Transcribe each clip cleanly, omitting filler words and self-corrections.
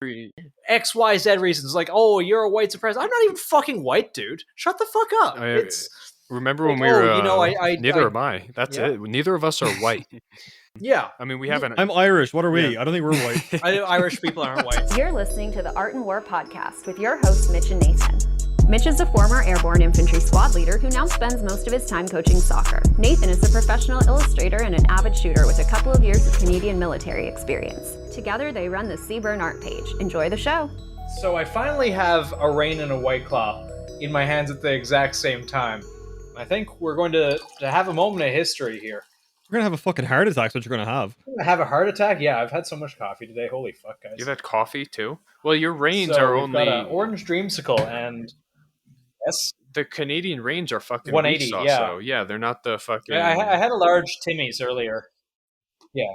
XYZ reasons. Like, oh, you're a white supremacist. I'm not even fucking white, dude. Shut the fuck up. Remember when we were... neither am I. That's it. Neither of us are white. Yeah. I mean, we haven't... I'm Irish. What are we? I don't think we're white. Irish people aren't white. You're listening to the Art and War podcast with your hosts, Mitch and Nathan. Mitch is a former airborne infantry squad leader who now spends most of his time coaching soccer. Nathan is a professional illustrator and an avid shooter with a couple of years of Canadian military experience. Together, they run the Seaburn art page. Enjoy the show. So I finally have a Reign and a White Claw in my hands at the exact same time. I think we're going to have a moment of history here. You're going to have a fucking heart attack. That's what you're going to have. I'm going to have a heart attack? Yeah, I've had so much coffee today. Holy fuck, guys. You've had coffee, too? Well, your Reigns are only... Got an orange dreamsicle and... Yes. The Canadian Reigns are fucking 180, sauce, yeah. So yeah, they're not the fucking... I had a large Timmy's earlier. Yeah.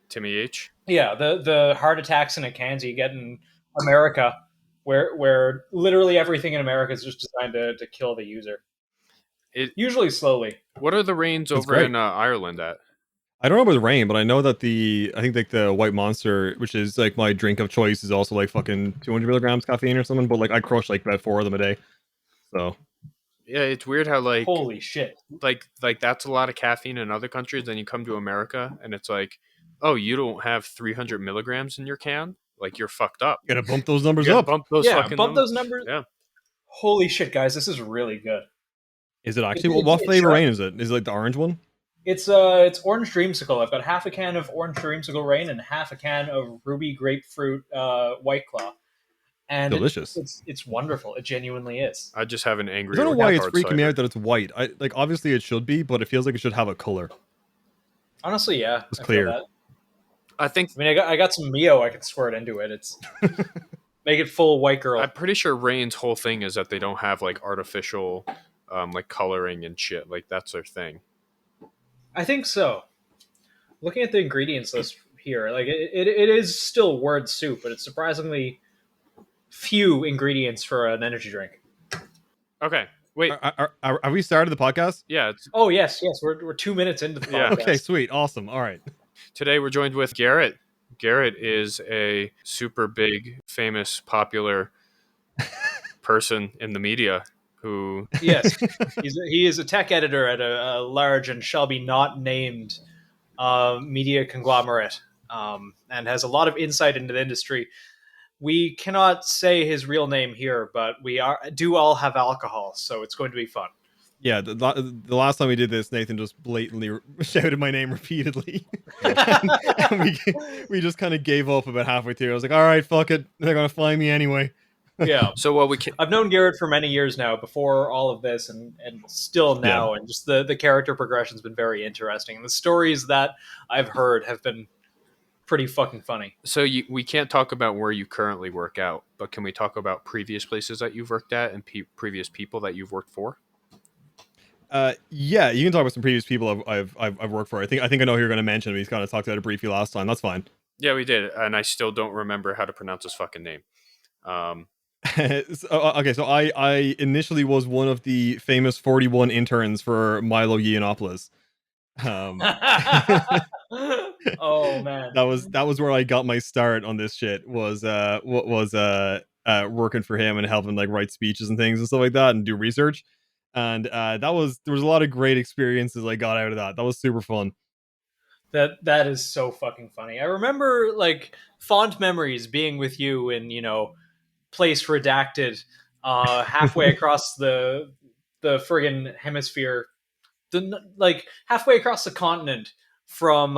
Timmy H? Yeah, the heart attacks in a cans you get in America, where literally everything in America is just designed to kill the user. Usually slowly. What are the Reigns over in Ireland at? I don't know about the Reign, but I know that I think like the White Monster, which is like my drink of choice, is also like fucking 200 milligrams caffeine or something. But like I crush like about 4 of them a day. So yeah, it's weird how like holy shit, like that's a lot of caffeine in other countries. Then you come to America and it's like, oh, you don't have 300 milligrams in your can. Like you're fucked up. You gotta bump those numbers up. Bump those those numbers. Yeah. Holy shit, guys, this is really good. Is it actually? What flavor Reign is it? Is it like the orange one? It's orange dreamsicle. I've got half a can of orange dreamsicle Reign and half a can of ruby grapefruit White Claw. And delicious. It's wonderful. It genuinely is. I just have an angry... I don't know why it's freaking me out that it's white. Like obviously it should be, but it feels like it should have a color. Honestly, yeah. It's clear. I think... I mean, I got some Mio I can squirt into it. It's... make it full white girl. I'm pretty sure Reign's whole thing is that they don't have like artificial like coloring and shit. Like that's their thing. I think so. Looking at the ingredients list here, like it is still word soup, but it's surprisingly few ingredients for an energy drink. Okay, wait. Are we started the podcast? Yeah. Oh yes. We're 2 minutes into the podcast. Okay, sweet, awesome. All right. Today we're joined with Garrett. Garrett is a super big, famous, popular person in the media who... Yes, he is a tech editor at a large and shall be not named media conglomerate, and has a lot of insight into the industry. We cannot say his real name here, but we do all have alcohol, so it's going to be fun. Yeah, the last time we did this, Nathan just blatantly shouted my name repeatedly. and we just kind of gave up about halfway through. I was like, all right, fuck it. They're going to find me anyway. Yeah. So I've known Garrett for many years now, before all of this, and still now, and just the character progression's been very interesting. And the stories that I've heard have been pretty fucking funny. So we can't talk about where you currently work out, but can we talk about previous places that you've worked at and previous people that you've worked for? Yeah, you can talk about some previous people I've worked for. I think I know who you're going to mention. We kind of talked about it briefly last time. That's fine. Yeah, we did, and I still don't remember how to pronounce his fucking name. Okay, so I initially was one of the famous 41 interns for Milo Yiannopoulos. Oh man, that was where I got my start on this shit. Was working for him and helping like write speeches and things and stuff like that and do research. And there was a lot of great experiences I got out of that. That was super fun. That is so fucking funny. I remember like fond memories being with you in, Place Redacted, halfway across the friggin' hemisphere, like halfway across the continent from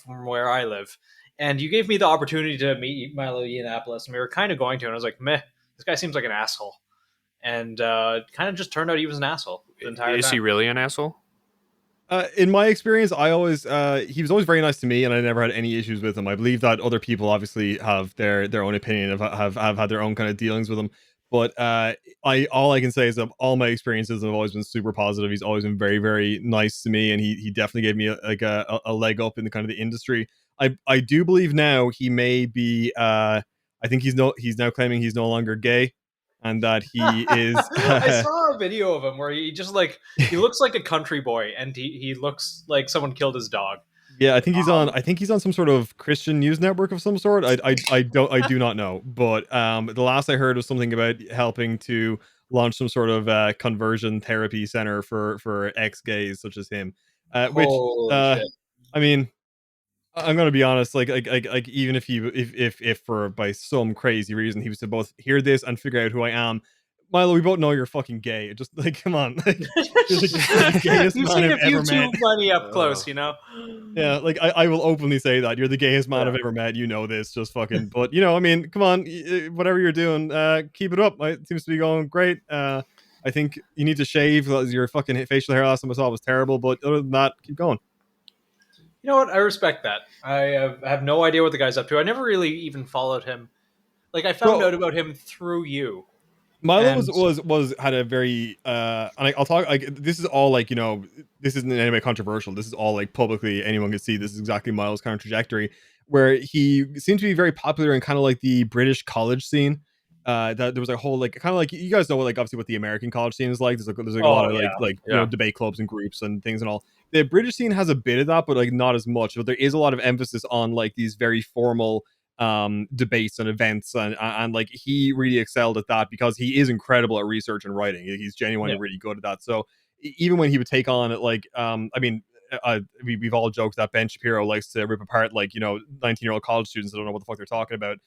where I live. And you gave me the opportunity to meet Milo Yiannopoulos, and we were kind of going to, and I was like, meh, this guy seems like an asshole. And kind of just turned out he was an asshole the entire time. Is he really an asshole? In my experience, he was always very nice to me, and I never had any issues with him. I believe that other people obviously have their own opinion, have had their own kind of dealings with him. But all I can say is that all my experiences have always been super positive. He's always been very, very nice to me, and he definitely gave me a leg up in the kind of the industry. I do believe now he may be. I think he's now claiming he's no longer gay. And that he is... I saw a video of him where he just he looks like a country boy, and he looks like someone killed his dog. Yeah, I think he's on. I think he's on some sort of Christian news network of some sort. I do not know. But the last I heard was something about helping to launch some sort of conversion therapy center for ex gays such as him. Which Holy shit. I mean, I'm gonna be honest. Like even if he if for by some crazy reason he was to both hear this and figure out who I am, Milo, we both know you're fucking gay. Just like come on, like you're the gayest You've man seen I've a few ever too met. many up close, you know. Yeah, like I will openly say that you're the gayest man Yeah. I've ever met. You know this, just fucking. But I mean, come on, whatever you're doing, keep it up. It seems to be going great. I think you need to shave. Your fucking facial hair last time I saw was terrible. But other than that, keep going. You know what? I respect that. I have no idea what the guy's up to. I never really even followed him. Like I found So out about him through you. Milo And was had a very and I'll talk like this is all like this isn't in any way controversial. This is all like publicly anyone can see. This is exactly Milo's kind of trajectory where he seemed to be very popular in kind of like the British college scene. That there was a whole like kind of like you guys know what like obviously what the American college scene is like. There's like a lot oh of yeah, like Yeah. debate clubs and groups and things and all. The British scene has a bit of that, but like not as much. But there is a lot of emphasis on like these very formal debates and events and like he really excelled at that because he is incredible at research and writing. He's genuinely yeah, really good at that. So even when he would take on it like I mean we've all joked that Ben Shapiro likes to rip apart like 19-year-old college students that don't know what the fuck they're talking about.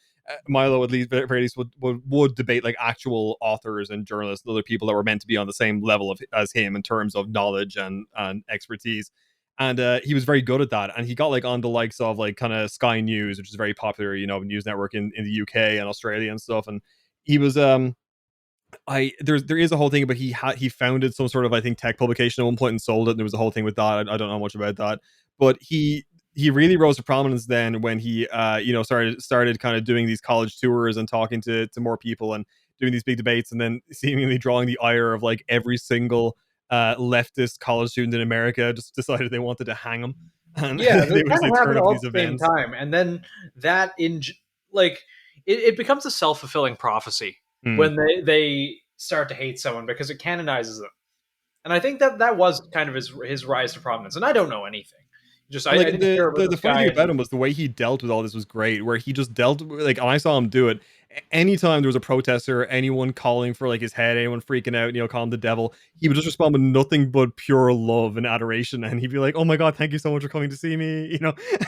Milo at least very least would debate like actual authors and journalists and other people that were meant to be on the same level as him in terms of knowledge and expertise. And he was very good at that, and he got like on the likes of like kind of Sky News, which is a very popular news network in the UK and Australia and stuff. And he was there is a whole thing, but he founded some sort of I think tech publication at one point and sold it. And there was a whole thing with that. I don't know much about that, but he really rose to prominence then when he started kind of doing these college tours and talking to more people and doing these big debates, and then seemingly drawing the ire of like every single leftist college student in America. Just decided they wanted to hang him, and yeah. they They would kind say of turn happen up all these at the same events. time, and then that like it becomes a self-fulfilling prophecy Hmm. when they start to hate someone because it canonizes them. And I think that was kind of his rise to prominence. And I don't know anything. Just I Like didn't hear about the this funny guy. thing about him was the way he dealt with all this was great. Where he just dealt like I saw him do it. Anytime there was a protester, anyone calling for like his head, anyone freaking out, calling him the devil, he would just respond with nothing but pure love and adoration, and he'd be like, "Oh my god, thank you so much for coming to see me,"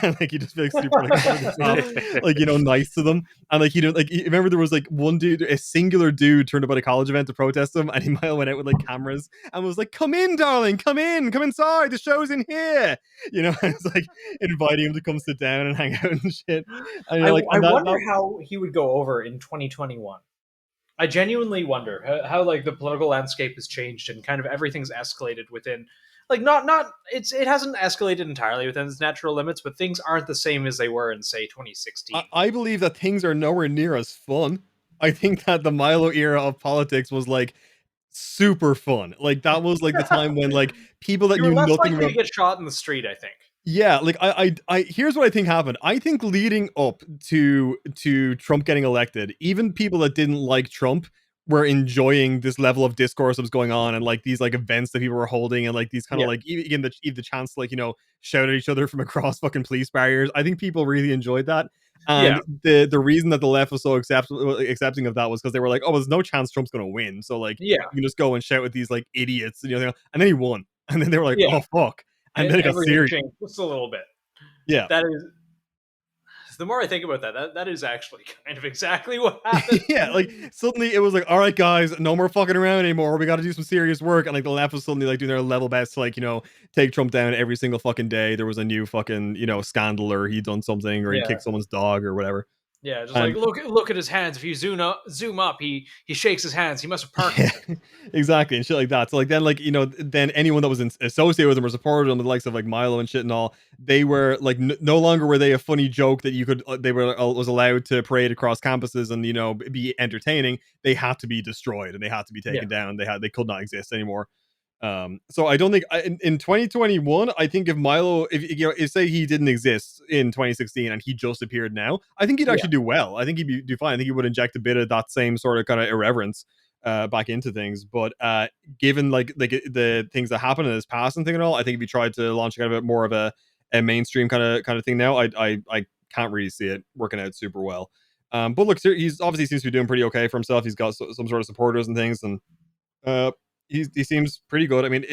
and like he'd just be like super like over the top, like nice to them, and like he don't like. Remember there was like one dude, a singular dude, turned up at a college event to protest him, and he went out with like cameras and was like, "Come in, darling, come inside, the show's in here," and it's like inviting him to come sit down and hang out and shit. And I, like, I and that, wonder how he would go over in 2021. I genuinely wonder how like the political landscape has changed and kind of everything's escalated within like not it hasn't escalated entirely within its natural limits, but things aren't the same as they were in say 2016. I believe that things are nowhere near as fun. I think that the Milo era of politics was like super fun. Like that was like the time when like people that You were knew less nothing likely about to get shot in the street, I think. yeah, like I here's what I think happened. I think leading up to Trump getting elected, even people that didn't like Trump were enjoying this level of discourse that was going on and like these like events that people were holding and like these kind of Yeah. like even the chance to like shout at each other from across fucking police barriers. I think people really enjoyed that. And the reason that the left was so accepting of that was because they were like, oh, there's no chance Trump's gonna win. So like Yeah. you can just go and shout at these like idiots and and then he won. And then they were like, Yeah. oh fuck. And then it got Everything serious. changed just a little bit. Yeah. That is the more I think about that is actually kind of exactly what happened. Yeah, like suddenly it was like, all right, guys, no more fucking around anymore. We got to do some serious work. And like the left was suddenly like doing their level best to like, take Trump down every single fucking day. There was a new fucking, scandal or he'd done something or he kicked someone's dog or whatever. Yeah, just like look at his hands. If you zoom up, he shakes his hands. He must have Parkinson's. Yeah, exactly, and shit like that. So like then like then anyone that was associated with him or supported him, the likes of like Milo and shit and all, they were like no longer were they a funny joke that you could they were was allowed to parade across campuses and be entertaining. They had to be destroyed and they had to be taken down. They could not exist anymore. So I don't think in 2021, I think if Milo, if say he didn't exist in 2016 and he just appeared now, I think he'd actually do well. I think he'd do fine. I think he would inject a bit of that same sort of kind of irreverence back into things. But given like the things that happened in his past and thing and all, I think if he tried to launch kind of a bit more of a mainstream kind of thing now. I can't really see it working out super well. But look, he's obviously seems to be doing pretty okay for himself. He's got some sort of supporters and things, and uh, he seems pretty good. I mean,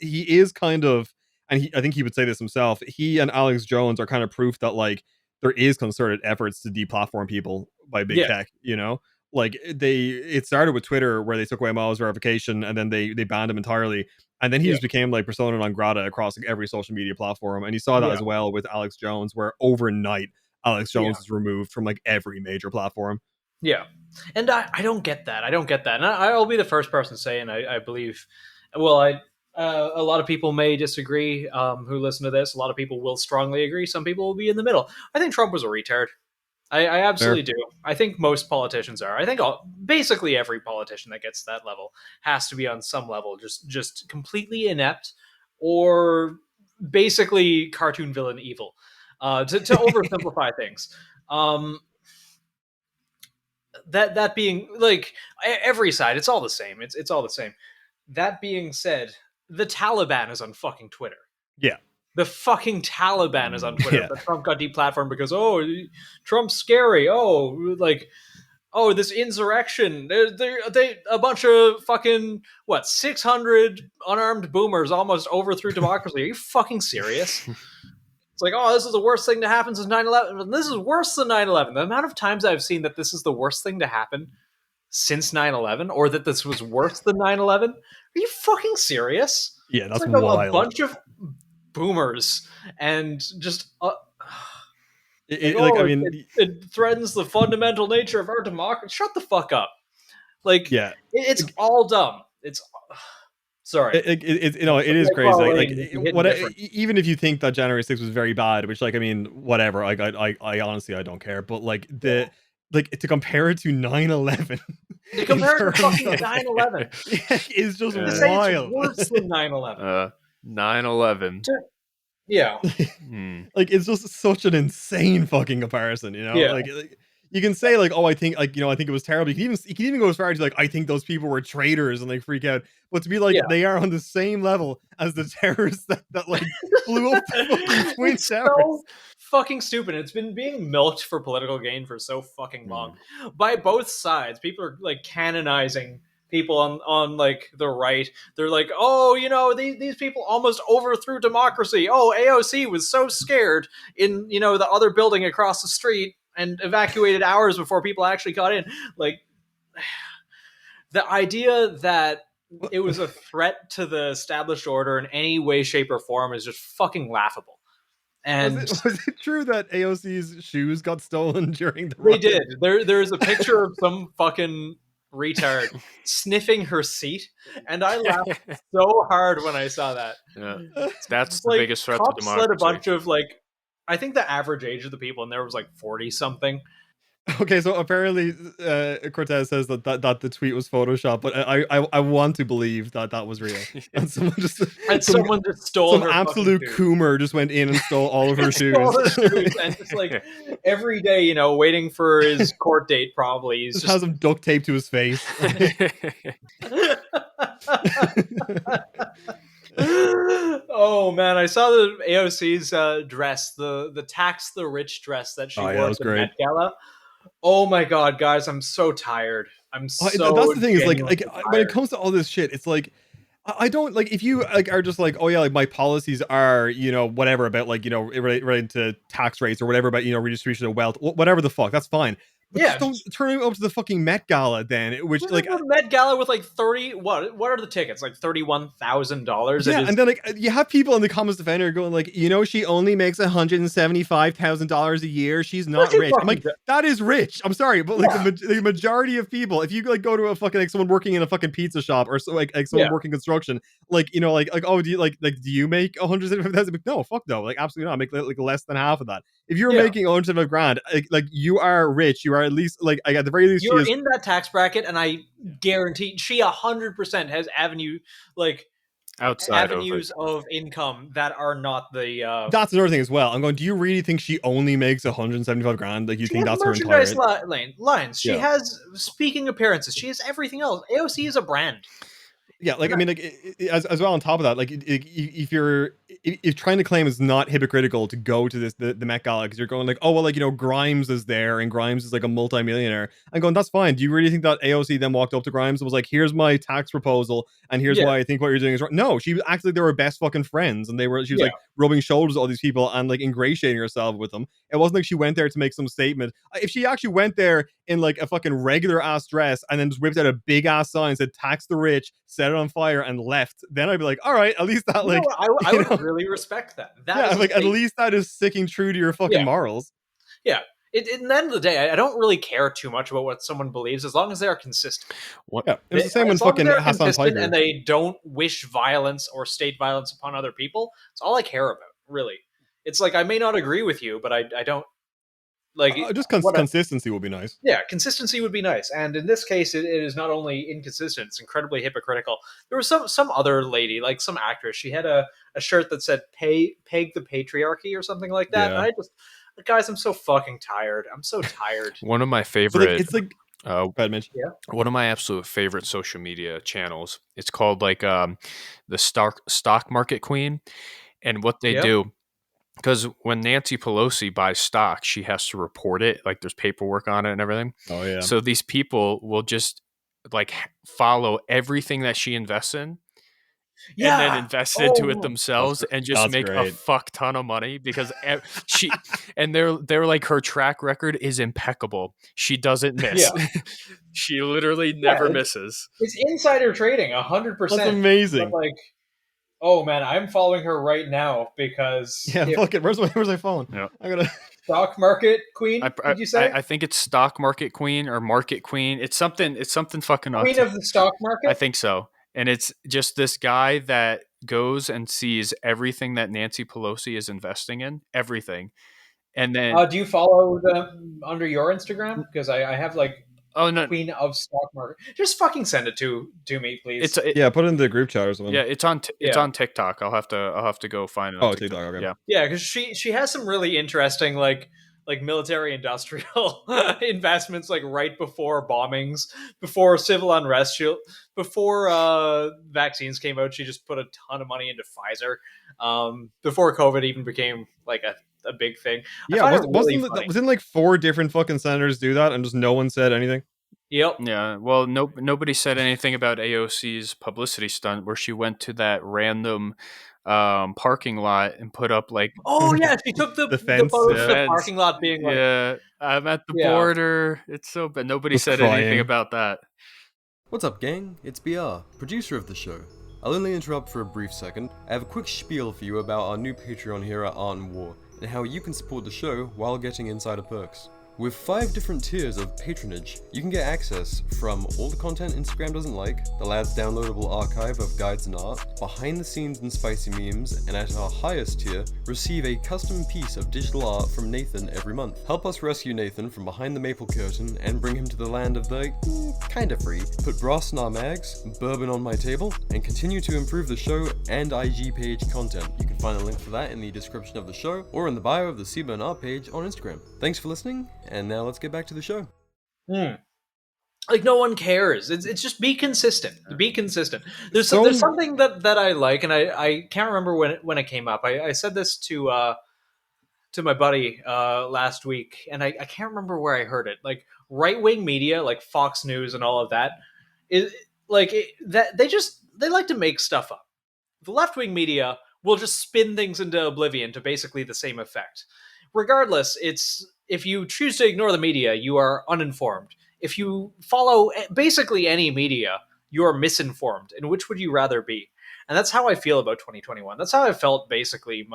he is kind of, and I think he would say this himself. He and Alex Jones are kind of proof that like there is concerted efforts to deplatform people by big tech. You know, like it started with Twitter where they took away Milo's verification, and then they banned him entirely. And then he just became like persona non grata across like, every social media platform. And you saw that as well with Alex Jones, where overnight Alex Jones was removed from like every major platform. Yeah. And I don't get that. I don't get that. And I'll be the first person saying I believe, well, a lot of people may disagree who listen to this. A lot of people will strongly agree. Some people will be in the middle. I think Trump was a retard. I absolutely do. I think most politicians are. I think basically every politician that gets to that level has to be on some level just completely inept or basically cartoon villain evil. To oversimplify things. That being like every side, it's all the same. It's all the same. That being said, the Taliban is on fucking Twitter. Yeah. The fucking Taliban is on Twitter. But Trump got deplatformed because Trump's scary. This insurrection. They a bunch of fucking 600 unarmed boomers almost overthrew democracy. Are you fucking serious? It's like, this is the worst thing to happen since 9/11. This is worse than 9/11. The amount of times I've seen that this is the worst thing to happen since 9/11, or that this was worse than 9/11. Are you fucking serious? Yeah, that's like wild. A bunch of boomers and just it threatens the fundamental nature of our democracy. Shut the fuck up. Like, it's all dumb. It's sorry. It is crazy. Even if you think that January 6th was very bad, which like I mean whatever. Like I honestly I don't care. But like to compare it to 9/11. To compare it to fucking 9/11 is just wild. It's worse than 9/11. 9/11. Yeah. Like it's just such an insane fucking comparison, you know? Yeah. Like you can say like, I think like, I think it was terrible. You can even go as far as like, I think those people were traitors and like freak out. But to be like, they are on the same level as the terrorists that like blew up the fucking Twin Towers. So fucking stupid. It's been being milked for political gain for so fucking long by both sides. People are like canonizing people on like the right. They're like, these people almost overthrew democracy. AOC was so scared in the other building across the street and evacuated hours before people actually got in. Like, the idea that it was a threat to the established order in any way, shape, or form is just fucking laughable. And was it true that AOC's shoes got stolen during the riot? They did. There's a picture of some fucking retard sniffing her seat, and I laughed so hard when I saw that. Yeah, that's the biggest threat to democracy. Let a bunch of I think the average age of the people in there was 40 something. Okay, so apparently Cortez says that the tweet was Photoshop, but I want to believe that was real. And someone just stole some her absolute coomer just went in and stole all of her shoes. And just every day, waiting for his court date. Probably he's just has him duct taped to his face. Oh man, I saw the AOC's dress, the tax the rich dress that she wore at the Met Gala. Oh my god, guys, I'm so tired. That's the thing is like tired. When it comes to all this shit, it's like I don't like if you are just like, my policies are whatever about related to tax rates or whatever about redistribution of wealth, whatever the fuck, that's fine. But just don't turn it up to the fucking Met Gala then, which Met Gala with 30 what are the tickets, $31,000? Yeah, and then you have people in the comments defender going she only makes $175,000 a year, she's not rich. I'm like, that is rich. I'm sorry, but the majority of people, if you go to a fucking someone working in a fucking pizza shop or so someone working construction, do you make $175,000? No, fuck no, absolutely not. I make less than half of that. If you're making $175,000, you are rich. You are at least at the very least you're in that tax bracket, and I guarantee she 100% has avenues of income that are not the. That's another thing as well. I'm going, do you really think she only makes $175,000? Like, you think that's her entire lines? She has speaking appearances. She has everything else. AOC is a brand. Yeah, like I mean, like as well. On top of that, like if trying to claim it's not hypocritical to go to the Met Gala because you're going like, oh well, like Grimes is there and Grimes is like a multimillionaire. I'm going, that's fine. Do you really think that AOC then walked up to Grimes and was like, here's my tax proposal and here's why I think what you're doing is wrong? No, she acted like they were best fucking friends and she was like rubbing shoulders with all these people and like ingratiating herself with them. It wasn't like she went there to make some statement. If she actually went there in like a fucking regular ass dress and then just whipped out a big ass sign, said tax the rich, set it on fire and left, then I'd be like, all right, at least that like I would really respect that. Like at least that is sticking true to your fucking morals. Yeah. In the end of the day, I don't really care too much about what someone believes as long as they are consistent. Yeah, it was the same when fucking Hassan Piker. And they don't wish violence or state violence upon other people. It's all I care about, really. It's like I may not agree with you, but I don't like just consistency would be nice. Yeah, consistency would be nice. And in this case, it is not only inconsistent; it's incredibly hypocritical. There was some other lady, like some actress. She had a shirt that said "Peg the patriarchy" or something like that. Yeah. And guys, I'm so fucking tired. I'm so tired. One of my favorite. It's like. Bad Mitch. Yeah. One of my absolute favorite social media channels. It's called like the stock market queen, and what they do. Because when Nancy Pelosi buys stock, she has to report it. Like there's paperwork on it and everything. Oh yeah. So these people will just like follow everything that she invests in, and then invest into it themselves and just make a fuck ton of money because they're like, her track record is impeccable. She doesn't miss. Yeah. She literally never misses. It's insider trading, 100%. That's amazing. But like, oh man, I'm following her right now because fuck it. Where's my phone? Yeah. I gotta stock market queen. Did you say? I think it's stock market queen or market queen. It's something fucking queen of the stock market. I think so. And it's just this guy that goes and sees everything that Nancy Pelosi is investing in, everything, and then. Do you follow them under your Instagram? Because I have like. Oh no! Queen of stock market. Just fucking send it to me, please. Put it in the group chat or something. Yeah, it's on TikTok. I'll have to go find it. Oh, TikTok. Okay. Yeah, because she has some really interesting like military industrial investments like right before bombings, before civil unrest, before vaccines came out. She just put a ton of money into Pfizer. Before COVID even became like a big thing. Yeah, wasn't like 4 different fucking senators do that and just no one said anything? Yep. Yeah. Well, nobody said anything about AOC's publicity stunt where she went to that random parking lot and put up like. Oh yeah, she took the fence. The parking lot being like. Yeah, I'm at the border. It's so bad. Nobody said anything about that. What's up, gang? It's BR, producer of the show. I'll only interrupt for a brief second. I have a quick spiel for you about our new Patreon here at Art and War, and how you can support the show while getting insider perks. With 5 different tiers of patronage, you can get access from all the content Instagram doesn't like, the lad's downloadable archive of guides and art, behind the scenes and spicy memes, and at our highest tier, receive a custom piece of digital art from Nathan every month. Help us rescue Nathan from behind the maple curtain and bring him to the land of the kinda free. Put brass in our mags, bourbon on my table, and continue to improve the show and IG page content. You can find a link for that in the description of the show or in the bio of the Seaburn Art page on Instagram. Thanks for listening. And now let's get back to the show. Like no one cares. It's just be consistent. Be consistent. There's something that I like, and I can't remember when it came up. I said this to my buddy last week, and I can't remember where I heard it. Like right wing media, like Fox News and all of that, they like to make stuff up. The left wing media will just spin things into oblivion to basically the same effect. Regardless, if you choose to ignore the media, you are uninformed. If you follow basically any media, you are misinformed. And which would you rather be? And that's how I feel about 2021. That's how I felt basically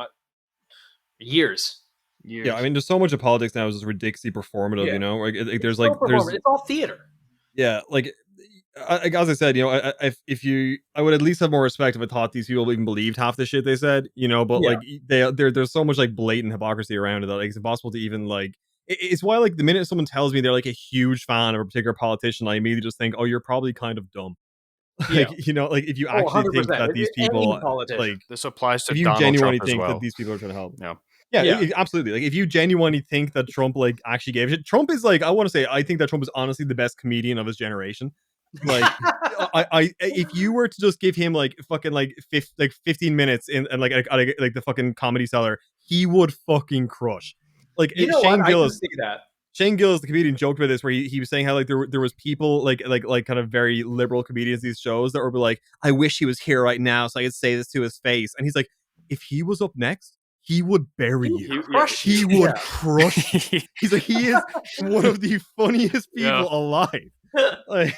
years. Yeah, I mean, there's so much of politics now is just ridiculously performative, you know? Like, there's it's all theater. Yeah, like as I said, you know, I would at least have more respect if I thought these people even believed half the shit they said, you know. But like, there's so much like blatant hypocrisy around it that like, it's impossible to even like. It's why like the minute someone tells me they're like a huge fan of a particular politician, I immediately just think, oh, you're probably kind of dumb. Like, you know, like if you actually think that these people like this applies to if you Donald genuinely Trump think as well. that these people are trying to help. Yeah, absolutely. Like if you genuinely think that Trump like actually gave a shit, Trump is like, I want to say, I think that Trump is honestly the best comedian of his generation. Like, if you were to just give him like fucking like 15 minutes in and like the fucking Comedy Cellar, he would fucking crush. Like, You know Shane what? Gillis. I can see that. Shane Gillis, the comedian, joked about this where he was saying how like there was people like kind of very liberal comedians these shows that were like, I wish he was here right now so I could say this to his face. And he's like, if he was up next, he would bury you. He would crush you. He's like, he is one of the funniest people alive. Like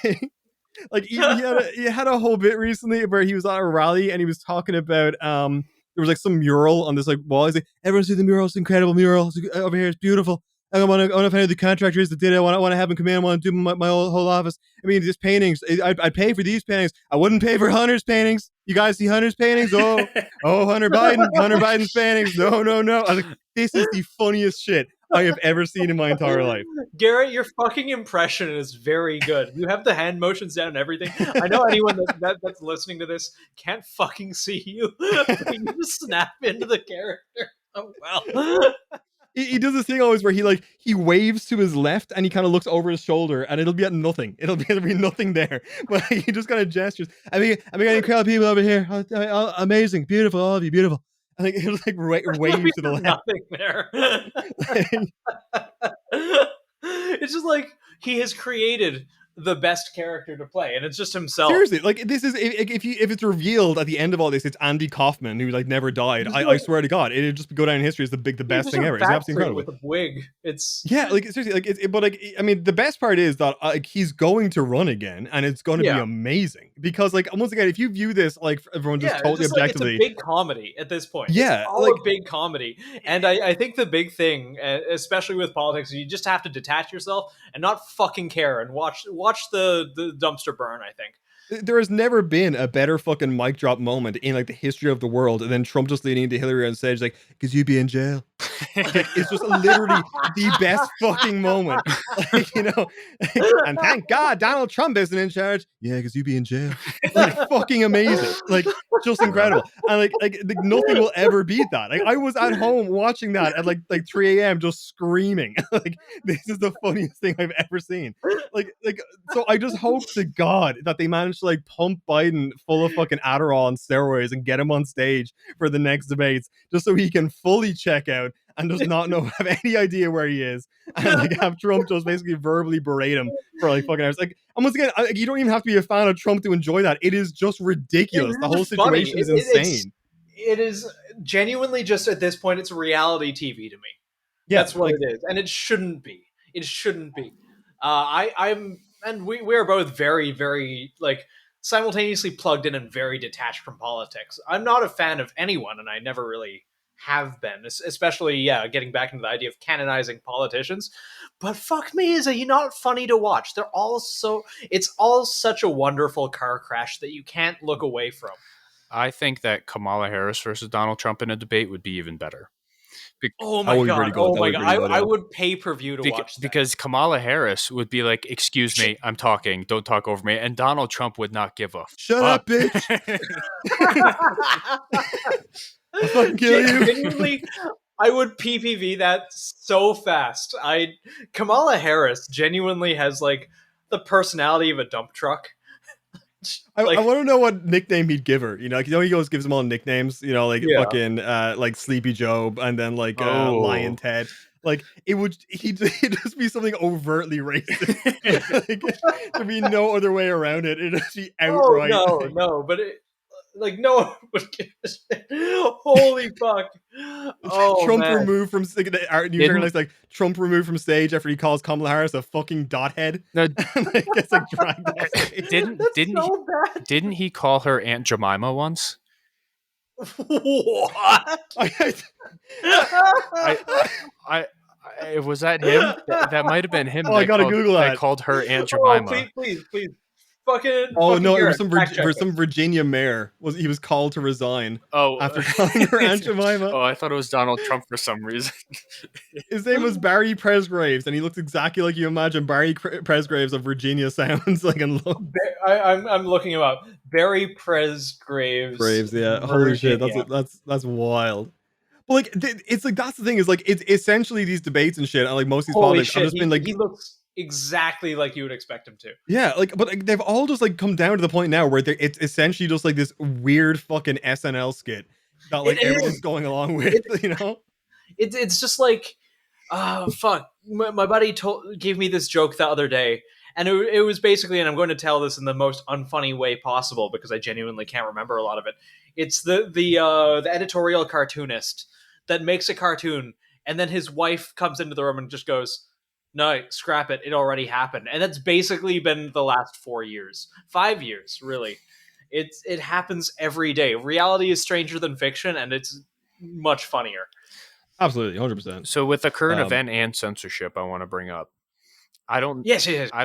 he had a whole bit recently where he was at a rally and he was talking about there was like some mural on this like wall. He's like, everyone see the mural, it's an incredible mural. It's over here, it's beautiful. I want to find out the contractors that did it. I want to have them come in. I want to do my whole office. I mean, these paintings, I'd pay for these paintings. I wouldn't pay for Hunter's paintings. You guys see Hunter's paintings? Oh, Hunter Biden's paintings. No. I was like, this is the funniest shit I have ever seen in my entire life. Garrett, your fucking impression is very good. You have the hand motions down and everything. I know anyone that's listening to this can't fucking see you, but you just snap into the character. Oh, well. He does this thing always where he waves to his left and he kind of looks over his shoulder and it'll be at nothing. It'll be nothing there, but he just kind of gestures. I mean, incredible people over here. Amazing, beautiful, all of you, beautiful. I think he'll like wave to the left. Nothing there. It's just like he has created the best character to play, and it's just himself. Seriously, like this is if it's revealed at the end of all this, it's Andy Kaufman who like never died. I swear to God, it'd just go down in history as the best thing ever. It's absolutely incredible. With a wig, it's like seriously, like but like I mean, the best part is that he's going to run again, and it's going to be amazing because like once again, if you view this like everyone just totally just objectively, like, it's a big comedy at this point. Yeah, it's all a big comedy, and I think the big thing, especially with politics, you just have to detach yourself and not fucking care and watch the dumpster burn. I think there has never been a better fucking mic drop moment in like the history of the world than Trump just leaning into Hillary on stage like, because you'd be in jail. Like, it's just literally the best fucking moment. Like, you know, and thank God Donald Trump isn't in charge. Yeah, because you'd be in jail. Like, fucking amazing. Like, just incredible. And like nothing will ever beat that. Like, I was at home watching that at like 3 a.m. just screaming. Like, this is the funniest thing I've ever seen. Like so I just hope to God that they manage to like pump Biden full of fucking Adderall and steroids and get him on stage for the next debates just so he can fully check out and does not have any idea where he is, and like have Trump just basically verbally berate him for like fucking hours. Like, and once again, you don't even have to be a fan of Trump to enjoy that. It is just ridiculous. The whole situation is insane. It is genuinely just at this point, it's reality TV to me. Yeah, that's what it is, and it shouldn't be. It shouldn't be. We're both very, very like simultaneously plugged in and very detached from politics. I'm not a fan of anyone, and I never really have been, especially getting back into the idea of canonizing politicians. But fuck me, is it not funny to watch? It's all such a wonderful car crash that you can't look away from. I think that Kamala Harris versus Donald Trump in a debate would be even better. Oh my god! I would pay per view to watch that. Because Kamala Harris would be like, "Excuse me, I'm talking. Don't talk over me." And Donald Trump would not give a shut up, bitch. I'll fucking kill you. Genuinely, I would PPV that so fast. Kamala Harris genuinely has like the personality of a dump truck. I want to know what nickname he'd give her. You know, he always gives them all nicknames. You know, like fucking like Sleepy Joe, and then like Lion Ted. Like he'd just be something overtly racist. Like, there'd be no other way around it. It'd just be outright. No, but like no one would give a shit. Holy fuck! Trump removed from like Trump removed from stage after he calls Kamala Harris a fucking dothead. No, like, gets like dragged off. Didn't he call her Aunt Jemima once? What? Was that him? That might have been him. I gotta Google that. I called her Aunt Jemima. Please. Fucking no, it was some Virginia mayor. He was called to resign after calling her Aunt Jemima. I thought it was Donald Trump for some reason. His name was Barry Presgraves, and he looks exactly like you imagine Barry Presgraves of Virginia sounds like. I'm looking him up. Barry Presgraves. Yeah. Holy shit, that's wild. But like, it's like that's the thing is like it's essentially these debates and shit, and like most of these politics have just been like he looks exactly like you would expect him to. Yeah, like, but like, they've all just like come down to the point now where it's essentially just like this weird fucking SNL skit that like everyone's going along with, you know? It's just like, fuck. My buddy gave me this joke the other day, and it was basically, and I'm going to tell this in the most unfunny way possible because I genuinely can't remember a lot of it. It's the editorial cartoonist that makes a cartoon, and then his wife comes into the room and just goes, "No, scrap it. It already happened." And that's basically been the last 4 years, 5 years, really. It happens every day. Reality is stranger than fiction, and it's much funnier. Absolutely, 100%. So with the current event and censorship, I want to bring up. I don't know. I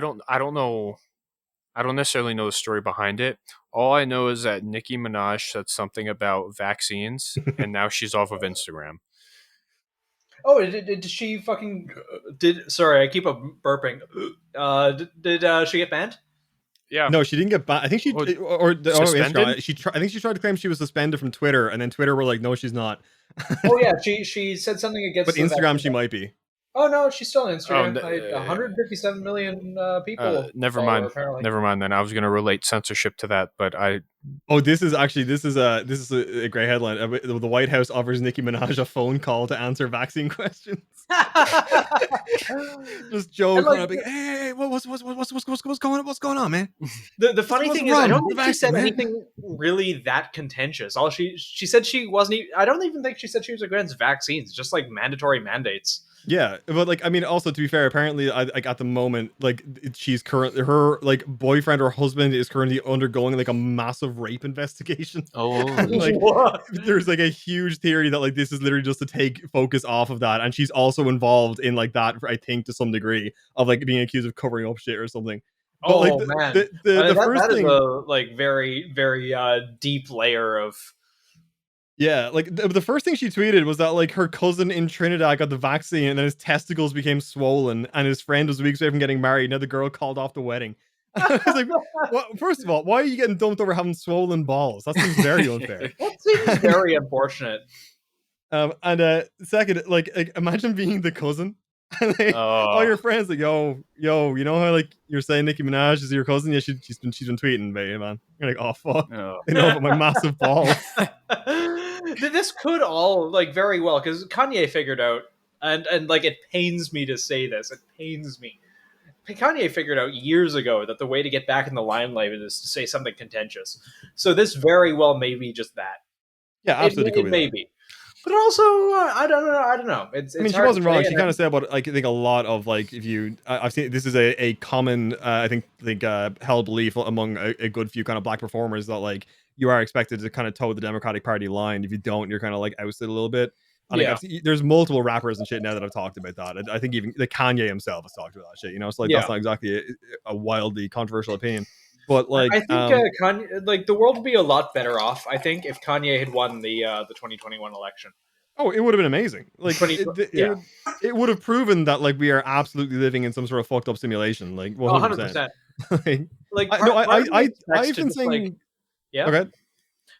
don't necessarily know the story behind it. All I know is that Nicki Minaj said something about vaccines, and now she's off of Instagram. Oh, did she fucking sorry, I keep burping. Did she get banned? Yeah. No, she didn't get banned. I think she suspended. I think she tried to claim she was suspended from Twitter, and then Twitter were like, "No, she's not." Oh yeah, she said something against. But Instagram, she might be. Oh no, she's still on Instagram. 157 million people. Never mind. Apparently. Never mind. Then I was going to relate censorship to that, but I. Oh, this is a great headline. The White House offers Nicki Minaj a phone call to answer vaccine questions. Just Joe kind of being, hey, what's going on, man? The funny thing is, I don't think she said anything really that contentious. All she said she wasn't. I don't even think she said she was against vaccines. Just like mandatory mandates. Yeah, but like, I mean, also to be fair, apparently, like at the moment, like she's currently, her like boyfriend or husband is currently undergoing like a massive rape investigation. Oh, like there's like a huge theory that like this is literally just to take focus off of that, and she's also involved in like that, I think, to some degree of like being accused of covering up shit or something. But, oh like, man, the first thing is a like very very deep layer of. Yeah, like the first thing she tweeted was that like her cousin in Trinidad got the vaccine and then his testicles became swollen and his friend was weeks away from getting married. Now the girl called off the wedding. I was like, well, first of all, why are you getting dumped over having swollen balls? That seems very unfair. That seems very unfortunate. And second, like imagine being the cousin. Like, all your friends like, yo, you know how like you're saying Nicki Minaj is your cousin? Yeah, she's been tweeting, baby, man. You're like, oh fuck, they know about my massive balls. This could all like very well because Kanye figured out, and like it pains me to say this, it pains me. Kanye figured out years ago that the way to get back in the limelight is to say something contentious. So this very well may be just that. Yeah, absolutely, it may be. But also, I don't know. It's I mean, she wasn't wrong. She kind of said about, like, I think a lot of, like, if you... I've seen... This is a common, I think held belief among a good few kind of black performers that, like, you are expected to kind of toe the Democratic Party line. If you don't, you're kind of, like, ousted a little bit. And, like, there's multiple rappers and shit now that have talked about that. I think even Kanye himself has talked about that shit, you know? So, like, that's not exactly a wildly controversial opinion. But, like... I think Kanye, like, the world would be a lot better off, I think, if Kanye had won the 2021 election. Oh, it would have been amazing. Like, it would have proven that, like, we are absolutely living in some sort of fucked up simulation. Like, 100%. I've been saying... Like, yeah. Okay.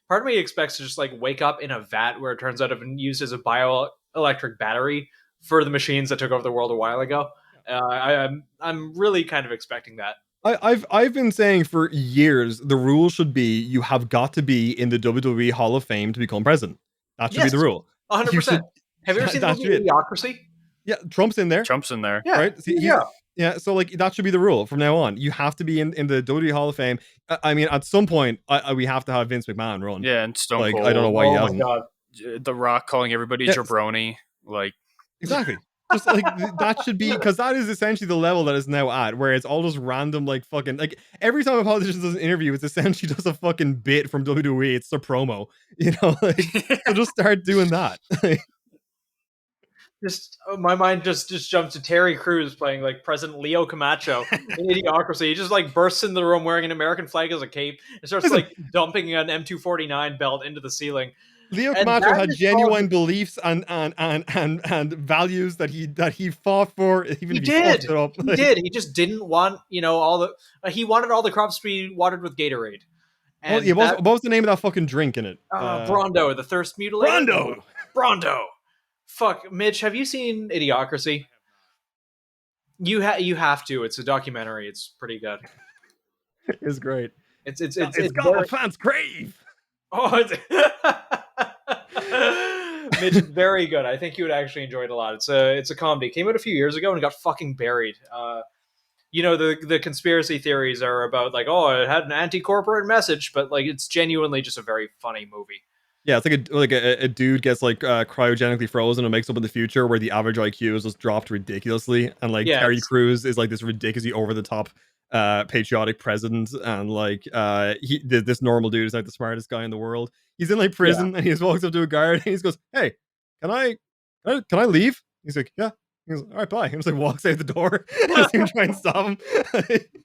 Part of me expects to just, like, wake up in a vat where it turns out to have been used as a bioelectric battery for the machines that took over the world a while ago. I'm really kind of expecting that. I've been saying for years the rule should be you have got to be in the WWE Hall of Fame to become president. That should be the rule. 100%. Have you ever seen the movie Idiocracy? Yeah, Trump's in there. Yeah. Right? Yeah, so like that should be the rule from now on. You have to be in the WWE Hall of Fame. I mean, at some point, we have to have Vince McMahon run. Yeah, and Stone Cold. I don't know why he hasn't. My God. The Rock calling everybody jabroni. Like, exactly. Just like that should be, because that is essentially the level that is now at, where it's all just random, like fucking, like every time a politician does an interview, it's essentially just a fucking bit from WWE. It's a promo, you know. Like, so just start doing that. Just my mind just jumps to Terry Crews playing like President Leo Camacho in Idiocracy. He just like bursts in the room wearing an American flag as a cape and starts like dumping an M249 belt into the ceiling. Leo Camacho had genuine beliefs and values that he fought for. Even if he fucked it up. He did. He just didn't want, you know, he wanted all the crops to be watered with Gatorade. And what was the name of that fucking drink in it? Brondo, the thirst mutilator. Brondo. Fuck, Mitch, have you seen Idiocracy? You have to. It's a documentary. It's pretty good. It's great. It's got what fans crave. Oh, Mitch, it's very good. I think you would actually enjoy it a lot. It's a comedy. It came out a few years ago and got fucking buried. The conspiracy theories are about like, oh, it had an anti-corporate message, but like it's genuinely just a very funny movie. Yeah, it's like a dude gets like cryogenically frozen and makes up in the future where the average IQ is just dropped ridiculously, and like Terry Crews is like this ridiculously over the top patriotic president, and like this normal dude is like the smartest guy in the world. He's in like prison and he just walks up to a guard and he just goes, "Hey, can I leave?" He's like, "Yeah." He goes, "All right, bye." And just like walks out the door. Just even try and stop him.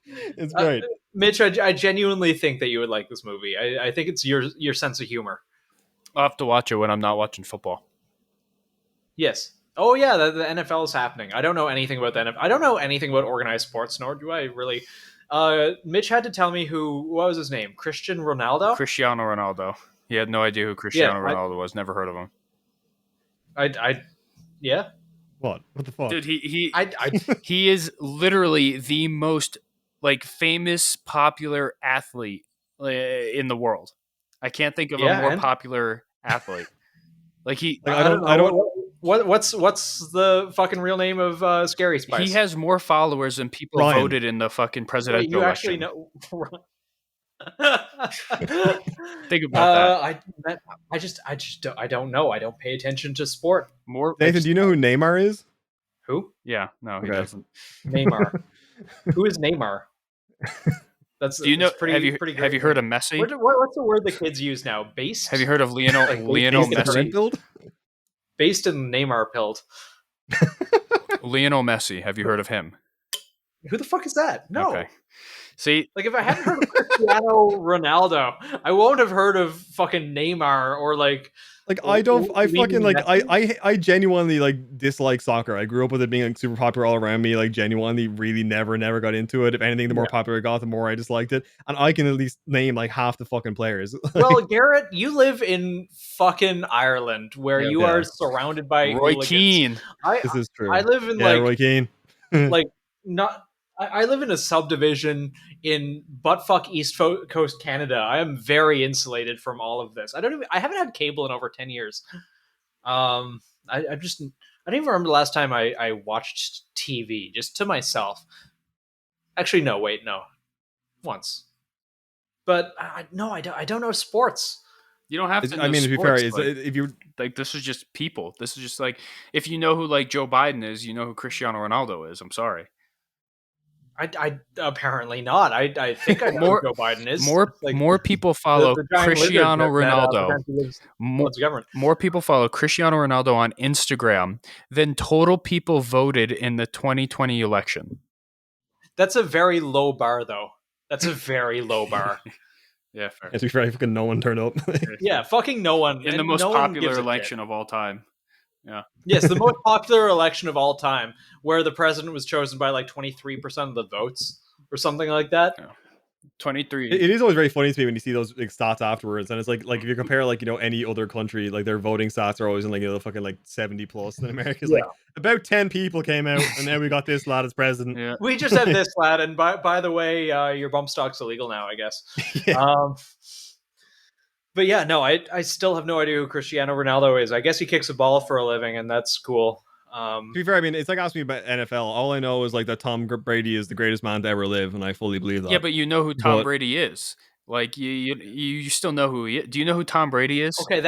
It's great. Mitch, I genuinely think that you would like this movie. I think it's your sense of humor. I'll have to watch it when I'm not watching football. Yes. Oh yeah, the NFL is happening. I don't know anything about the NFL. I don't know anything about organized sports, nor do I really. Mitch had to tell me what was his name? Cristiano Ronaldo. He had no idea who Cristiano Ronaldo was. Never heard of him. Yeah. What the fuck? Dude, he is literally the most like famous, popular athlete in the world. I can't think of a more popular athlete. Like I don't know. What's the fucking real name of Scary Spice? He has more followers than people voted in the fucking presidential election. Actually know. Think about that. I don't know. I don't pay attention to sport. Nathan, do you know who Neymar is? Who? Yeah, no, he doesn't. Neymar. Who is Neymar? Do you know? Pretty have you heard of Messi? What's the word the kids use now? Based. Have you heard of Lionel Messi? Based in Neymar pilled. Lionel Messi. Have you heard of him? Who the fuck is that? No. Okay. See, like if I hadn't heard of Cristiano Ronaldo, I won't have heard of fucking Neymar or like. Like I genuinely like dislike soccer. I grew up with it being like super popular all around me. Like genuinely, really never got into it. If anything, the more popular it got, the more I disliked it. And I can at least name like half the fucking players. Well, Garrett, you live in fucking Ireland, where you are surrounded by Roy Keane. This is true. I live in Roy Keane. like not. I live in a subdivision in buttfuck East Coast Canada. I am very insulated from all of this. I haven't had cable in over 10 years. I don't even remember the last time I watched TV just to myself. Actually, no. Once. But I don't know sports. You don't have to. I mean, to be fair, if you like, this is just people. This is just like if you know who like Joe Biden is, you know who Cristiano Ronaldo is. I'm sorry. I apparently not. I think I know who Joe Biden is. More people follow Cristiano Ronaldo. More people follow Cristiano Ronaldo on Instagram than total people voted in the 2020 election. That's a very low bar, though. That's a very low bar. Yeah, fair. To be fair, fucking no one turned up. Yeah, fucking no one. In the most popular election of all time. Yeah. Yes, the most popular election of all time, where the president was chosen by like 23% of the votes or something like that. Yeah. 23. It is always very funny to me when you see those like, stats afterwards, and it's like if you compare like any other country, like their voting stats are always in like the fucking like 70 plus, and America's like about 10 people came out, and then we got this lad as president. Yeah. We just have this lad, and by the way, your bump stock's illegal now, I guess. Yeah. But yeah, no, I still have no idea who Cristiano Ronaldo is. I guess he kicks a ball for a living, and that's cool. To be fair, I mean, it's like asking me about NFL. All I know is like that Tom Brady is the greatest man to ever live, and I fully believe that. Yeah, but you know who Tom Brady is. Like you still know who he is. Do you know who Tom Brady is? Okay,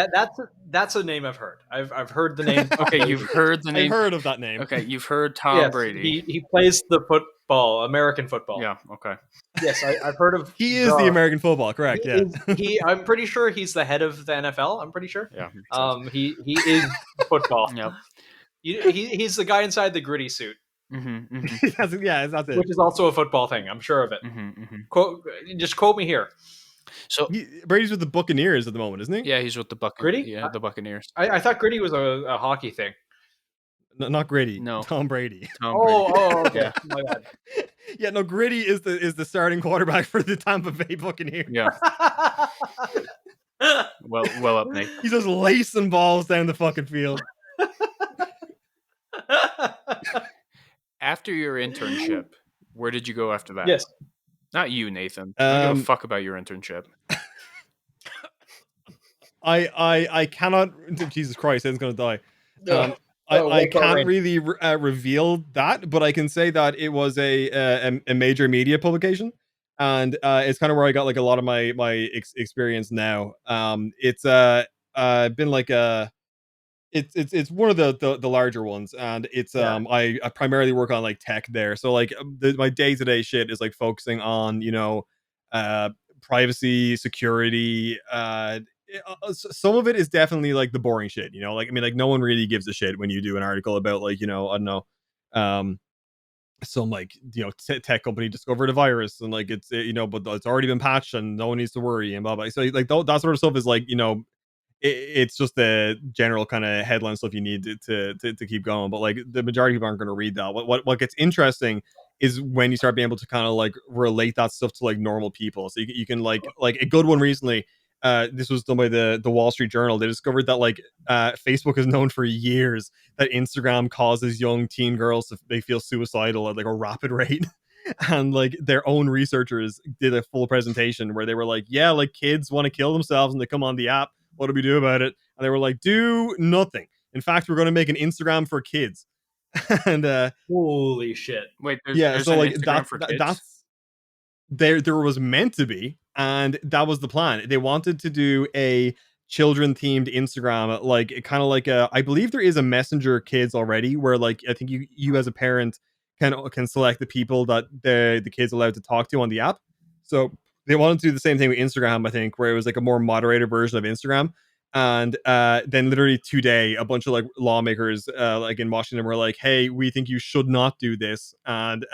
that's a name I've heard. I've heard the name. Okay, you've heard the name. I've heard of that name. Okay, you've heard Tom Brady. He plays the football, American football. Yeah. Okay. Yes, I've heard of. He is the American football, correct? I'm pretty sure he's the head of the NFL. I'm pretty sure. Yeah. He is football. Yep. He's the guy inside the gritty suit. Mm-hmm, mm-hmm. That's it. Which is also a football thing. I'm sure of it. Mm-hmm, mm-hmm. Just quote me here. So Brady's with the Buccaneers at the moment, isn't he? Yeah, he's with the Buccaneers. Gritty? Yeah, the Buccaneers. I thought gritty was a hockey thing. No, not Gritty. No, Tom Brady. Oh, okay. Yeah. My bad. Yeah, no, Gritty is the starting quarterback for the Tampa Bay Buccaneers. Yeah. well up, Nate. He's just lacing balls down the fucking field. After your internship, where did you go after that? Yes. Not you, Nathan. I don't give a fuck about your internship. I cannot. Jesus Christ, it's gonna die. I White Car can't Rain. really reveal that, but I can say that it was a major media publication, and it's kind of where I got like a lot of my experience now. It's been like a it's one of the larger ones, and it's I primarily work on like tech there, so like my day-to-day shit is like focusing on privacy, security. Some of it is definitely like the boring shit, like I mean, like no one really gives a shit when you do an article about like I don't know, some like tech company discovered a virus, and like but it's already been patched and no one needs to worry and blah blah. So like that sort of stuff is like it's just the general kind of headline stuff you need to keep going. But like the majority of people aren't going to read that. What gets interesting is when you start being able to kind of like relate that stuff to like normal people. So you can like a good one recently. This was done by the Wall Street Journal. They discovered that like Facebook has known for years that Instagram causes young teen girls to they feel suicidal at like a rapid rate. And like their own researchers did a full presentation where they were like, yeah, like kids want to kill themselves and they come on the app. What do we do about it? And they were like, do nothing. In fact, we're going to make an Instagram for kids. And holy shit! Wait, there's so like that's there was meant to be, and that was the plan. They wanted to do a children themed Instagram, like kind of like I believe there is a Messenger Kids already, where like I think you as a parent can select the people that the kids allowed to talk to on the app. So they wanted to do the same thing with Instagram, I think, where it was like a more moderated version of Instagram. And then literally today, a bunch of like lawmakers like in Washington were like, hey, we think you should not do this. And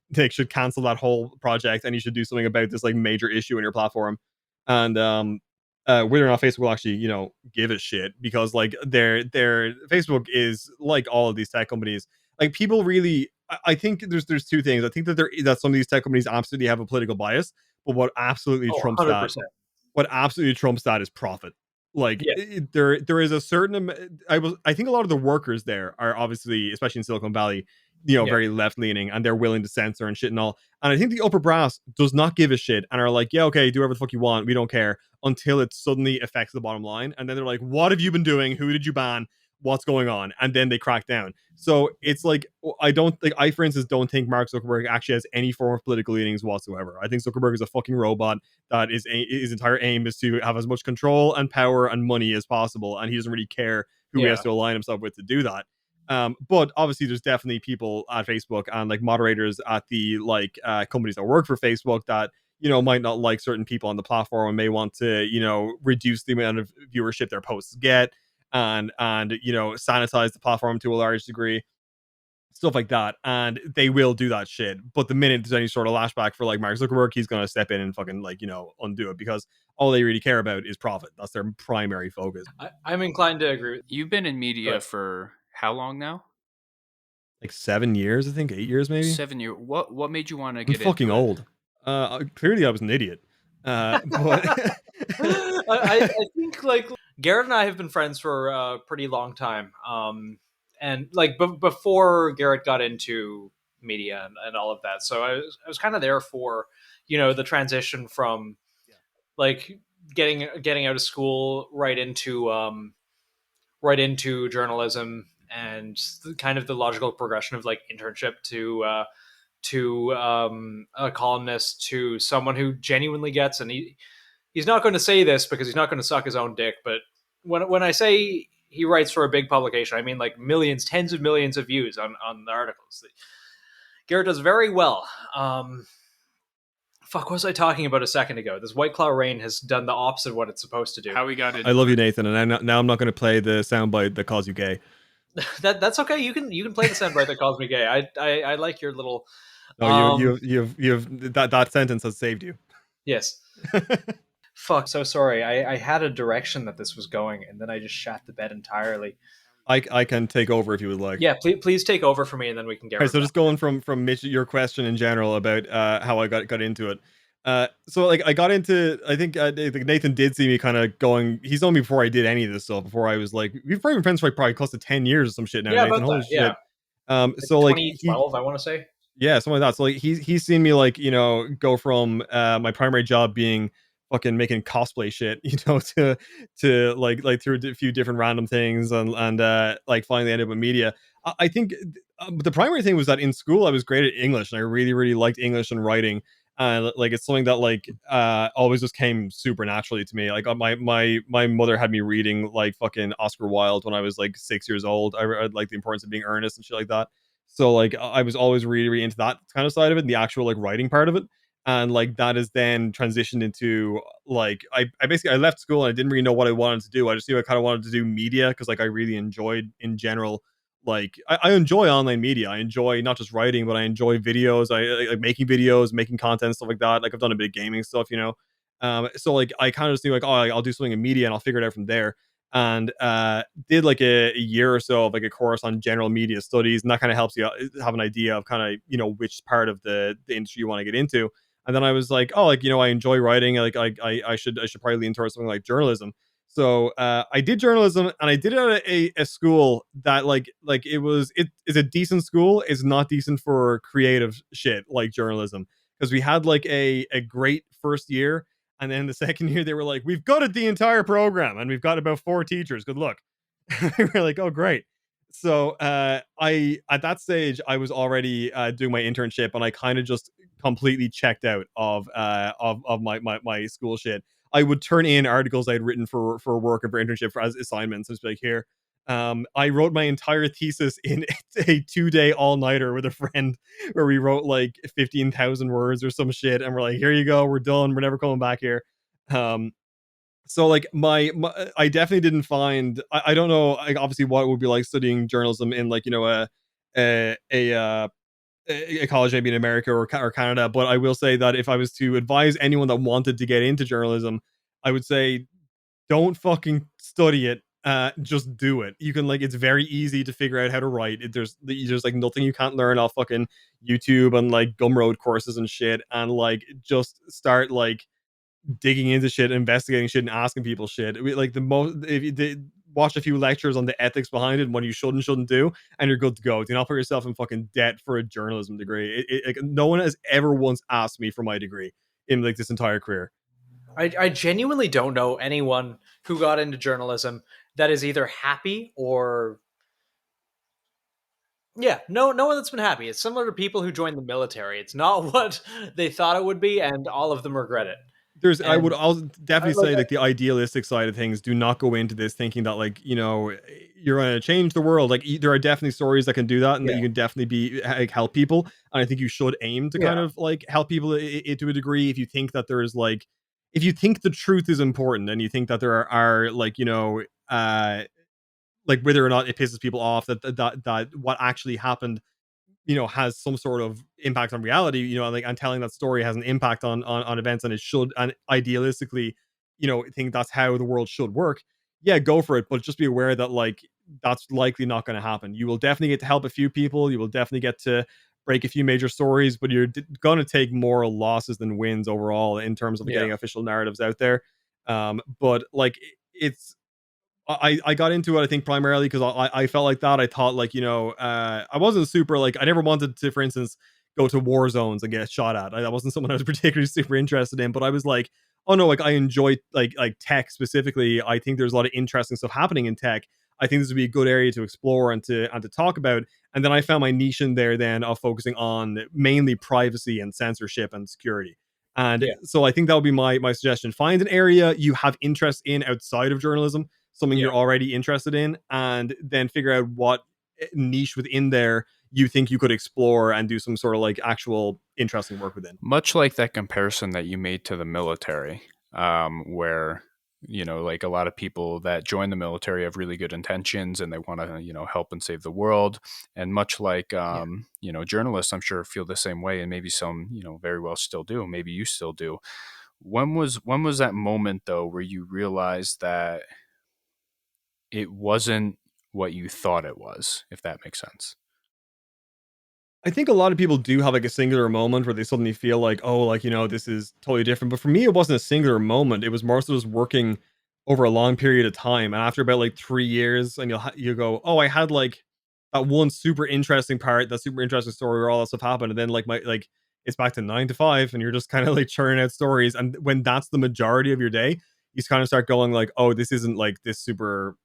they should cancel that whole project and you should do something about this like major issue in your platform. And whether or not Facebook will actually, give a shit, because like their Facebook is like all of these tech companies. Like people really, I think there's two things. I think that some of these tech companies absolutely have a political bias, but what absolutely trumps 100%. that is profit. Like there is a certain I think a lot of the workers there are obviously, especially in Silicon Valley, very left leaning, and they're willing to censor and shit and all. And I think the upper brass does not give a shit and are like, yeah, okay, do whatever the fuck you want, we don't care, until it suddenly affects the bottom line. And then they're like, what have you been doing? Who did you ban? What's going on? And then they crack down. So it's like, I for instance don't think Mark Zuckerberg actually has any form of political leanings whatsoever. I think Zuckerberg is a fucking robot that his entire aim is to have as much control and power and money as possible, and he doesn't really care who he has to align himself with to do that. But obviously there's definitely people at Facebook and like moderators at the like companies that work for Facebook that might not like certain people on the platform and may want to reduce the amount of viewership their posts get, and sanitize the platform to a large degree, stuff like that. And they will do that shit, but the minute there's any sort of lashback for like Mark Zuckerberg, he's gonna step in and fucking like undo it, because all they really care about is profit. That's their primary focus. I'm inclined to agree. You've been in media for how long now? Like 7 years, I think. 8 years, maybe. 7 years. What made you want to get fucking old? Clearly I was an idiot. But I think like Garrett and I have been friends for a pretty long time. And like before Garrett got into media and all of that, so I was kind of there for the transition from like getting out of school right into journalism, and kind of the logical progression of like internship to a columnist, to someone who genuinely gets, and he's not going to say this because he's not going to suck his own dick, but when I say he writes for a big publication, I mean like millions, tens of millions of views on the articles. Garrett does very well. What was I talking about a second ago? This White Claw Rain has done the opposite of what it's supposed to do. How we got it? I love you, Nathan, and now I'm not going to play the soundbite that calls you gay. That's okay. You can play the soundbite that calls me gay. I like your little. No, you've that sentence has saved you. Yes. Fuck. So sorry. I had a direction that this was going, and then I just shat the bed entirely. I can take over if you would like. Yeah, please take over for me, and then we can get. Right, so just going from Mitch, your question in general about how I got into it. So like I got into, I think Nathan did see me kind of going. He's known me before I did any of this stuff. Before I was like, we've probably been friends for like probably close to 10 years or some shit now. Yeah, Nathan, about that. Yeah. So like 2012, I want to say. Yeah, something like that. So like he's seen me like, go from my primary job being fucking making cosplay shit, to like through a few different random things, and like finally ended up with media. I think the primary thing was that in school I was great at English, and I really really liked English and writing. Like it's something that like always just came super naturally to me. Like my mother had me reading like fucking Oscar Wilde when I was like 6 years old. I like the importance of being earnest and shit like that. So like I was always really, really into that kind of side of it, and the actual like writing part of it. And like that is then transitioned into like I basically I left school and I didn't really know what I wanted to do. I just knew I kind of wanted to do media because like I really enjoyed in general. Like I enjoy online media. I enjoy not just writing, but I enjoy videos. I like making videos, making content, stuff like that. Like I've done a bit of gaming stuff, So like I kind of just knew like, oh, I'll do something in media and I'll figure it out from there. And did like a year or so of like a course on general media studies, and that kind of helps you have an idea of kind of which part of the industry you want to get into. And then I was like, oh, like I enjoy writing, like I should probably lean towards something like journalism. So I did journalism, and I did it at a school that it is a decent school. It's not decent for creative shit like journalism, because we had like a great first year, and then the second year, they were like, we've gutted the entire program and we've got about 4 teachers. Good luck. We were like, oh, great. So I at that stage, I was already doing my internship, and I kind of just completely checked out of my school shit. I would turn in articles I'd written for work and for internship as assignments. And just be like, here. I wrote my entire thesis in a 2-day all-nighter with a friend, where we wrote like 15,000 words or some shit, and we're like, here you go, we're done, we're never coming back here. So like my I definitely didn't find, I don't know, like obviously what it would be like studying journalism in like a a college maybe in America or Canada, but I will say that if I was to advise anyone that wanted to get into journalism, I would say don't fucking study it. Just do it. You can, like, it's very easy to figure out how to write. There's like nothing you can't learn off fucking YouTube and like Gumroad courses and shit. And like just start like digging into shit, investigating shit, and asking people shit. Like the most, if you did watch a few lectures on the ethics behind it and what you should and shouldn't do, and you're good to go. Do not put yourself in fucking debt for a journalism degree. Like no one has ever once asked me for my degree in like this entire career. I genuinely don't know anyone who got into journalism that is either happy or no one that's been happy. It's similar to people who joined the military. It's not what they thought it would be, and all of them regret it. I'll definitely say like the idealistic side of things, do not go into this thinking that like you're going to change the world. Like there are definitely stories that can do that, and that you can definitely be like help people, and I think you should aim to kind of like help people to a degree. If you think that there's like, if you think the truth is important, and you think that there are like like whether or not it pisses people off that what actually happened has some sort of impact on reality, like, and telling that story has an impact on events, and it should, and idealistically think that's how the world should work. Yeah, go for it, but just be aware that like that's likely not going to happen. You will definitely get to help a few people, you will definitely get to break a few major stories, but you're going to take more losses than wins overall in terms of getting official narratives out there. But like it's I got into it, I think, primarily because I felt like that. I thought like, I wasn't super like, I never wanted to, for instance, go to war zones and get shot at. That wasn't someone I was particularly super interested in, but I was like, oh no, like I enjoy like tech specifically. I think there's a lot of interesting stuff happening in tech. I think this would be a good area to explore and to talk about. And then I found my niche in there then of focusing on mainly privacy and censorship and security. And so I think that would be my suggestion. Find an area you have interest in outside of journalism, something you're already interested in, and then figure out what niche within there you think you could explore and do some sort of like actual interesting work within. Much like that comparison that you made to the military, where like a lot of people that join the military have really good intentions and they want to help and save the world, and much like journalists, I'm sure, feel the same way, and maybe some very well still do. Maybe you still do. When was that moment though where you realized that it wasn't what you thought it was, if that makes sense? I think a lot of people do have like a singular moment where they suddenly feel like, oh, like, this is totally different. But for me, it wasn't a singular moment. It was more so just working over a long period of time. And after about like 3 years, and you go, oh, I had like that one super interesting part, that super interesting story where all that stuff happened, and then like it's back to 9 to 5, and you're just kind of like churning out stories. And when that's the majority of your day, you kind of start going like, oh, this isn't like this super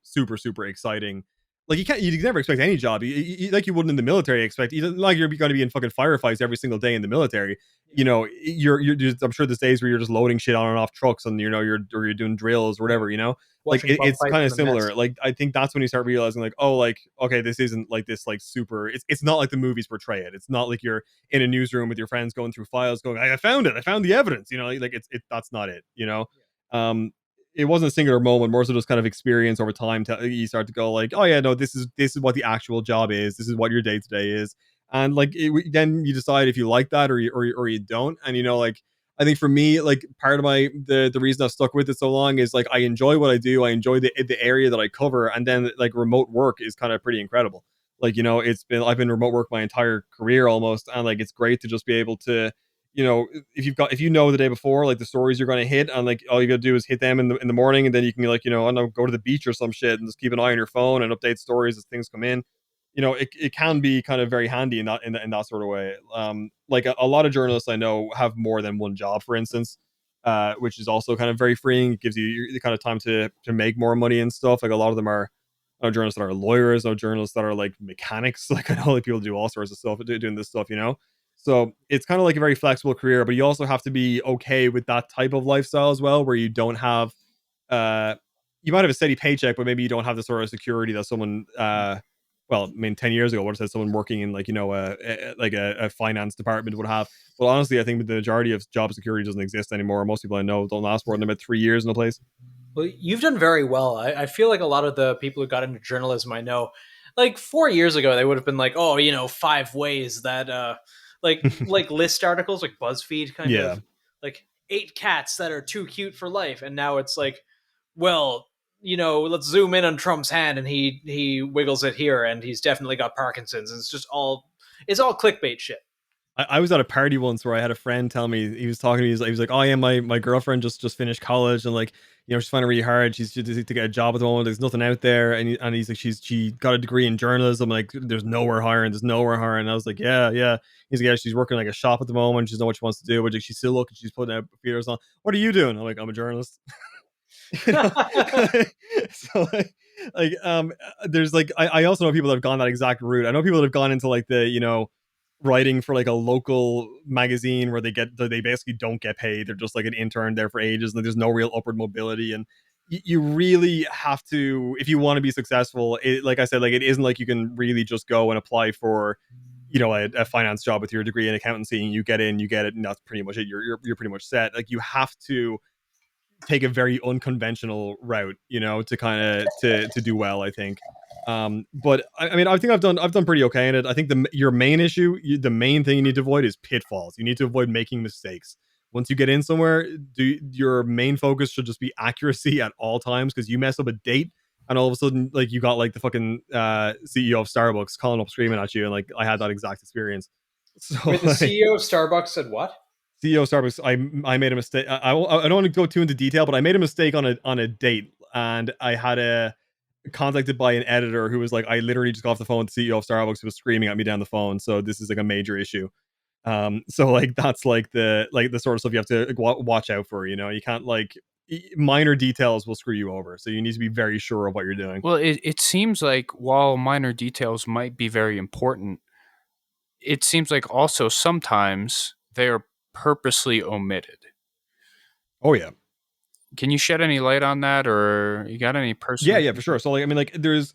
exciting. Like you can never expect any job. Like you wouldn't in the military expect. Like you're going to be in fucking firefights every single day in the military. You know, you're just, I'm sure there's days where you're just loading shit on and off trucks, and you're doing drills or whatever. You know, like it's kind of similar. Like I think that's when you start realizing like, oh, like okay, this isn't like this like super. It's not like the movies portray it. It's not like you're in a newsroom with your friends going through files, going, I found it. I found the evidence. You know, like that's not it. You know, it wasn't a singular moment, more so just kind of experience over time. You start to go like, oh yeah, no, this is what the actual job is. This is what your day to day is, and like then you decide if you like that or you don't. And you know, like I think for me, like part of the reason I've stuck with it so long is like I enjoy what I do. I enjoy the area that I cover, and then like remote work is kind of pretty incredible. Like you know, I've been remote work my entire career almost, and like it's great to just be able to, you know, if you know the day before like the stories you're going to hit, and like all you got to do is hit them in the morning, and then you can like, you know, I don't know, go to the beach or some shit and just keep an eye on your phone and update stories as things come in. You know, it can be kind of very handy in that sort of way. Like a lot of journalists I know have more than one job, for instance, which is also kind of very freeing. It gives you the kind of time to make more money and stuff. Like a lot of them are, I know journalists that are lawyers, I know journalists that are like mechanics. Like I know like people do all sorts of stuff doing this stuff, you know. So it's kind of like a very flexible career, but you also have to be okay with that type of lifestyle as well, where you don't have, uh, you might have a steady paycheck, but maybe you don't have the sort of security that someone, well, I mean, 10 years ago, what said someone working in like, you know, a finance department would have. But honestly, I think the majority of job security doesn't exist anymore. Most people I know don't last more than about 3 years in a place. Well, you've done very well. I feel like a lot of the people who got into journalism I know, like 4 years ago, they would have been like, oh, you know, 5 ways that, like list articles, like BuzzFeed kind of, like 8 cats that are too cute for life. And now it's like, well, you know, let's zoom in on Trump's hand and he wiggles it here and he's definitely got Parkinson's. And it's all clickbait shit. I was at a party once where I had a friend tell me, he was talking to me, he was like, oh yeah, my girlfriend just finished college, and like, you know, she's finding it really hard. She's to get a job at the moment. There's nothing out there. And he's like, she got a degree in journalism. Like, there's nowhere hiring. And I was like, yeah. He's like, yeah, she's working like a shop at the moment. She doesn't know what she wants to do, but like, she's still looking. She's putting out feelers on. What are you doing? I'm like, I'm a journalist. So there's like, I also know people that have gone that exact route. I know people that have gone into like the, you know, writing for like a local magazine where they basically don't get paid. They're just like an intern there for ages, and there's no real upward mobility. And you really have to, if you want to be successful, like I said, like it isn't like you can really just go and apply for, you know, a finance job with your degree in accountancy, and you get it, and that's pretty much it. You're pretty much set. Like you have to take a very unconventional route, you know, to kind of to do well, I think. But I mean, I think I've done pretty okay in it. I think your main issue, the main thing you need to avoid is pitfalls. You need to avoid making mistakes. Once you get in somewhere, your main focus should just be accuracy at all times, because you mess up a date and all of a sudden, like, you got like the fucking CEO of Starbucks calling up screaming at you, and like I had that exact experience. So wait, the CEO of Starbucks said what? CEO of Starbucks, I made a mistake. I don't want to go too into detail, but I made a mistake on a date, and I had contacted by an editor who was like, I literally just got off the phone with the CEO of Starbucks, who was screaming at me down the phone. So this is like a major issue. So like that's like the sort of stuff you have to watch out for. You know, you can't like minor details will screw you over. So you need to be very sure of what you're doing. Well, it seems like while minor details might be very important, it seems like also sometimes they are purposely omitted. Oh yeah. Can you shed any light on that, or you got any personal? Yeah, for sure. So like, I mean, like there's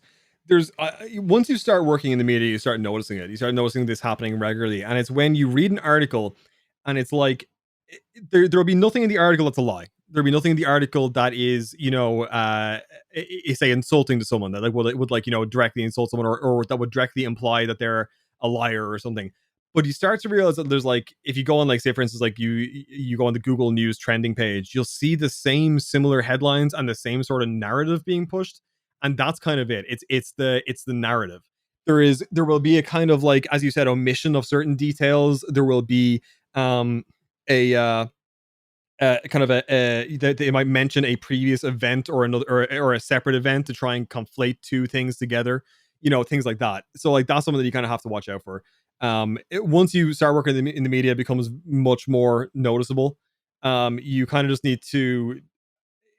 once you start working in the media, you start noticing it. You start noticing this happening regularly, and it's when you read an article, and it's like there'll be nothing in the article that's a lie. There'll be nothing in the article that is, you know, say insulting to someone, that like would like, you know, directly insult someone, or that would directly imply that they're a liar or something. But you start to realize that there's like, if you go on, like, say for instance, like you go on the Google News trending page, you'll see the same similar headlines and the same sort of narrative being pushed, and that's kind of it. It's the narrative. There will be a kind of like, as you said, omission of certain details. There will be a kind of that they might mention a previous event or another or a separate event to try and conflate two things together. things like that. So like that's something that you kind of have to watch out for. Once you start working in the media, it becomes much more noticeable. You kind of just need to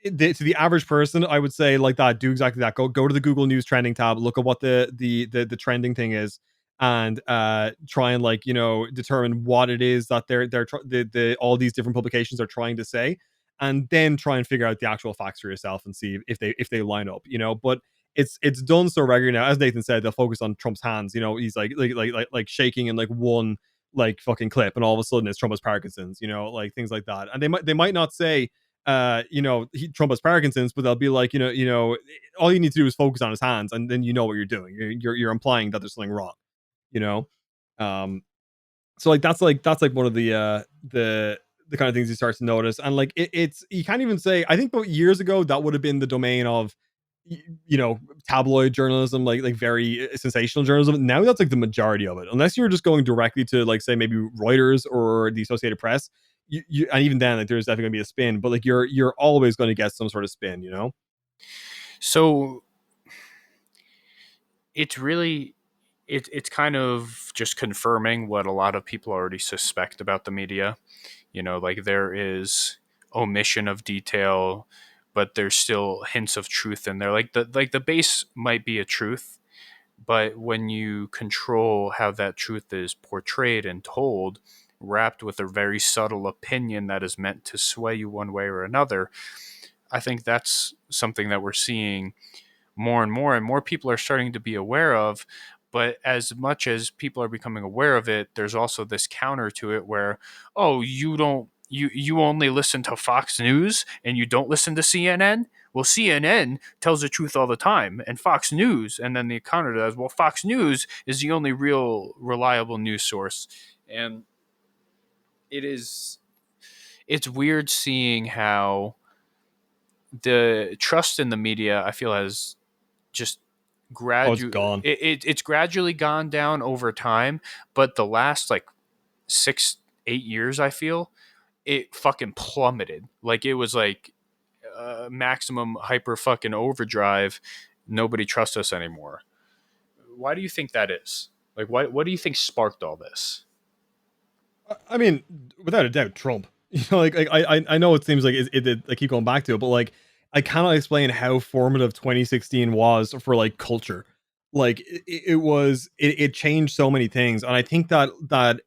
the average person, I would say, like that, do exactly that. Go to the Google News trending tab, look at what the trending thing is, and try and like determine what it is that the all these different publications are trying to say, and then try and figure out the actual facts for yourself and see if they line up. But it's done so regularly now. As Nathan said, they'll focus on Trump's hands. He's like shaking in like one like fucking clip, and all of a sudden it's Trump has Parkinson's. Like things like that, and they might not say Trump has Parkinson's, but they'll be like, all you need to do is focus on his hands, and then what you're doing. You're implying that there's something wrong, you know. So like that's like one of the kind of things you start to notice, and like it's you can't even say. I think about years ago that would have been the domain of tabloid journalism, like very sensational journalism. Now that's like the majority of it, unless you're just going directly to like say maybe Reuters or the Associated Press. And even then, like there's definitely gonna be a spin, but like you're always going to get some sort of spin, So it's really it's kind of just confirming what a lot of people already suspect about the media. Like there is omission of detail, but there's still hints of truth in there. Like the base might be a truth, but when you control how that truth is portrayed and told, wrapped with a very subtle opinion that is meant to sway you one way or another, I think that's something that we're seeing more and more people are starting to be aware of. But as much as people are becoming aware of it, there's also this counter to it where, oh, you only listen to Fox News and you don't listen to CNN? Well, CNN tells the truth all the time, and Fox News, and then the counter does, well, Fox News is the only real reliable news source. And it's weird seeing how the trust in the media, I feel, has just gone. It's gradually gone down over time, but the last like 6-8 years, I feel it fucking plummeted. Like it was like maximum hyper fucking overdrive. Nobody trusts us anymore. Why do you think that is? Like, what do you think sparked all this? I mean, without a doubt, Trump. Like I know it seems like I keep going back to it, but like I cannot explain how formative 2016 was for like culture. Like it changed so many things, and I think that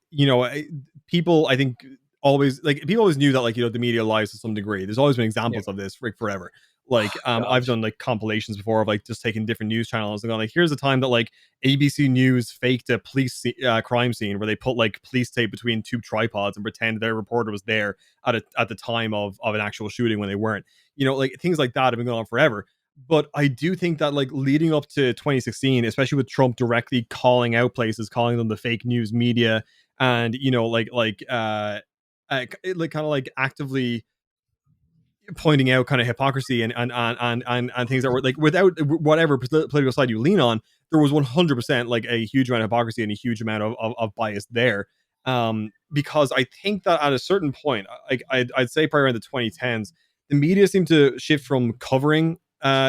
people, I think, always like people always knew that like the media lies to some degree. There's always been examples of this for forever. Like I've done like compilations before of like just taking different news channels and going like, here's a time that like ABC News faked a police crime scene where they put like police tape between two tripods and pretend their reporter was there at the time of an actual shooting when they weren't. Like things like that have been going on forever. But I do think that like leading up to 2016, especially with Trump directly calling out places, calling them the fake news media, and like kind of like actively pointing out kind of hypocrisy and things that were like, without whatever political side you lean on, there was 100% like a huge amount of hypocrisy and a huge amount of bias there. Because I think that at a certain point, like I'd say probably around the 2010s, the media seemed to shift from covering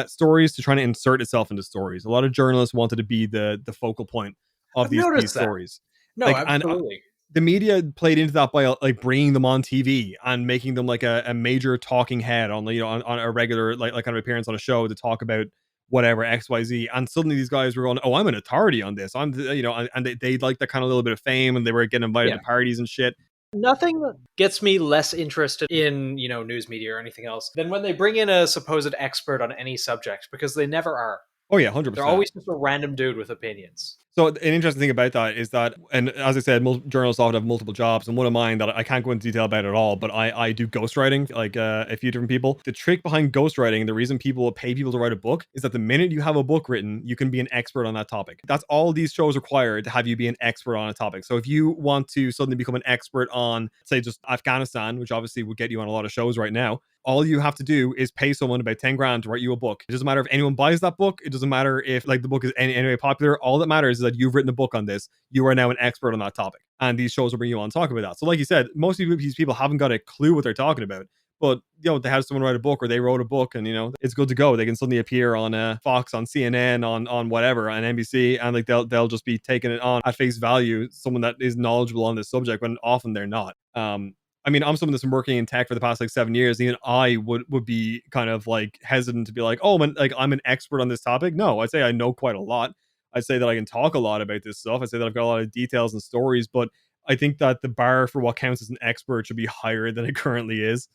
stories to trying to insert itself into stories. A lot of journalists wanted to be the focal point of these stories. No, like, absolutely. The media played into that by like bringing them on TV and making them like a major talking head on on a regular like kind of appearance on a show to talk about whatever XYZ. And suddenly these guys were going, oh, I'm an authority on this. I'm and they like that kind of little bit of fame, and they were getting invited to parties and shit. Nothing gets me less interested in news media or anything else than when they bring in a supposed expert on any subject, because they never are. Oh yeah, 100%. They're always just a random dude with opinions. So an interesting thing about that is that, and as I said, journalists often have multiple jobs, and one of mine that I can't go into detail about at all, but I do ghostwriting, like a few different people. The trick behind ghostwriting, the reason people will pay people to write a book, is that the minute you have a book written, you can be an expert on that topic. That's all these shows require, to have you be an expert on a topic. So if you want to suddenly become an expert on, say, just Afghanistan, which obviously would get you on a lot of shows right now, all you have to do is pay someone about 10 grand to write you a book. It doesn't matter if anyone buys that book. It doesn't matter if like the book is anyway popular. All that matters is that you've written a book on this. You are now an expert on that topic. And these shows will bring you on to talk about that. So like you said, most of these people haven't got a clue what they're talking about. but they had someone write a book, or they wrote a book, and it's good to go. They can suddenly appear on Fox, on CNN, on whatever, on NBC, and like they'll just be taking it on at face value, someone that is knowledgeable on this subject, when often they're not. I mean, I'm someone that's been working in tech for the past like 7 years. Even I would be kind of like hesitant to be like, oh, I'm an expert on this topic. No, I'd say I know quite a lot. I'd say that I can talk a lot about this stuff. I'd say that I've got a lot of details and stories, but I think that the bar for what counts as an expert should be higher than it currently is.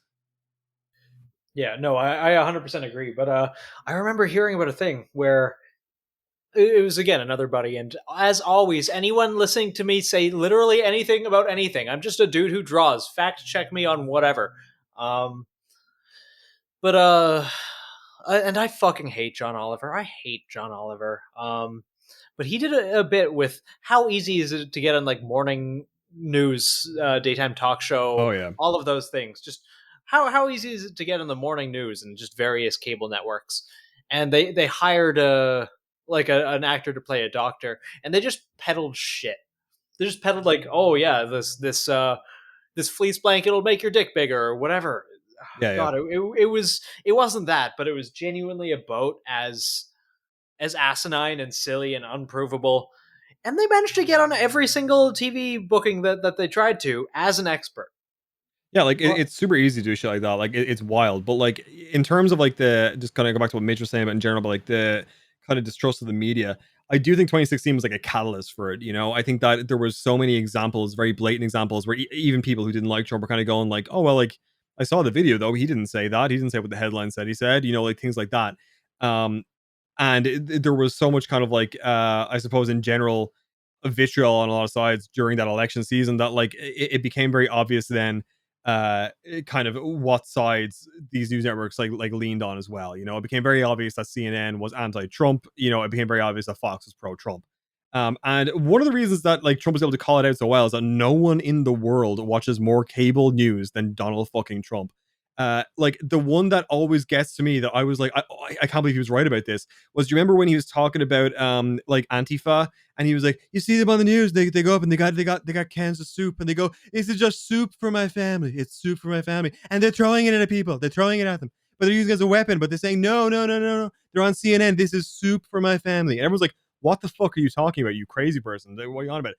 Yeah, no, I 100% agree. But I remember hearing about a thing where it was, again, another buddy, and as always, anyone listening to me say literally anything about anything, I'm just a dude who draws. Fact check me on whatever. But and I fucking hate John Oliver. I hate John Oliver. But he did a bit with how easy is it to get on like morning news, daytime talk show. Oh yeah, all of those things. Just how easy is it to get on the morning news and just various cable networks? And they hired an actor to play a doctor, and they just peddled shit. They just peddled like, oh yeah, this fleece blanket will make your dick bigger or whatever. Yeah, God, it wasn't that, but it was genuinely about as asinine and silly and unprovable. And they managed to get on every single TV booking that they tried to as an expert. Yeah, like it's super easy to do shit like that. Like it's wild, but like in terms of like the just kind of go back to what Mitch was saying about in general, but like the kind of distrust of the media, I do think 2016 was like a catalyst for it. I think that there was so many examples, very blatant examples, where even people who didn't like Trump were kind of going like, "Oh well, like I saw the video though. He didn't say that. He didn't say what the headline said. He said, like things like that." And there was so much kind of like I suppose in general vitriol on a lot of sides during that election season that like it became very obvious then kind of what sides these news networks like leaned on as well. It became very obvious that CNN was anti-Trump. It became very obvious that Fox was pro-Trump. And one of the reasons that like Trump was able to call it out so well is that no one in the world watches more cable news than Donald fucking Trump. Like the one that always gets to me that I was like, I can't believe he was right about this, was, do you remember when he was talking about like Antifa, and he was like, you see them on the news, they go up and they got cans of soup, and they go, this is just soup for my family, it's soup for my family, and they're throwing it at people, they're throwing it at them, but they're using it as a weapon, but they're saying no, they're on CNN, this is soup for my family. And everyone's like, what the fuck are you talking about, you crazy person? What are you on about?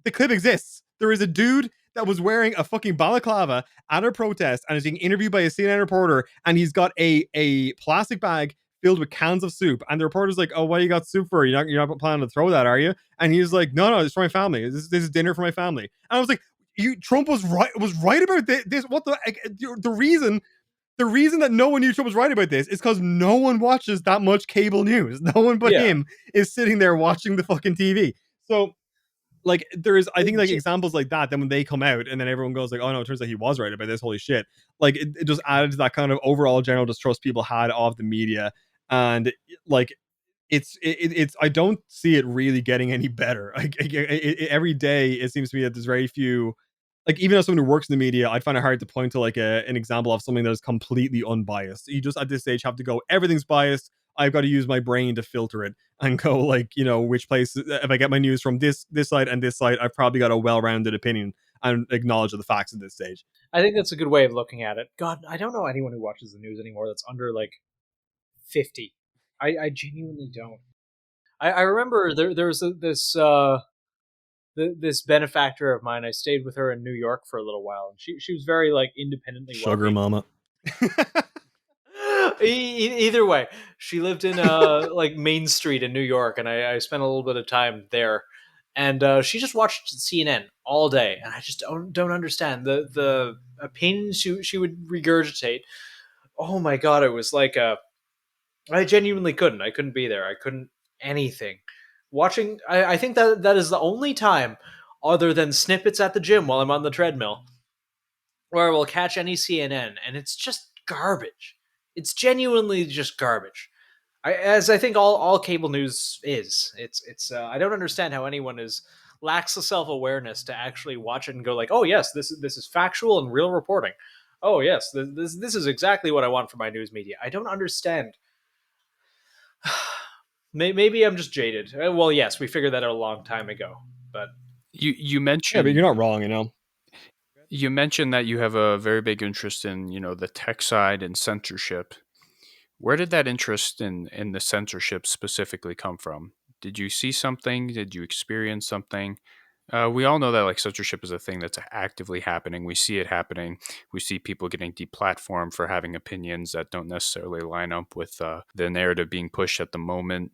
The clip exists. There is a dude that was wearing a fucking balaclava at a protest and is being interviewed by a CNN reporter, and he's got a plastic bag filled with cans of soup, and the reporter's like, oh, what you got soup for? You're not planning to throw that, are you? And he's like, no, it's for my family, this is dinner for my family. And I was like, Trump was right about this. What the reason that no one knew Trump was right about this is because no one watches that much cable news. No one but him is sitting there watching the fucking TV. So like there is, I think, like examples like that, then when they come out and then everyone goes like, oh no, it turns out he was right about this, holy shit. Like it just added to that kind of overall general distrust people had of the media. And like it's I don't see it really getting any better. Like every day it seems to me that there's very few, like even as someone who works in the media, I'd find it hard to point to like an example of something that is completely unbiased. You just at this stage have to go, everything's biased, I've got to use my brain to filter it and go like, which place, if I get my news from this side and this side, I've probably got a well-rounded opinion and acknowledge the facts at this stage. I think that's a good way of looking at it. God, I don't know anyone who watches the news anymore that's under like 50. I genuinely don't. I remember there was this benefactor of mine. I stayed with her in New York for a little while, and she was very like independently sugar wealthy. mama. Either way, she lived in like Main Street in New York, and I spent a little bit of time there. And she just watched CNN all day, and I just don't understand the opinions she would regurgitate. Oh my god, it was like I genuinely couldn't. I couldn't be there. I couldn't anything. Watching, I think that is the only time, other than snippets at the gym while I'm on the treadmill, where I will catch any CNN, and it's just garbage. It's genuinely just garbage. As I think all cable news is. It's I don't understand how anyone lacks the self-awareness to actually watch it and go like, oh yes, this is factual and real reporting. Oh yes, this is exactly what I want for my news media. I don't understand. Maybe I'm just jaded. Well, yes, we figured that out a long time ago, but you mentioned, yeah, but you're not wrong, You mentioned that you have a very big interest in, the tech side and censorship. Where did that interest in the censorship specifically come from? Did you see something? Did you experience something? We all know that like censorship is a thing that's actively happening. We see it happening. We see people getting deplatformed for having opinions that don't necessarily line up with the narrative being pushed at the moment.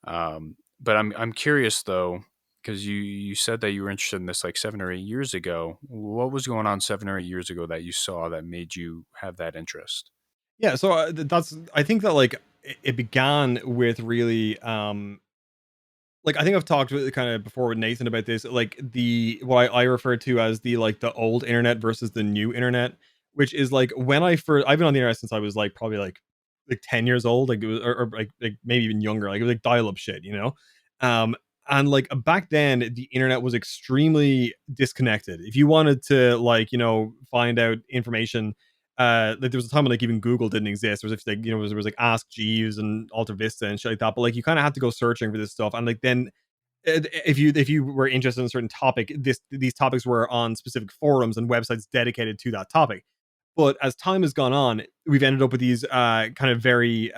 But I'm curious though, because you said that you were interested in this like 7 or 8 years ago. What was going on 7 or 8 years ago that you saw that made you have that interest? Yeah, so that's I think that like it began with really like I think I've talked with kind of before with Nathan about this, like the what I refer to as the like the old internet versus the new internet, which is like when I've been on the internet since I was like probably like 10 years old, like it was or like maybe even younger, like it was like dial-up shit, um and like back then the internet was extremely disconnected. If you wanted to like find out information, like there was a time when like even Google didn't exist. There was if like there was like Ask Jeeves and Alta Vista and shit like that. But like you kind of had to go searching for this stuff, and like then if you were interested in a certain topic, these topics were on specific forums and websites dedicated to that topic. But as time has gone on, we've ended up with these kind of very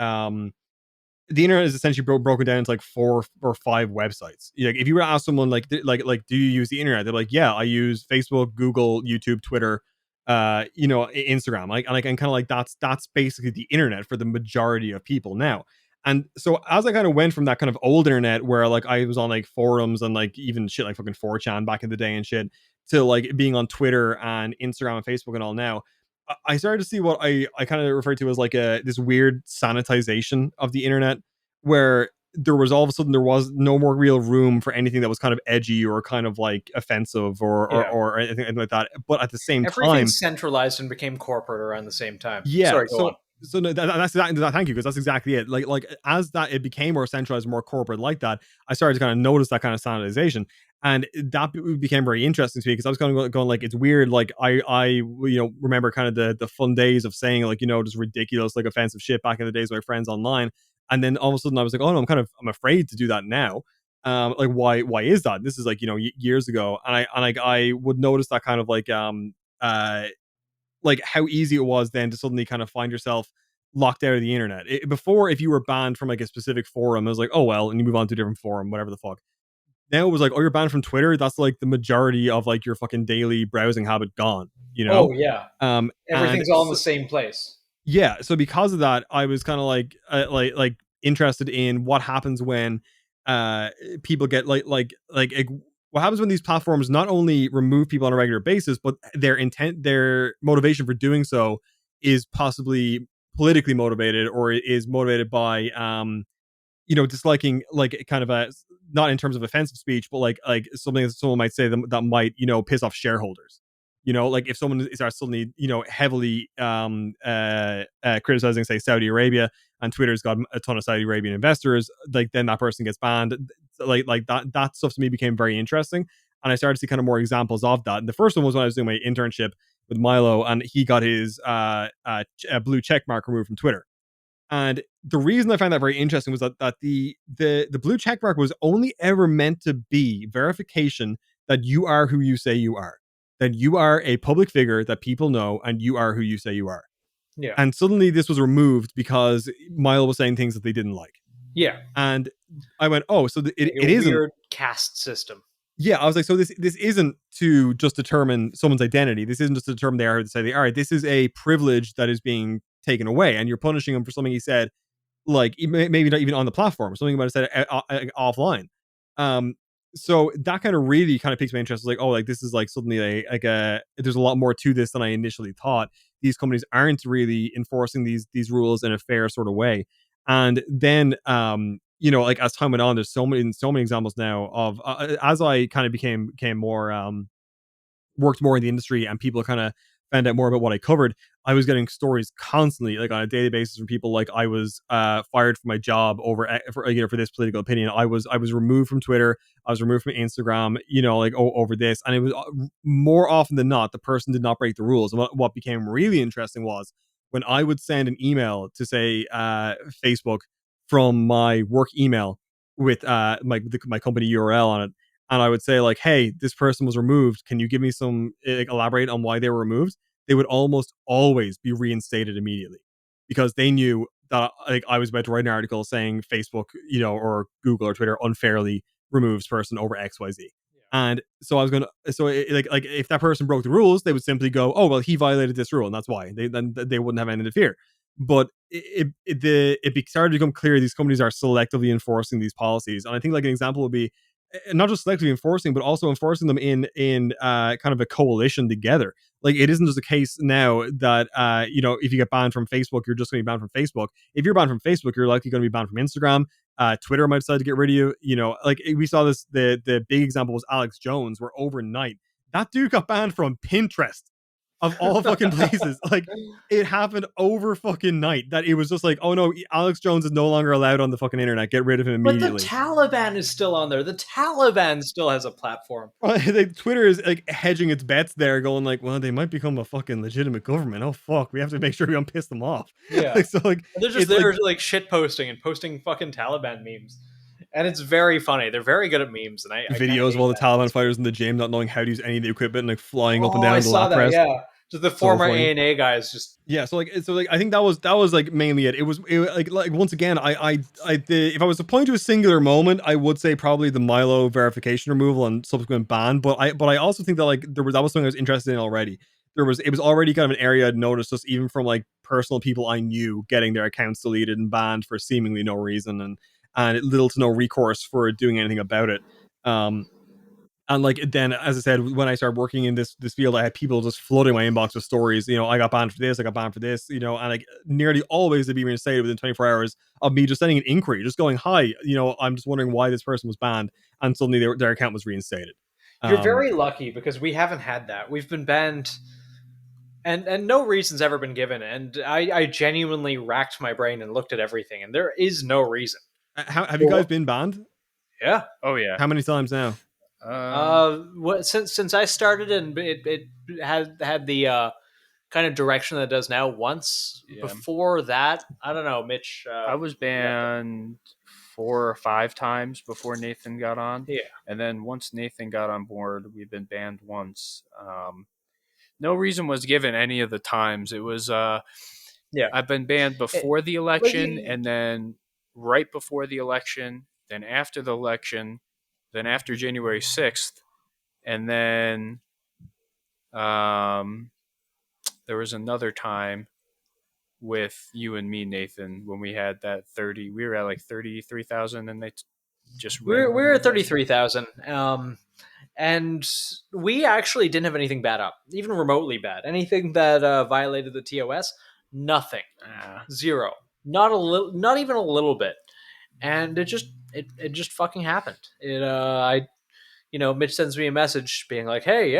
the internet is essentially broken down into like 4 or 5 websites. Like if you were to ask someone like do you use the internet, they're like, yeah, I use Facebook, Google, YouTube, Twitter, Instagram. And kind of like that's basically the internet for the majority of people now. And so as I kind of went from that kind of old internet where like I was on like forums and like even shit like fucking 4chan back in the day and shit, to like being on Twitter and Instagram and Facebook and all now, I started to see what I kind of refer to as like this weird sanitization of the internet, where there was all of a sudden there was no more real room for anything that was kind of edgy or kind of like offensive or anything like that. But at the same everything time, centralized and became corporate around the same time. yeah. Sorry, go on. So no, that's exactly that. Thank you, because that's exactly it. Like as that it became more centralized, more corporate like that, I started to kind of notice that kind of sanitization, and that became very interesting to me because I was kind of going like it's weird. Like I remember kind of the fun days of saying like just ridiculous like offensive shit back in the days with my friends online, and then all of a sudden I was like, oh no, I'm afraid to do that now. Like why is that? This is like years ago, and I would notice that kind of like how easy it was then to suddenly kind of find yourself locked out of the internet. Before, if you were banned from like a specific forum, it was like, oh well, and you move on to a different forum, whatever the fuck. Now it was like, oh, you're banned from Twitter. That's like the majority of like your fucking daily browsing habit gone. Oh yeah, everything's all in the so, same place. Yeah, so because of that, I was kind of like interested in what happens when people get what happens when these platforms not only remove people on a regular basis, but their motivation for doing so is possibly politically motivated, or is motivated by disliking like kind of a, not in terms of offensive speech, but like something that someone might say that might piss off shareholders. Like if someone is suddenly heavily criticizing, say, Saudi Arabia, and Twitter's got a ton of Saudi Arabian investors, like then that person gets banned. Like that stuff to me became very interesting, and I started to see kind of more examples of that. And the first one was when I was doing my internship with Milo, and he got his blue check mark removed from Twitter. And the reason I found that very interesting was that the blue check mark was only ever meant to be verification that you are who you say you are, that you are a public figure that people know, and you are who you say you are. Yeah. And suddenly this was removed because Milo was saying things that they didn't like. Yeah. And I went, oh, so it is a weird caste system. Yeah, I was like, so this isn't to just determine someone's identity. This isn't just to determine they are who they say they are. This is a privilege that is being taken away, and you're punishing him for something he said, like maybe not even on the platform, something he might have said offline. So that kind of really kind of piques my interest. Like, oh, like this is like suddenly there's a lot more to this than I initially thought. These companies aren't really enforcing these rules in a fair sort of way. And then like as time went on, there's so many examples now of as I kind of became more worked more in the industry, and people kind of found out more about what I covered. I was getting stories constantly, like on a daily basis, from people like I was fired from my job for this political opinion. I was removed from Twitter. I was removed from Instagram. Over this, and it was more often than not the person did not break the rules. And what became really interesting was when I would send an email to say Facebook from my work email with my company URL on it, and I would say like, hey, this person was removed, can you give me some elaborate on why they were removed, they would almost always be reinstated immediately, because they knew that like I was about to write an article saying Facebook, or Google or Twitter unfairly removes person over XYZ. And so I was gonna, so like if that person broke the rules, they would simply go, oh well, he violated this rule, and that's why. They wouldn't have anything to fear. But it started to become clear these companies are selectively enforcing these policies, and I think like an example would be not just selectively enforcing, but also enforcing them in kind of a coalition together. Like it isn't just a case now that if you get banned from Facebook, you're just going to be banned from Facebook. If you're banned from Facebook, you're likely going to be banned from Instagram. Twitter might decide to get rid of you. Like we saw this. The big example was Alex Jones, where overnight that dude got banned from Pinterest, of all fucking places. Like it happened over fucking night, that it was just like, oh no, Alex Jones is no longer allowed on the fucking internet, get rid of him immediately. But the Taliban is still on there. The Taliban still has a platform. Twitter is like hedging its bets there, going like, well, they might become a fucking legitimate government. Oh fuck, we have to make sure we don't piss them off. Yeah. So like they're just there like shit posting and posting fucking Taliban memes. And it's very funny. They're very good at memes. And I videos of all the Taliban fighters in the gym not knowing how to use any of the equipment and like flying up and down the lap press. Yeah. Just the former ANA guys just so I think that was like mainly it. It was like once again, if I was to point to a singular moment, I would say probably the Milo verification removal and subsequent ban. But I also think that like that was something I was interested in already. It was already kind of an area I'd noticed, just even from like personal people I knew getting their accounts deleted and banned for seemingly no reason, and little to no recourse for doing anything about it. And like then, as I said, when I started working in this field, I had people just flooding my inbox with stories. I got banned for this, I got banned for this, and like nearly always they'd be reinstated within 24 hours of me just sending an inquiry, just going, hi, I'm just wondering why this person was banned, and suddenly their account was reinstated. You're very lucky, because we haven't had that. We've been banned, and no reason's ever been given. And I genuinely racked my brain and looked at everything, and there is no reason. Have you guys been banned? Yeah. Oh yeah. How many times now? Since I started, and it had the kind of direction that it does now once. Yeah. Before that, I don't know, Mitch. I was banned 4 or 5 times before Nathan got on. Yeah. And then once Nathan got on board, we've been banned once. No reason was given any of the times. It was I've been banned before the election, and then right before the election, then after the election, then after January 6th, and then there was another time with you and me, Nathan, when we had that 30. We were at like 33,000, and they just we're at 33,000. And we actually didn't have anything bad up, even remotely bad. Anything that violated the TOS, nothing, zero, not even a little bit. And it just fucking happened. Mitch sends me a message being like, hey,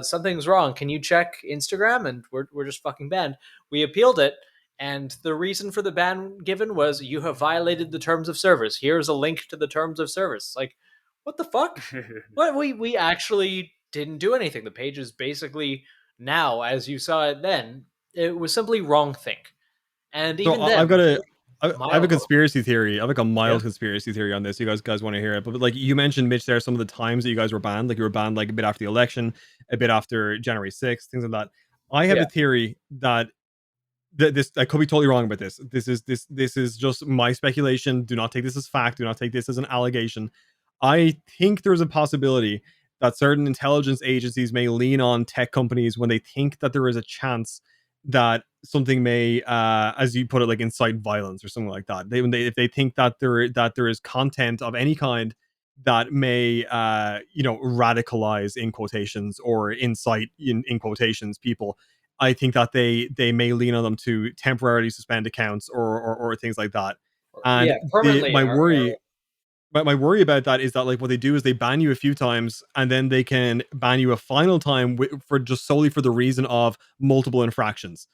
something's wrong. Can you check Instagram? And we're just fucking banned. We appealed it. And the reason for the ban given was, you have violated the terms of service. Here's a link to the terms of service. Like, what the fuck? What, we actually didn't do anything. The page is basically now, as you saw it then, it was simply wrongthink. And even then, I have a conspiracy theory. I have like a mild conspiracy theory on this. You guys want to hear it? But like you mentioned, Mitch, there are some of the times that you guys were banned. Like you were banned like a bit after the election, a bit after January 6th, things like that. I have a theory that this, I could be totally wrong about this. This is just my speculation. Do not take this as fact. Do not take this as an allegation. I think there's a possibility that certain intelligence agencies may lean on tech companies when they think that there is a chance that something may, as you put it, like incite violence or something like that. If they think that there is content of any kind that may, radicalize in quotations or incite in quotations people, I think that they may lean on them to temporarily suspend accounts or things like that. And my worry about that is that like what they do is they ban you a few times and then they can ban you a final time for just solely for the reason of multiple infractions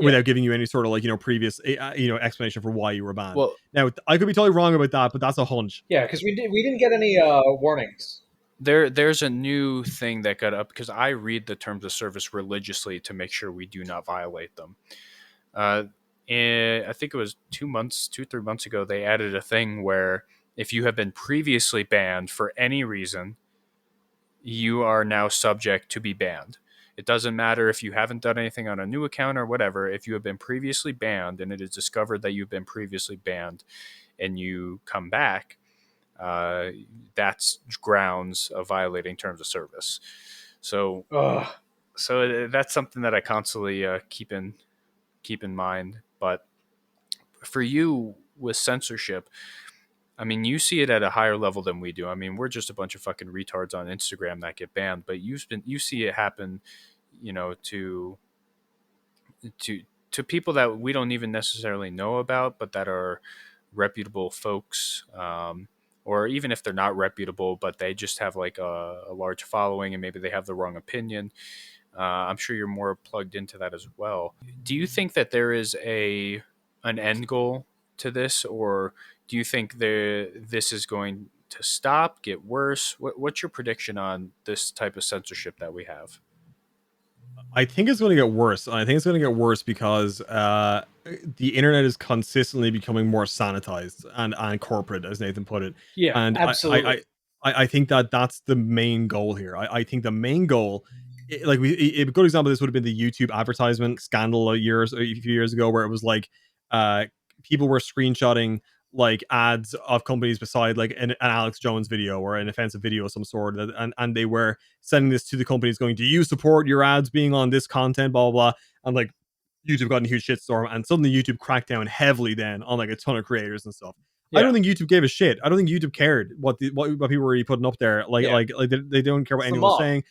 without giving you any sort of like previous explanation for why you were banned. Well, now I could be totally wrong about that, but that's a hunch. Yeah, because we didn't get any warnings. There's a new thing that got up because I read the terms of service religiously to make sure we do not violate them. And I think it was 3 months ago, they added a thing where if you have been previously banned for any reason, you are now subject to be banned. It doesn't matter if you haven't done anything on a new account or whatever. If you have been previously banned and it is discovered that you've been previously banned and you come back, that's grounds of violating terms of service. So, that's something that I constantly keep in mind. But for you with censorship, I mean, you see it at a higher level than we do. I mean, we're just a bunch of fucking retards on Instagram that get banned, but you see it happen, to people that we don't even necessarily know about, but that are reputable folks, or even if they're not reputable, but they just have like a large following and maybe they have the wrong opinion. I'm sure you're more plugged into that as well. Do you think that there is an end goal to this, or do you think this is going to stop, get worse? What's your prediction on this type of censorship that we have? I think it's going to get worse. I think it's going to get worse because the internet is consistently becoming more sanitized and corporate, as Nathan put it. Yeah, And absolutely. I think that that's the main goal here. I think the main goal, like a good example of this would have been the YouTube advertisement scandal a few years ago, where it was like people were screenshotting like ads of companies beside like an Alex Jones video or an offensive video of some sort, and they were sending this to the companies going, do you support your ads being on this content, blah blah blah. And like YouTube got in a huge shitstorm, and suddenly YouTube cracked down heavily then on like a ton of creators and stuff. I don't think YouTube gave a shit. I don't think YouTube cared what people were really putting up there. Like they don't care what It's the anyone was mob. saying.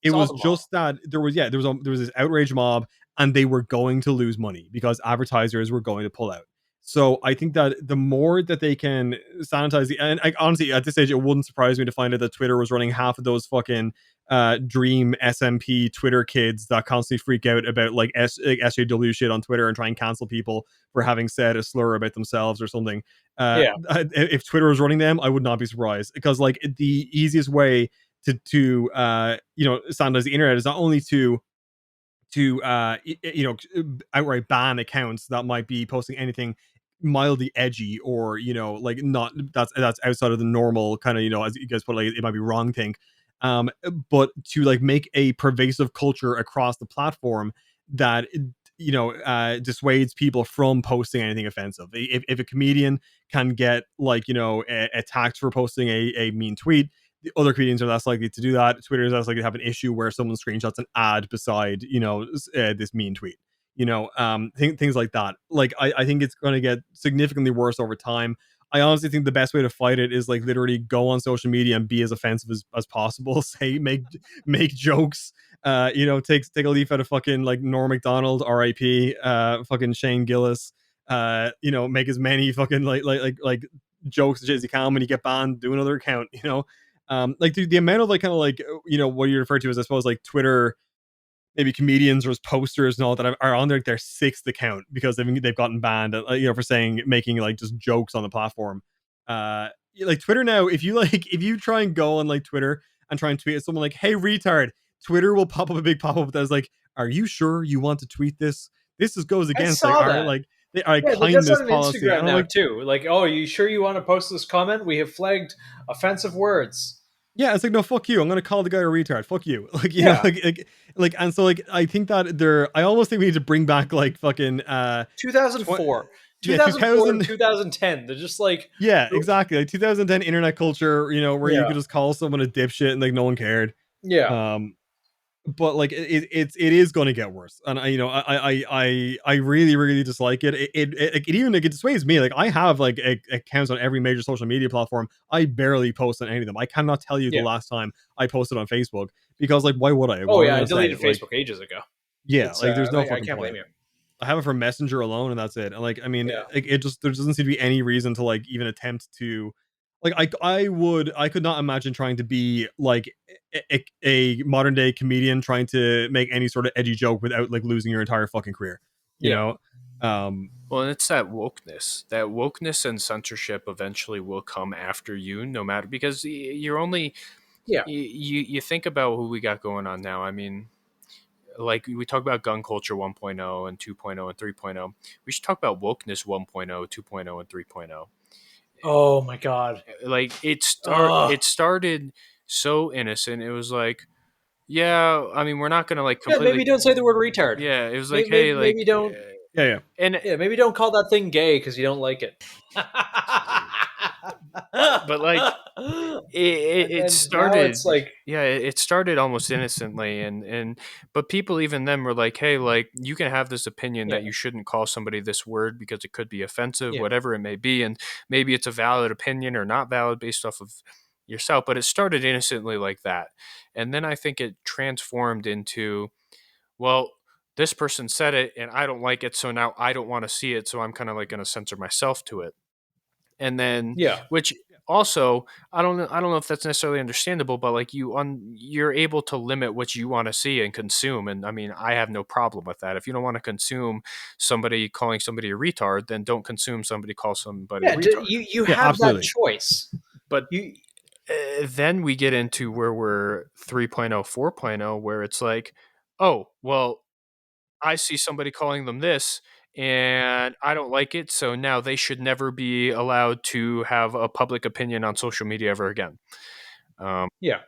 It was just that there was this outrage mob, and they were going to lose money because advertisers were going to pull out. So I think that the more that they can sanitize and honestly, at this stage, it wouldn't surprise me to find out that Twitter was running half of those fucking dream SMP Twitter kids that constantly freak out about like SJW shit on Twitter and try and cancel people for having said a slur about themselves or something. If Twitter was running them, I would not be surprised, because like the easiest way to sanitize the internet is not only to outright ban accounts that might be posting anything mildly edgy, or like not that's outside of the normal kind of, as you guys put, like it might be wrong thing, but to like make a pervasive culture across the platform that dissuades people from posting anything offensive. If a comedian can get like attacked for posting a mean tweet, the other comedians are less likely to do that. Twitter is less likely to have an issue where someone screenshots an ad beside this mean tweet. Things like that. Like I think it's going to get significantly worse over time. I honestly think the best way to fight it is like literally go on social media and be as offensive as possible. Say make jokes. Take a leaf out of fucking like Norm Macdonald, R.I.P. Fucking Shane Gillis. Make as many fucking like jokes as you can. When you get banned, do another account. Like the amount of like kind of like what you refer to as, I suppose, like Twitter maybe comedians or as posters and all that are on their sixth account because they've gotten banned, for making like just jokes on the platform. Like Twitter now, if you try and go on like Twitter and try and tweet at someone like, hey retard, Twitter will pop up a big pop-up that is like, are you sure you want to tweet this? This goes against like our like kindness policy. Instagram now too. Like, oh, are you sure you want to post this comment? We have flagged offensive words. Yeah, it's like, no, fuck you. I'm gonna call the guy a retard. Fuck you. Like, and so like I think that I almost think we need to bring back like fucking 2004. 2004 and 2010. They're just like, exactly, like 2010 internet culture, where you could just call someone a dipshit and like no one cared. But like it is going to get worse, and I really really dislike it. It even like, it dissuades me. Like I have like accounts on every major social media platform. I barely post on any of them. I cannot tell you the last time I posted on Facebook, because like why would I? I deleted Facebook ages ago. There's no fucking I can't point. blame you. I have it for Messenger alone, and that's it. And like, I mean, it just, there doesn't seem to be any reason to like even attempt to, like, I could not imagine trying to be like a modern day comedian trying to make any sort of edgy joke without like losing your entire fucking career. You know? Well, and it's that wokeness and censorship eventually will come after you, no matter, because you're only, you think about who we got going on now. I mean, like we talk about gun culture 1.0 and 2.0 and 3.0. We should talk about wokeness 1.0, 2.0, and 3.0. Oh my god! Like it started so innocent. It was like, yeah, I mean, we're not gonna like Yeah, completely. maybe don't say the word retard. Yeah, it was like, Maybe hey, like, maybe don't. Yeah. and Yeah, maybe don't call that thing gay because you don't like it. but like it and now started, it's like, yeah, it started almost innocently, and but people even then were like, hey, like, you can have this opinion yeah, that you shouldn't call somebody this word because it could be offensive, yeah, whatever it may be, and maybe it's a valid opinion or not valid based off of yourself, but it started innocently like that, and then I think it transformed into, well, this person said it and I don't like it, so now I don't want to see it, so I'm kind of like going to censor myself to it. And then, yeah, which also, I don't know if that's necessarily understandable, but like you're able to limit what you want to see and consume, and I mean, I have no problem with that. If you don't want to consume somebody calling somebody a retard, then don't consume somebody call somebody a yeah. retard. You Yeah, have that absolutely. choice. But You then we get into where we're 3.0, 4.0, where it's like, oh, well, I see somebody calling them this and I don't like it, so now they should never be allowed to have a public opinion on social media ever again. Um, yeah,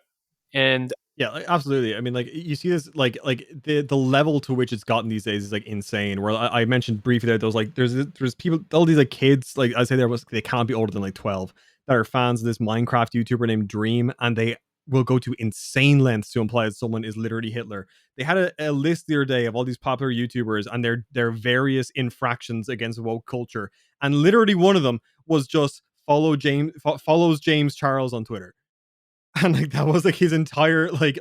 and Yeah, like, absolutely. I mean, like you see this, like the level to which it's gotten these days is like insane. Where I mentioned briefly that there's people, all these like kids, like I say they can't be older than like 12, that are fans of this Minecraft YouTuber named Dream, and they will go to insane lengths to imply that someone is literally Hitler. They had a list the other day of all these popular YouTubers and their various infractions against woke culture, and literally one of them was just follows James Charles on Twitter. And like that was like his entire like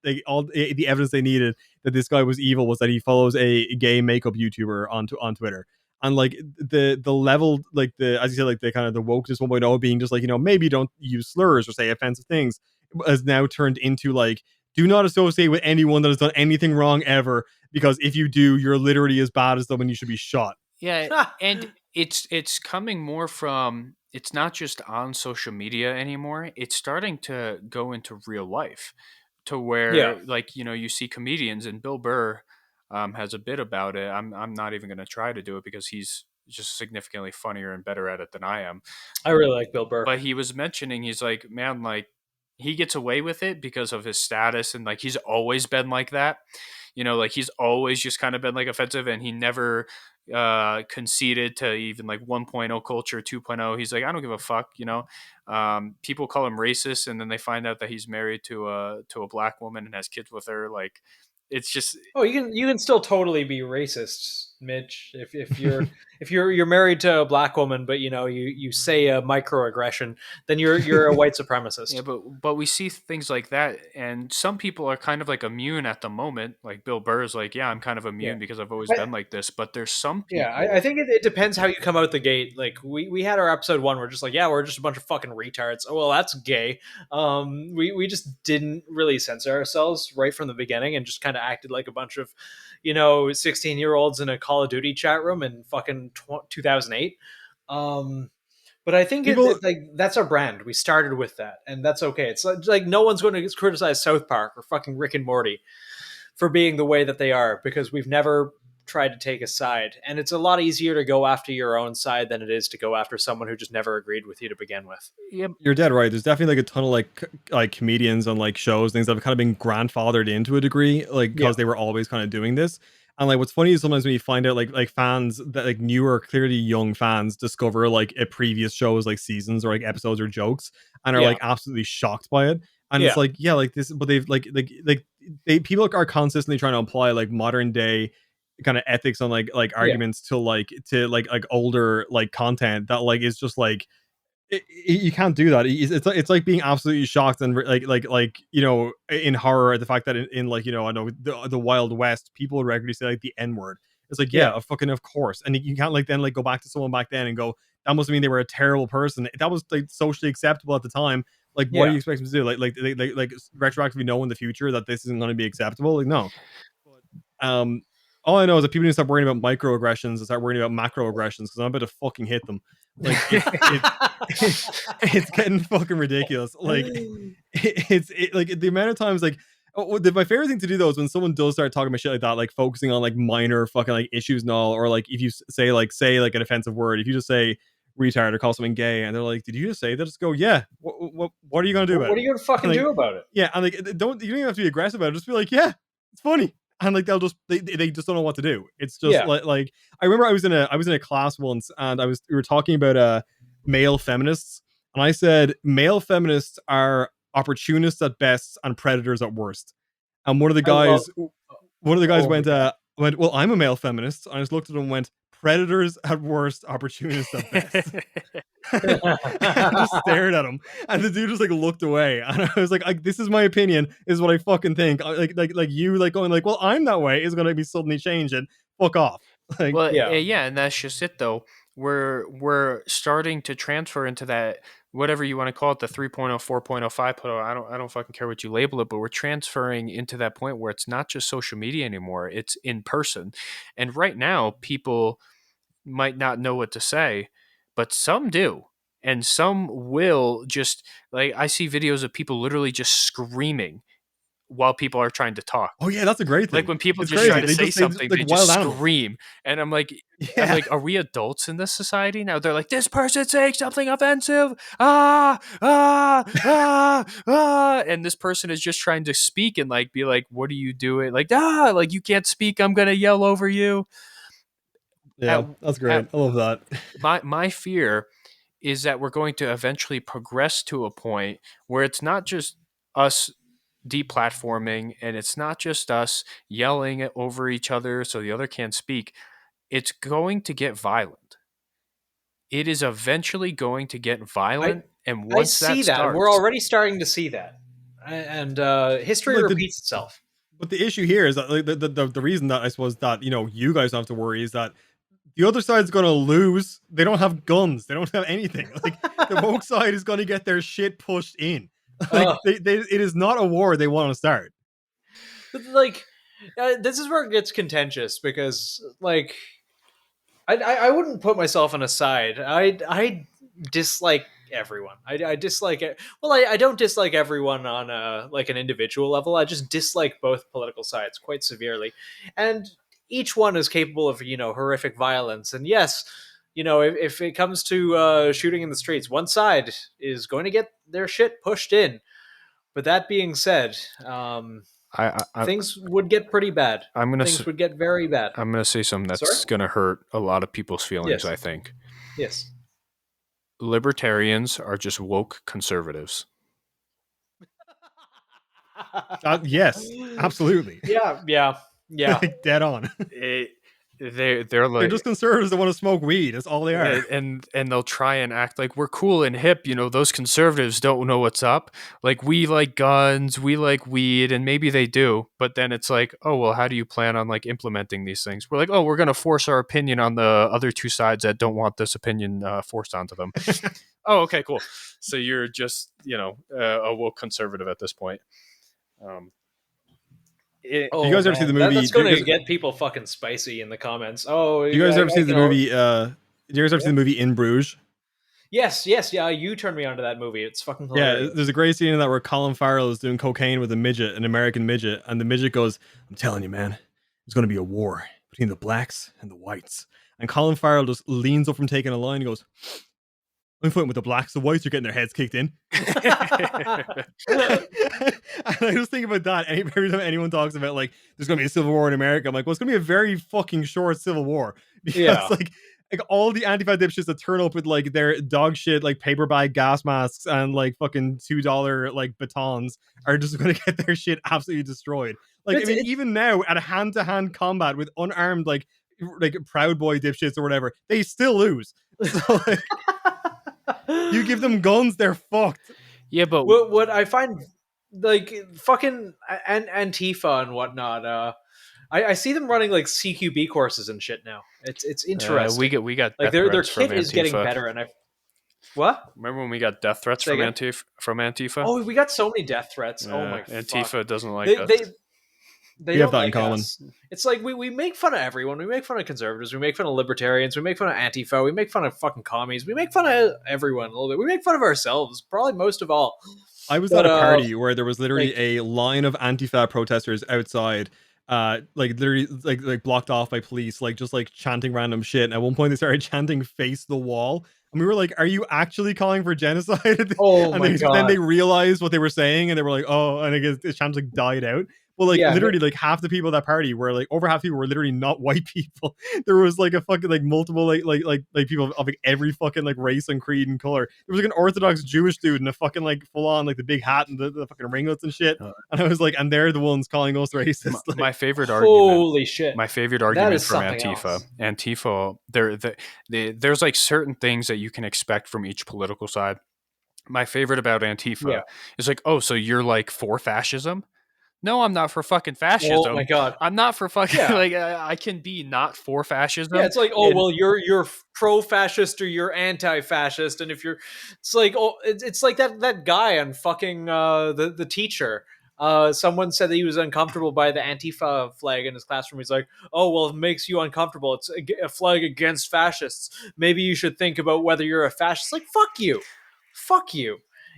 they all the evidence they needed that this guy was evil was that he follows a gay makeup YouTuber on Twitter. And like the level, like the, as you said, like the kind of the wokeness 1.0 being just like, maybe don't use slurs or say offensive things, has now turned into like, do not associate with anyone that has done anything wrong ever, because if you do, you're literally as bad as them and you should be shot. yeah, and it's coming more from, it's not just on social media anymore. It's starting to go into real life, to yeah. where, like, you see comedians, and Bill Burr has a bit about it. I'm not even going to try to do it because he's just significantly funnier and better at it than I am. I really like Bill Burr. But he was mentioning, he's like, man, like, he gets away with it because of his status, and like he's always been like that. Like he's always just kind of been like offensive, and he never conceded to even like 1.0 culture, 2.0. He's like, I don't give a fuck. People call him racist, and then they find out that he's married to a black woman and has kids with her. Like, it's just, Oh, you can still totally be racist, Mitch. If you're married to a black woman, but you say a microaggression, then you're a white supremacist. yeah, but we see things like that, and some people are kind of like immune at the moment. Like Bill Burr is like, yeah, I'm kind of Yeah. immune because I've always been like this. But there's some Yeah, people. I think it depends how you come out the gate. Like we had our episode 1, we're just like, yeah, we're just a bunch of fucking retards. Oh well, that's gay. We just didn't really censor ourselves right from the beginning and just kind of acted like a bunch of 16-year-olds in a Call of Duty chat room in fucking 2008. But I think like that's our brand. We started with that, and that's okay. It's like no one's going to criticize South Park or fucking Rick and Morty for being the way that they are, because we've never tried to take a side. And it's a lot easier to go after your own side than it is to go after someone who just never agreed with you to begin with. Yeah, You're dead right. There's definitely like a ton of like comedians on like shows, things that have kind of been grandfathered into a degree, like because they were always kind of doing this. And like what's funny is sometimes when you find out like fans that like newer, clearly young fans discover like a previous show's like seasons or like episodes or jokes and are like absolutely shocked by it. And it's like, yeah, like this, but they've like people are consistently trying to apply like modern day kind of ethics on like arguments to like older like content that like is just like you can't do that. It's like being absolutely shocked and like in horror at the fact that in like I know the Wild West people would regularly say like the N-word. It's like fucking of course, and you can't like then like go back to someone back then and go, that must mean they were a terrible person. That was like socially acceptable at the time. Like what do you expect them to do? Like retroactively know in the future that this isn't going to be acceptable? Like no. All I know is that people need to stop worrying about microaggressions and start worrying about macroaggressions, because I'm about to fucking hit them. Like it's getting fucking ridiculous. Like it's like the amount of times like my favorite thing to do though is when someone does start talking about shit like that, like focusing on like minor fucking like issues and all, or like if you say like an offensive word, if you just say retard or call someone gay, and they're like, "Did you just say that?" Just go, "Yeah. What are you gonna do about it? What are you gonna fucking do about it?" Yeah, and like, you don't even have to be aggressive about it. Just be like, "Yeah, it's funny." And like they'll just they just don't know what to do. It's just like I remember I was in a class once, and we were talking about male feminists, and I said male feminists are opportunists at best and predators at worst. And one of the guys went, "Well, I'm a male feminist." And I just looked at him and went, "Predators at worst, opportunists at best." I just stared at him, and the dude just like looked away, and I was like, "This is my opinion. This is what I fucking think." Like you like going like, "Well, I'm that way," is going to be suddenly changing. Fuck off. Like, well, yeah, and that's just it though. We're starting to transfer into that, whatever you want to call it, the 3.0, 4.0, 5.0. I don't fucking care what you label it, but we're transferring into that point where it's not just social media anymore. It's in person. And right now, people might not know what to say, but some do. And some will just, like, I see videos of people literally just screaming while people are trying to talk. Oh yeah, that's a great thing. Like when people just try to say something, they just scream. And I'm like, are we adults in this society now? They're like, this person's saying something offensive. And this person is just trying to speak and like be like, what are you doing? Like, like you can't speak. I'm gonna yell over you. Yeah, that's great. I love that. My fear is that we're going to eventually progress to a point where it's not just us deplatforming, and it's not just us yelling over each other so the other can't speak. It's going to get violent. It is eventually going to get violent, and once I see that starts, we're already starting to see that, and history repeats itself. But the issue here is that like, the reason that I suppose that you guys don't have to worry is that the other side's going to lose. They don't have guns. They don't have anything. Like the woke side is going to get their shit pushed in. Like it is not a war they want to start. But like this is where it gets contentious because like I wouldn't put myself on a side. I dislike everyone. I dislike it. Well, I don't dislike everyone on like an individual level. I just dislike both political sides quite severely, and each one is capable of horrific violence. And yes, if it comes to shooting in the streets, one side is going to get their shit pushed in. But that being said, things would get pretty bad. Things would get very bad. I'm going to say something that's going to hurt a lot of people's feelings, I think. Yes. Libertarians are just woke conservatives. Yes, absolutely. Yeah. Like, dead on. They're just conservatives that want to smoke weed. That's all they are. And they'll try and act like we're cool and hip. Those conservatives don't know what's up. Like, we like guns, we like weed, and maybe they do. But then it's like, oh, well, how do you plan on like implementing these things? We're like, oh, we're going to force our opinion on the other two sides that don't want this opinion forced onto them. Oh, okay, cool. So you're just, a woke conservative at this point. You guys ever see the movie? That's going to get people fucking spicy in the comments. Oh, you guys ever see the movie? You guys ever see the movie In Bruges? Yes. Yeah, you turned me onto that movie. It's fucking hilarious. Yeah, there's a great scene in that where Colin Farrell is doing cocaine with an American midget, and the midget goes, "I'm telling you, man, there's going to be a war between the blacks and the whites." And Colin Farrell just leans up from taking a line and goes, "I'm fighting with the blacks. The whites are getting their heads kicked in." And I just think about that every time anyone talks about like there's going to be a civil war in America. I'm like, well, it's going to be a very fucking short civil war because like all the Antifa dipshits that turn up with like their dog shit like paper bag gas masks and like fucking $2 like batons are just going to get their shit absolutely destroyed. Like, I mean, even now at a hand-to-hand combat with unarmed like Proud Boy dipshits or whatever, they still lose. So, like, you give them guns, they're fucked. Yeah, but what I find like fucking Antifa and whatnot, I see them running like CQB courses and shit now. It's interesting. We got like their kit is getting better, and what? Remember when we got death threats from Antifa? Oh, we got so many death threats. Oh my! Antifa doesn't like us. They have that in common. It's like we make fun of everyone. We make fun of conservatives. We make fun of libertarians. We make fun of Antifa. We make fun of fucking commies. We make fun of everyone a little bit. We make fun of ourselves, probably most of all. I was at a party where there was literally a line of Antifa protesters outside, like literally like blocked off by police, like just like chanting random shit. And at one point they started chanting "face the wall," and we were like, "Are you actually calling for genocide?" Oh And my then god! they realized what they were saying, and they were like, "Oh," and I guess the chants like died out. Well, like Yeah, literally, like half the people at that party were like over half the people were literally not white people. There was like a fucking like multiple like people of like every fucking like race and creed and color. There was like an Orthodox Jewish dude in a fucking like full on like the big hat and the fucking ringlets and shit. And I was like, and they're the ones calling us racist. Like, my favorite holy shit! My favorite That argument is from something Antifa. else. Antifa, there's like certain things that you can expect from each political side. My favorite about Antifa is like, oh, so you're like for fascism? No, I'm not for fucking fascism. Oh my god! I'm not for fucking like I can be not for fascism. Yeah, it's like, oh well, you're pro-fascist or you're anti-fascist, and if you're, it's like, oh, it's like that guy on fucking the teacher. Someone said that he was uncomfortable by the Antifa flag in his classroom. He's like, oh well, it makes you uncomfortable. It's a flag against fascists. Maybe you should think about whether you're a fascist. Like, fuck you.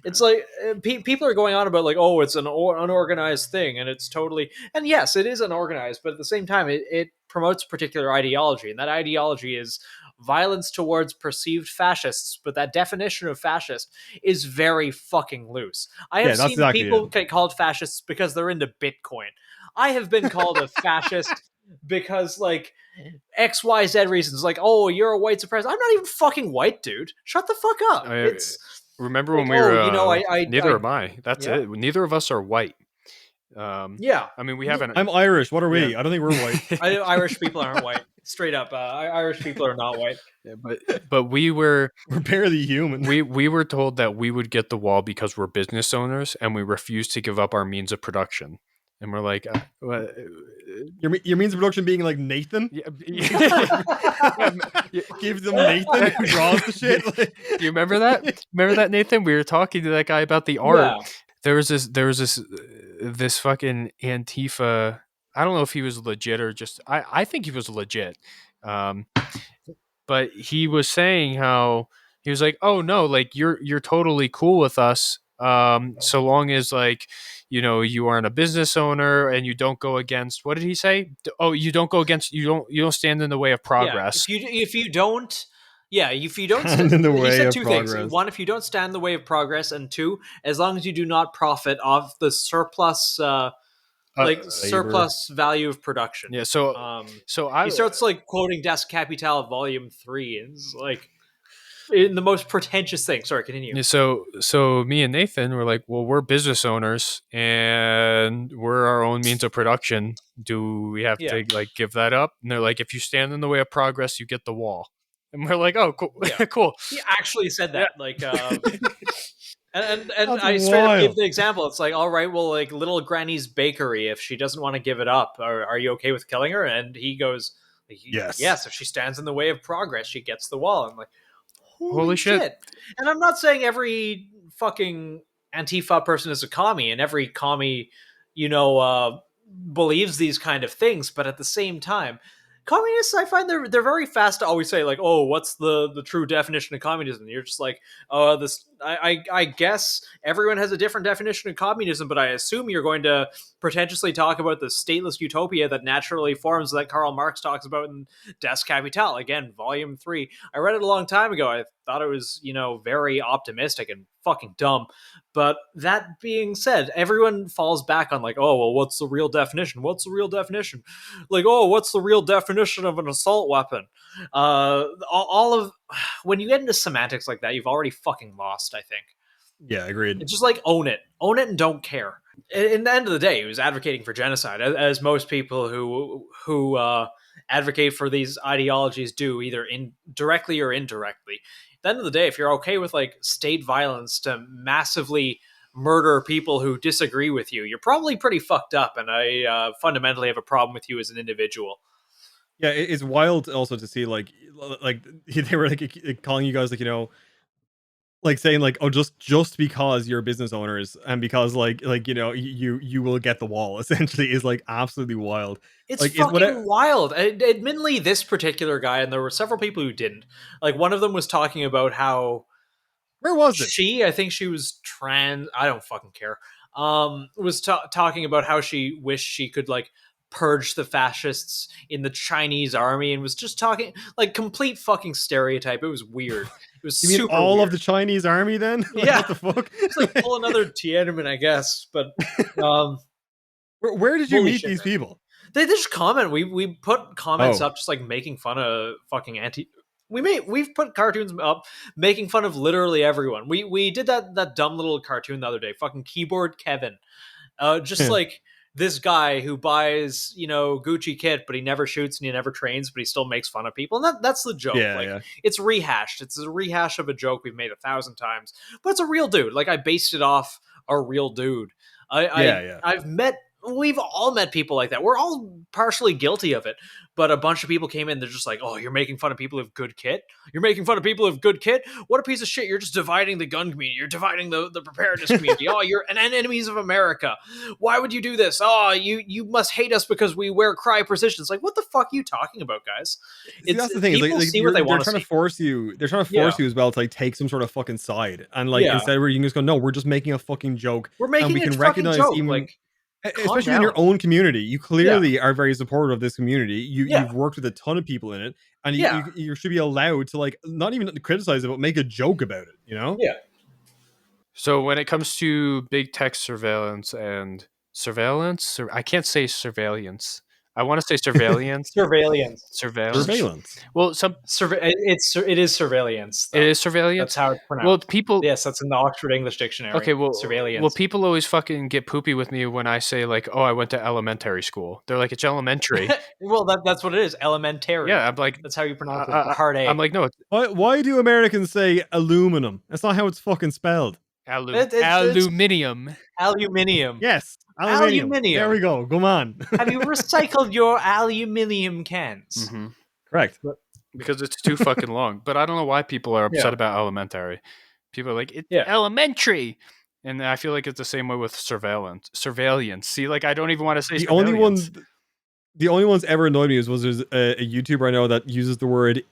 It's like people are going on about like, oh, it's an unorganized thing, and it's totally, and yes, it is unorganized, but at the same time, it promotes a particular ideology, and that ideology is violence towards perceived fascists. But that definition of fascist is very fucking loose. I have seen exactly people get called fascists because they're into Bitcoin. I have been called a fascist because like XYZ reasons, like, oh, you're a white supremacist. I'm not even fucking white, dude. Shut the fuck up. It's remember like, when we were, you know, neither am I. That's it. Neither of us are white. Yeah. I mean, we haven't. I'm Irish. What are we? I don't think we're white. Irish people aren't white. Straight up, Irish people are not white. Yeah, but we're barely human. We were told that we would get the wall because we're business owners, and we refused to give up our means of production. And we're like, your means of production being like Nathan? Yeah. Give them Nathan who draws the shit. Do you remember that? Remember that, Nathan? We were talking to that guy about the art. Yeah. There was this fucking Antifa. I don't know if he was legit or just. I think he was legit. But he was saying how he was like, oh no, like you're totally cool with us. So long as like, you know, you aren't a business owner and you don't go against, what did he say? Oh, you don't go against, you don't stand in the way of progress. Yeah, if you don't stand in the way he said of two progress. things. One, if you don't stand in the way of progress, and two, as long as you do not profit off the surplus surplus value of production. Yeah, so he starts like quoting Das Kapital Volume 3, and it's like in the most pretentious thing. Sorry, continue. So me and Nathan were like, well, we're business owners and we're our own means of production. Do we have to like give that up? And they're like, if you stand in the way of progress, you get the wall. And we're like, oh, cool, cool. He actually said that, like, and I straight up gave the example. It's like, all right, well, like little Granny's bakery, if she doesn't want to give it up, are you okay with killing her? And he goes, yes. If she stands in the way of progress, she gets the wall. I'm like, holy shit. And I'm not saying every fucking Antifa person is a commie, and every commie, you know, believes these kind of things, but at the same time, communists, I find they're very fast to always say like, oh, what's the true definition of communism? And you're just like, oh, this. I guess everyone has a different definition of communism, but I assume you're going to pretentiously talk about the stateless utopia that naturally forms that Karl Marx talks about in Das Kapital, again, Volume 3. I read it a long time ago. I thought it was, you know, very optimistic and fucking dumb. But that being said, everyone falls back on like, oh, well, what's the real definition? What's the real definition? Like, oh, what's the real definition of an assault weapon? All of when you get into semantics like that, you've already fucking lost, I think. Yeah, agreed. It's just like own it and don't care. In the end of the day, he was advocating for genocide, as most people who advocate for these ideologies do, either directly or indirectly. At the end of the day, if you're okay with like state violence to massively murder people who disagree with you, you're probably pretty fucked up, and I fundamentally have a problem with you as an individual. Yeah, it's wild also to see like they were like calling you guys like, you know, like saying like, oh, just because you're business owners and because like you know you will get the wall essentially is like absolutely wild. It's like, fucking wild. Admittedly, this particular guy, and there were several people who didn't. Like one of them was talking about how where was it? I think she was trans. I don't fucking care. Was talking about how she wished she could like purge the fascists in the Chinese army and was just talking like complete fucking stereotype. It was weird. It was You mean super all weird. of the Chinese army then? Like, yeah. What the fuck? It's like pull another Tiananmen, I guess. But where did you meet shit, these people? They just comment. We put comments up just like making fun of fucking we've put cartoons up making fun of literally everyone. We did that dumb little cartoon the other day, fucking Keyboard Kevin. Just like this guy who buys, Gucci kit, but he never shoots and he never trains, but he still makes fun of people. And that's the joke. It's rehashed. It's a rehash of a joke we've made 1,000 times, but it's a real dude. Like I based it off a real dude. We've all met people like that. We're all partially guilty of it, but a bunch of people came in. They're just like, "Oh, you're making fun of people who have good kit. You're making fun of people who have good kit. What a piece of shit! You're just dividing the gun community. You're dividing the preparedness community. Oh, you're an enemies of America. Why would you do this? Oh, you must hate us because we wear cry precision." It's like, what the fuck are you talking about, guys? That's the thing. People see what they want to see. They're trying to force you as well to like take some sort of fucking side, and like instead where you can just go, no, we're just making a fucking joke. We're making we a can fucking recognize joke. Even, like. Especially in your own community, you clearly are very supportive of this community. You've worked with a ton of people in it, and you should be allowed to like not even criticize it, but make a joke about it. Yeah. So when it comes to big tech surveillance, I can't say surveillance. I want to say surveillance. Surveillance. Well, it is surveillance. Though. It is surveillance. That's how it's pronounced. Well, people. Yes, that's in the Oxford English Dictionary. Okay, well, surveillance. Well, people always fucking get poopy with me when I say like, "Oh, I went to elementary school." They're like, "It's elementary." Well, that's what it is. Elementary. Yeah, I'm like, that's how you pronounce it. The hard A. I'm like, no. Why do Americans say aluminum? That's not how it's fucking spelled. Aluminium. Aluminium. Yes. Aluminium. There we go. Come on. Have you recycled your aluminium cans? Mm-hmm. Correct. Because it's too fucking long. But I don't know why people are upset about elementary. People are like, it's elementary. And I feel like it's the same way with surveillance. See, like I don't even want to say surveillance. The only ones ever annoyed me was there's a YouTuber I know that uses the word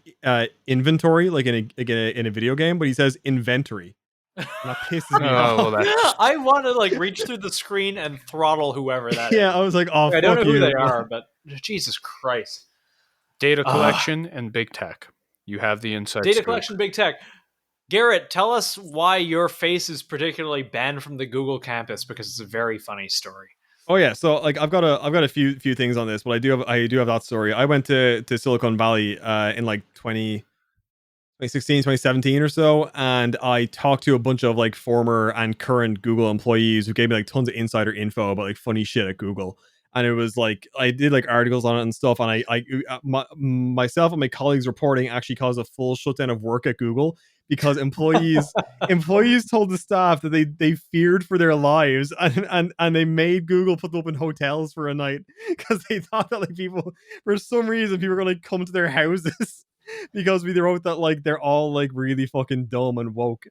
inventory like in a video game, but he says inventory. And that pisses me off. Well, I want to like reach through the screen and throttle whoever that is. Yeah, I was like, oh, I don't know who they are, but Jesus Christ. Data collection and big tech. You have the inside Data scoop. collection, big tech. Garrett, tell us why your face is particularly banned from the Google campus, because it's a very funny story. Oh yeah, so like I've got a few things on this, but I do have that story. I went to Silicon Valley in like 2016, 2017 or so, and I talked to a bunch of like former and current Google employees who gave me like tons of insider info about like funny shit at Google. And it was like I did like articles on it and stuff, and myself and my colleagues reporting actually caused a full shutdown of work at Google because employees told the staff that they feared for their lives, and they made Google put them up in hotels for a night because they thought that like people, for some reason, people were gonna come to their houses because we wrote that like they're all like really fucking dumb and woke.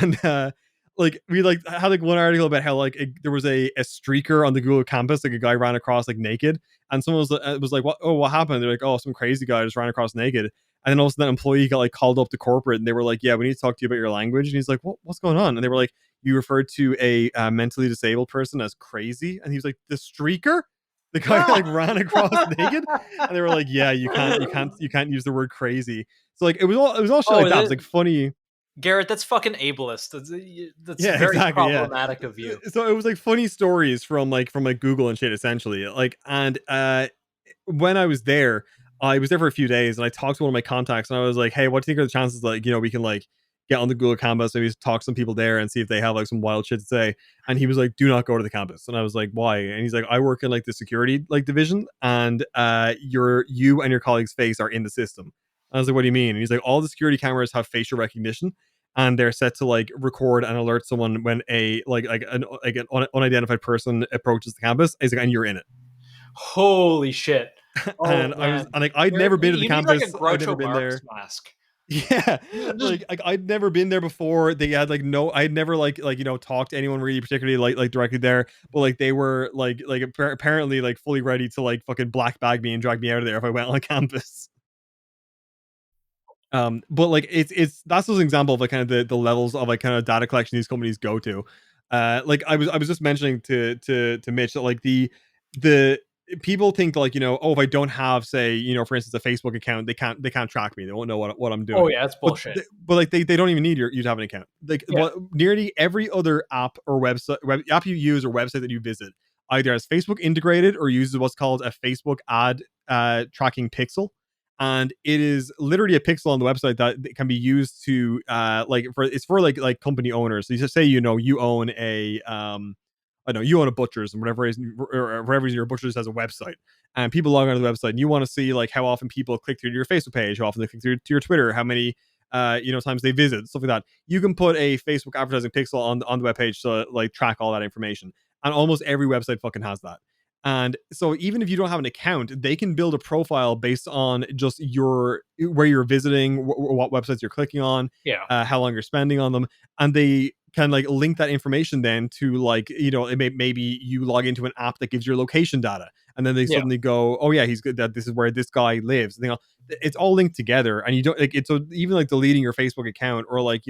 And like we like had like one article about how like there was a streaker on the Google campus, like a guy ran across like naked, and someone was like, what happened? They're like, oh, some crazy guy just ran across naked. And then also that employee got like called up to corporate, and they were like, yeah, we need to talk to you about your language. And he's like, what's going on? And they were like, you referred to a mentally disabled person as crazy. And he was like, the streaker, the guy like ran across naked. And they were like, yeah, you can't use the word crazy. So like it was all shit like that. It was like funny. Garrett, that's fucking ableist. That's very problematic of you. So it was like funny stories from Google and shit essentially. Like, and when I was there for a few days, and I talked to one of my contacts, and I was like, hey, what do you think are the chances like, we can like get on the Google campus, maybe talk to some people there and see if they have like some wild shit to say. And he was like, do not go to the campus. And I was like, why? And he's like, I work in like the security like division, and you and your colleague's face are in the system. I was like, what do you mean? And he's like, all the security cameras have facial recognition, and they're set to like record and alert someone when an unidentified person approaches the campus. He's like, and you're in it. Holy shit! Oh, and man. I was like, I'd never been to the campus. Like I'd never been there. Mask. Yeah, like I'd never been there before. They had like I'd never like talked to anyone really particularly like directly there, but like they were like apparently like fully ready to like fucking black bag me and drag me out of there if I went on campus. But like it's that's an example of like kind of the levels of like kind of data collection these companies go to. Like I was just mentioning to Mitch that like the people think like, oh, if I don't have, say, for instance, a Facebook account, they can't track me. They won't know what I'm doing. Oh yeah, that's bullshit. But like they don't even need you to have an account. Like nearly every other app or app you use or website that you visit either has Facebook integrated or uses what's called a Facebook ad tracking pixel. And it is literally a pixel on the website that can be used to it's for company owners. So you just say, you own a I know you own a butcher's, and whatever reason your butcher's has a website, and people log onto the website, and you want to see like how often people click through to your Facebook page, how often they click through to your Twitter, how many times they visit, stuff like that. You can put a Facebook advertising pixel on the webpage to like track all that information, and almost every website fucking has that. And so even if you don't have an account, they can build a profile based on just where you're visiting, what websites you're clicking on, how long you're spending on them, and they can like link that information then to like, maybe you log into an app that gives your location data, and then they suddenly go, oh yeah, he's good, that this is where this guy lives. It's all linked together, and you don't like it's even like deleting your Facebook account, or like,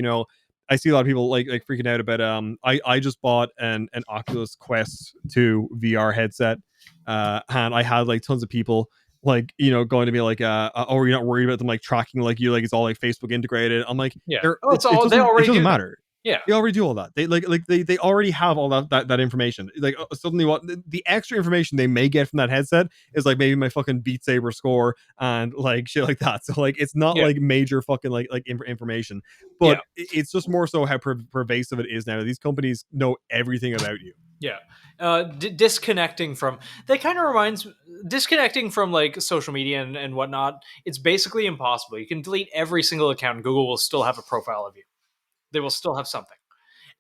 I see a lot of people like freaking out about I just bought an Oculus Quest 2 VR headset, and I had like tons of people like, going to be like oh, you're not worried about them like tracking like you, like it's all like Facebook integrated. I'm like, yeah, it doesn't matter. Yeah, they already do all that. They already have all that information. Like suddenly, what the extra information they may get from that headset is like maybe my fucking Beat Saber score and like shit like that. So like it's not like major fucking like information, but it's just more so how pervasive it is now. These companies know everything about you. Yeah, disconnecting from like social media and whatnot. It's basically impossible. You can delete every single account, and Google will still have a profile of you. They will still have something.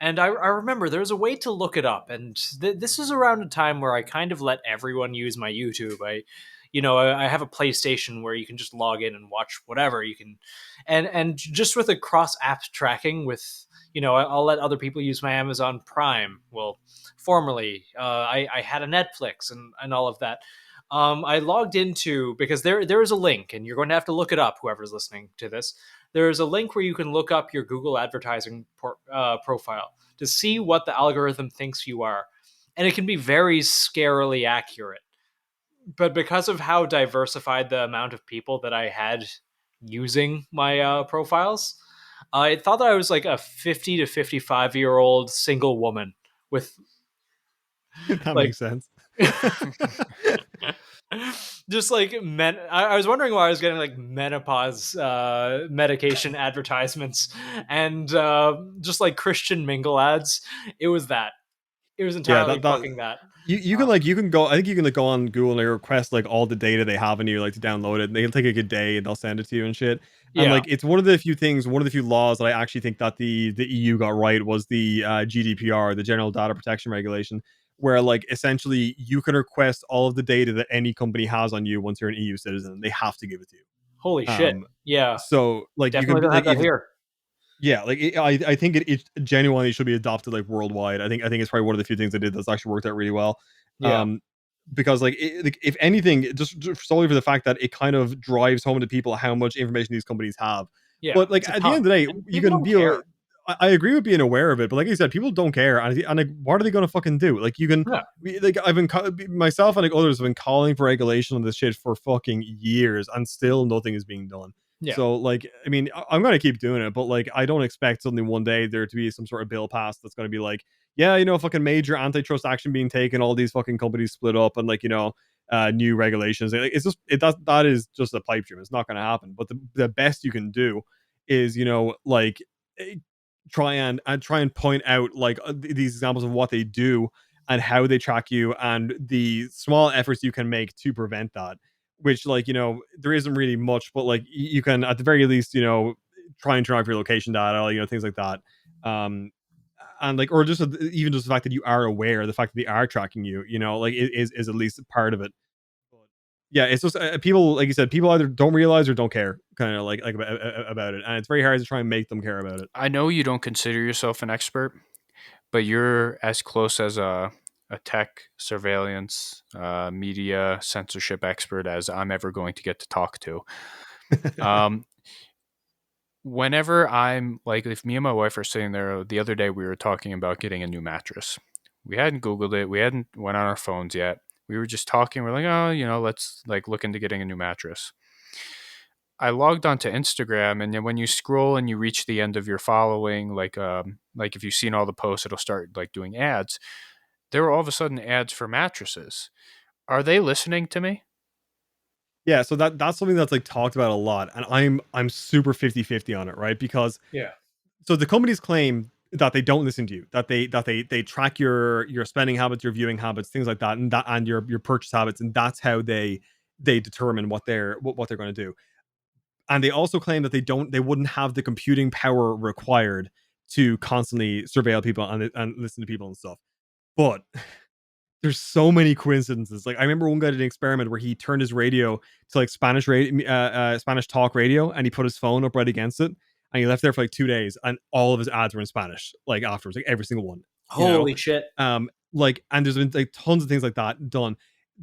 And I remember there was a way to look it up, and this is around a time where I kind of let everyone use my YouTube. I have a PlayStation where you can just log in and watch whatever you can, and just with a cross app tracking with, I'll let other people use my Amazon Prime. Well, formerly, I had a Netflix and all of that. I logged into, because there is a link, and you're going to have to look it up, whoever's listening to this. There's a link where you can look up your Google advertising profile to see what the algorithm thinks you are. And it can be very scarily accurate. But because of how diversified the amount of people that I had using my profiles, I thought that I was like a 50 to 55-year-old single woman with... That makes sense. Just like I was wondering why I was getting like menopause medication advertisements and just like Christian mingle ads. It was entirely fucking that. You can go. I think you can like go on Google and they request like all the data they have on you, like to download it. And they'll take a good day and they'll send it to you and shit. And like it's one of the few laws that I actually think that the EU got right was the GDPR, the General Data Protection Regulation, where like essentially you can request all of the data that any company has on you once you're an EU citizen. They have to give it to you. Holy shit! Yeah. So like definitely you can have that here. Yeah, like I think it genuinely should be adopted like worldwide. I think it's probably one of the few things I did that's actually worked out really well. Yeah. Because like if anything, just solely for the fact that it kind of drives home to people how much information these companies have. Yeah. But like at the end of the day, you can be. I agree with being aware of it, but like I said, people don't care, and like, what are they going to fucking do? Like you can, like I've been myself and like others have been calling for regulation on this shit for fucking years, and still nothing is being done. Yeah. So like, I mean, I'm going to keep doing it, but like, I don't expect suddenly one day there to be some sort of bill passed that's going to be like, yeah, fucking major antitrust action being taken, all these fucking companies split up, and like, new regulations. Like, it's just that is just a pipe dream. It's not going to happen. But the best you can do is, like try and point out like these examples of what they do and how they track you and the small efforts you can make to prevent that. Which, like, there isn't really much, but like you can at the very least, try and turn off your location data, things like that. And like, or just even just the fact that you are aware, the fact that they are tracking you, like is at least part of it. But yeah, it's just people, like you said, people either don't realize or don't care, kind of like about it, and it's very hard to try and make them care about it. I know you don't consider yourself an expert, but you're as close as a tech surveillance, media censorship expert as I'm ever going to get to talk to. Whenever I'm like, if me and my wife are sitting there, the other day we were talking about getting a new mattress. We hadn't Googled it. We hadn't went on our phones yet. We were just talking. We're like, oh, let's like look into getting a new mattress. I logged onto Instagram, and then when you scroll and you reach the end of your following, like if you've seen all the posts, it'll start like doing ads. There were all of a sudden ads for mattresses. Are they listening to me? Yeah, so that's something that's like talked about a lot, and I'm super 50-50 on it, right? Because so the companies claim that they don't listen to you, that they track your spending habits, your viewing habits, things like that, and your purchase habits, and that's how they determine what they're going to do. And they also claim that they wouldn't have the computing power required to constantly surveil people and listen to people and stuff. But there's so many coincidences. Like I remember one guy did an experiment where he turned his radio to like Spanish talk radio, and he put his phone up right against it, and he left there for like 2 days, and all of his ads were in Spanish. Like afterwards, like every single one. Holy shit! Like, and there's been like tons of things like that done.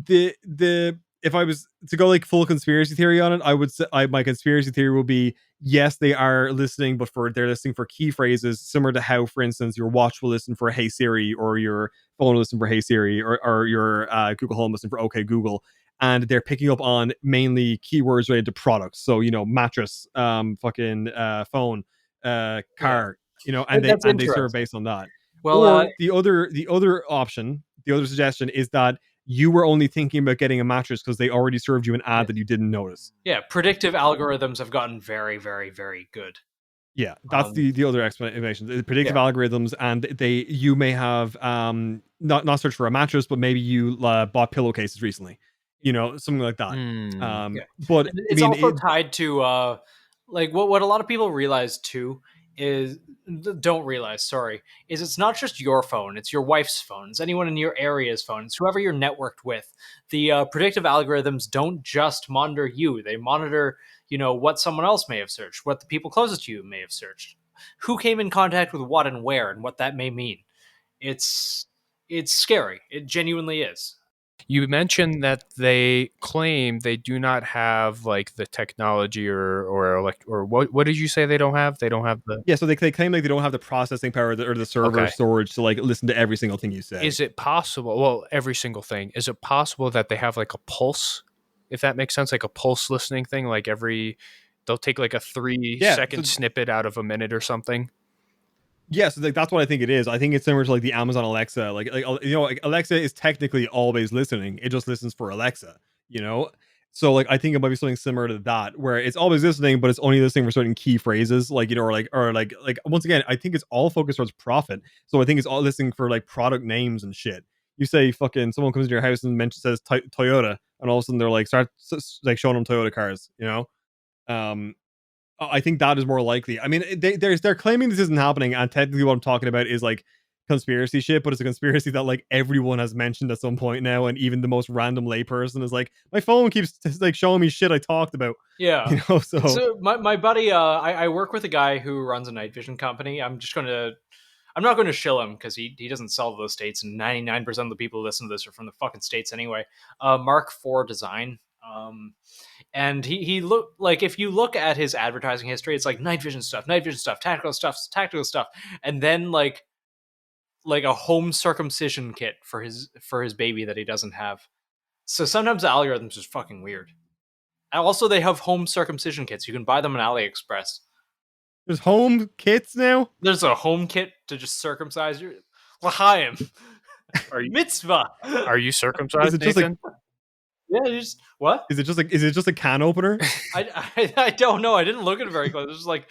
The if I was to go like full conspiracy theory on it, I would say my conspiracy theory will be yes, they are listening, but they're listening for key phrases, similar to how, for instance, your watch will listen for Hey Siri, or your phone will listen for Hey Siri, or your Google Home listen for OK Google, and they're picking up on mainly keywords related to products. So mattress, fucking phone, car, and they serve based on that. Well, or the other option, the other suggestion is that you were only thinking about getting a mattress because they already served you an ad that you didn't notice. Yeah, predictive algorithms have gotten very, very, very good. Yeah, that's the other explanation. The predictive algorithms, and you may have not searched for a mattress, but maybe you bought pillowcases recently, something like that. But it's also tied to like what a lot of people realize too is it's not just your phone, it's your wife's phone, it's anyone in your area's phone, it's whoever you're networked with. The predictive algorithms don't just monitor you, they monitor what someone else may have searched, what the people closest to you may have searched, who came in contact with what and where, and what that may mean. It's scary. It genuinely is. You mentioned that they claim they do not have like the technology or what did you say they don't have? They don't have the so they claim like they don't have the processing power or the server storage to like listen to every single thing you say. Is it possible? Well, every single thing. Is it possible that they have like a pulse, if that makes sense, like a pulse listening thing? Like they'll take like a 3-second snippet out of a minute or something. Yes, so that's what I think it is. I think it's similar to like the Amazon Alexa. Like Alexa is technically always listening. It just listens for Alexa, So like I think it might be something similar to that, where it's always listening, but it's only listening for certain key phrases, like or once again, I think it's all focused towards profit. So I think it's all listening for like product names and shit. You say fucking someone comes into your house and says Toyota, and all of a sudden they're like start like showing them Toyota cars, I think that is more likely. I mean, they're claiming this isn't happening, and technically what I'm talking about is like conspiracy shit, but it's a conspiracy that like everyone has mentioned at some point now, and even the most random layperson is like, my phone keeps like showing me shit I talked about. Yeah. So my buddy, I work with a guy who runs a night vision company. I'm not going to shill him because he doesn't sell to those states, and 99% of the people who listen to this are from the fucking states anyway. Mark IV Design. And he look like, if you look at his advertising history, it's like night vision stuff, tactical stuff, and then like a home circumcision kit for his baby that he doesn't have. So sometimes the algorithms are fucking weird. And also, they have home circumcision kits. You can buy them on AliExpress. There's home kits now? There's a home kit to just circumcise your L'chaim. Mitzvah. Are you circumcised, is it Nathan? Yeah, just what? Is it just a can opener? I don't know. I didn't look at it very close. It was just like,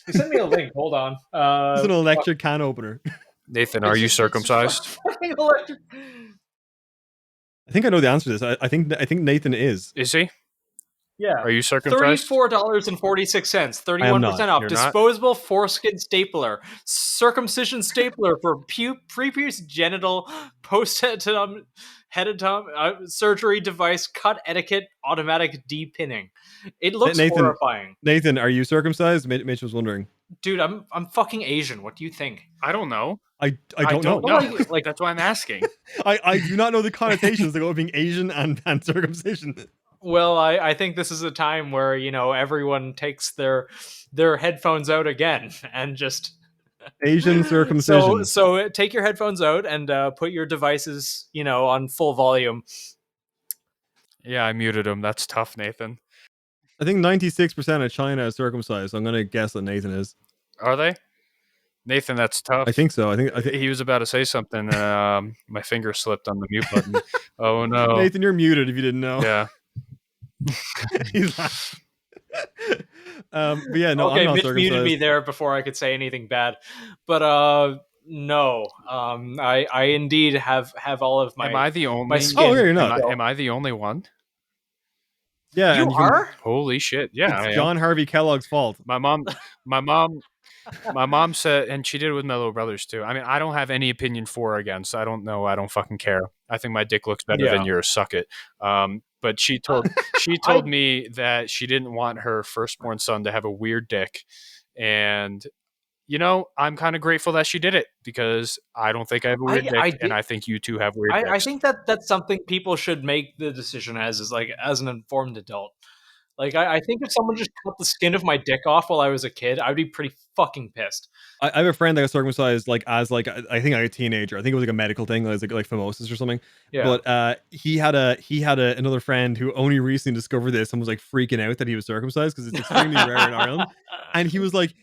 he sent me a link. Hold on. It's an electric can opener. Nathan, are you circumcised? Electric. I think I know the answer to this. I think Nathan is. Is he? Yeah. Are you circumcised? $34.46, 31% off. You're disposable not? Foreskin stapler, circumcision stapler for prepuce genital, post-head surgery device, cut etiquette, automatic depinning. It looks horrifying. Nathan, are you circumcised? Mitch was wondering. Dude, I'm fucking Asian. What do you think? I don't know. I don't know. Like that's why I'm asking. I do not know the connotations that go with being Asian and circumcision. Well, I think this is a time where, everyone takes their headphones out again and just Asian circumcision. So take your headphones out and put your devices, on full volume Yeah, I muted him. That's tough, Nathan. I think 96% of China is circumcised. So I'm gonna guess that Nathan is. Are they? Nathan, that's tough. I think so. I think he was about to say something. My finger slipped on the mute button. Oh no, Nathan, you're muted if you didn't know. Yeah. He's but yeah, no, okay, I'm not Mitch circumcised. muted me there before I could say anything bad, but no, I indeed have all of my. Am I the only? My skin. Oh, yeah, you're not. Am I the only one? Yeah, you and are. Holy shit! Yeah, it's John Harvey Kellogg's fault. My mom said, and she did it with my little brothers too. I mean, I don't have any opinion for or against. I don't know. I don't fucking care. I think my dick looks better than yours. Suck it. But she told me that she didn't want her firstborn son to have a weird dick, and you know, I'm kind of grateful that she did it because I don't think I have a weird dick, and I think you two have weird dicks. I think that's something people should make the decision as an informed adult. Like, I think if someone just cut the skin of my dick off while I was a kid, I'd be pretty fucking pissed. I have a friend that got circumcised as I think a teenager. I think it was like a medical thing, like phimosis or something. Yeah. But he had another friend who only recently discovered this and was like freaking out that he was circumcised because it's extremely rare in Ireland. And he was like,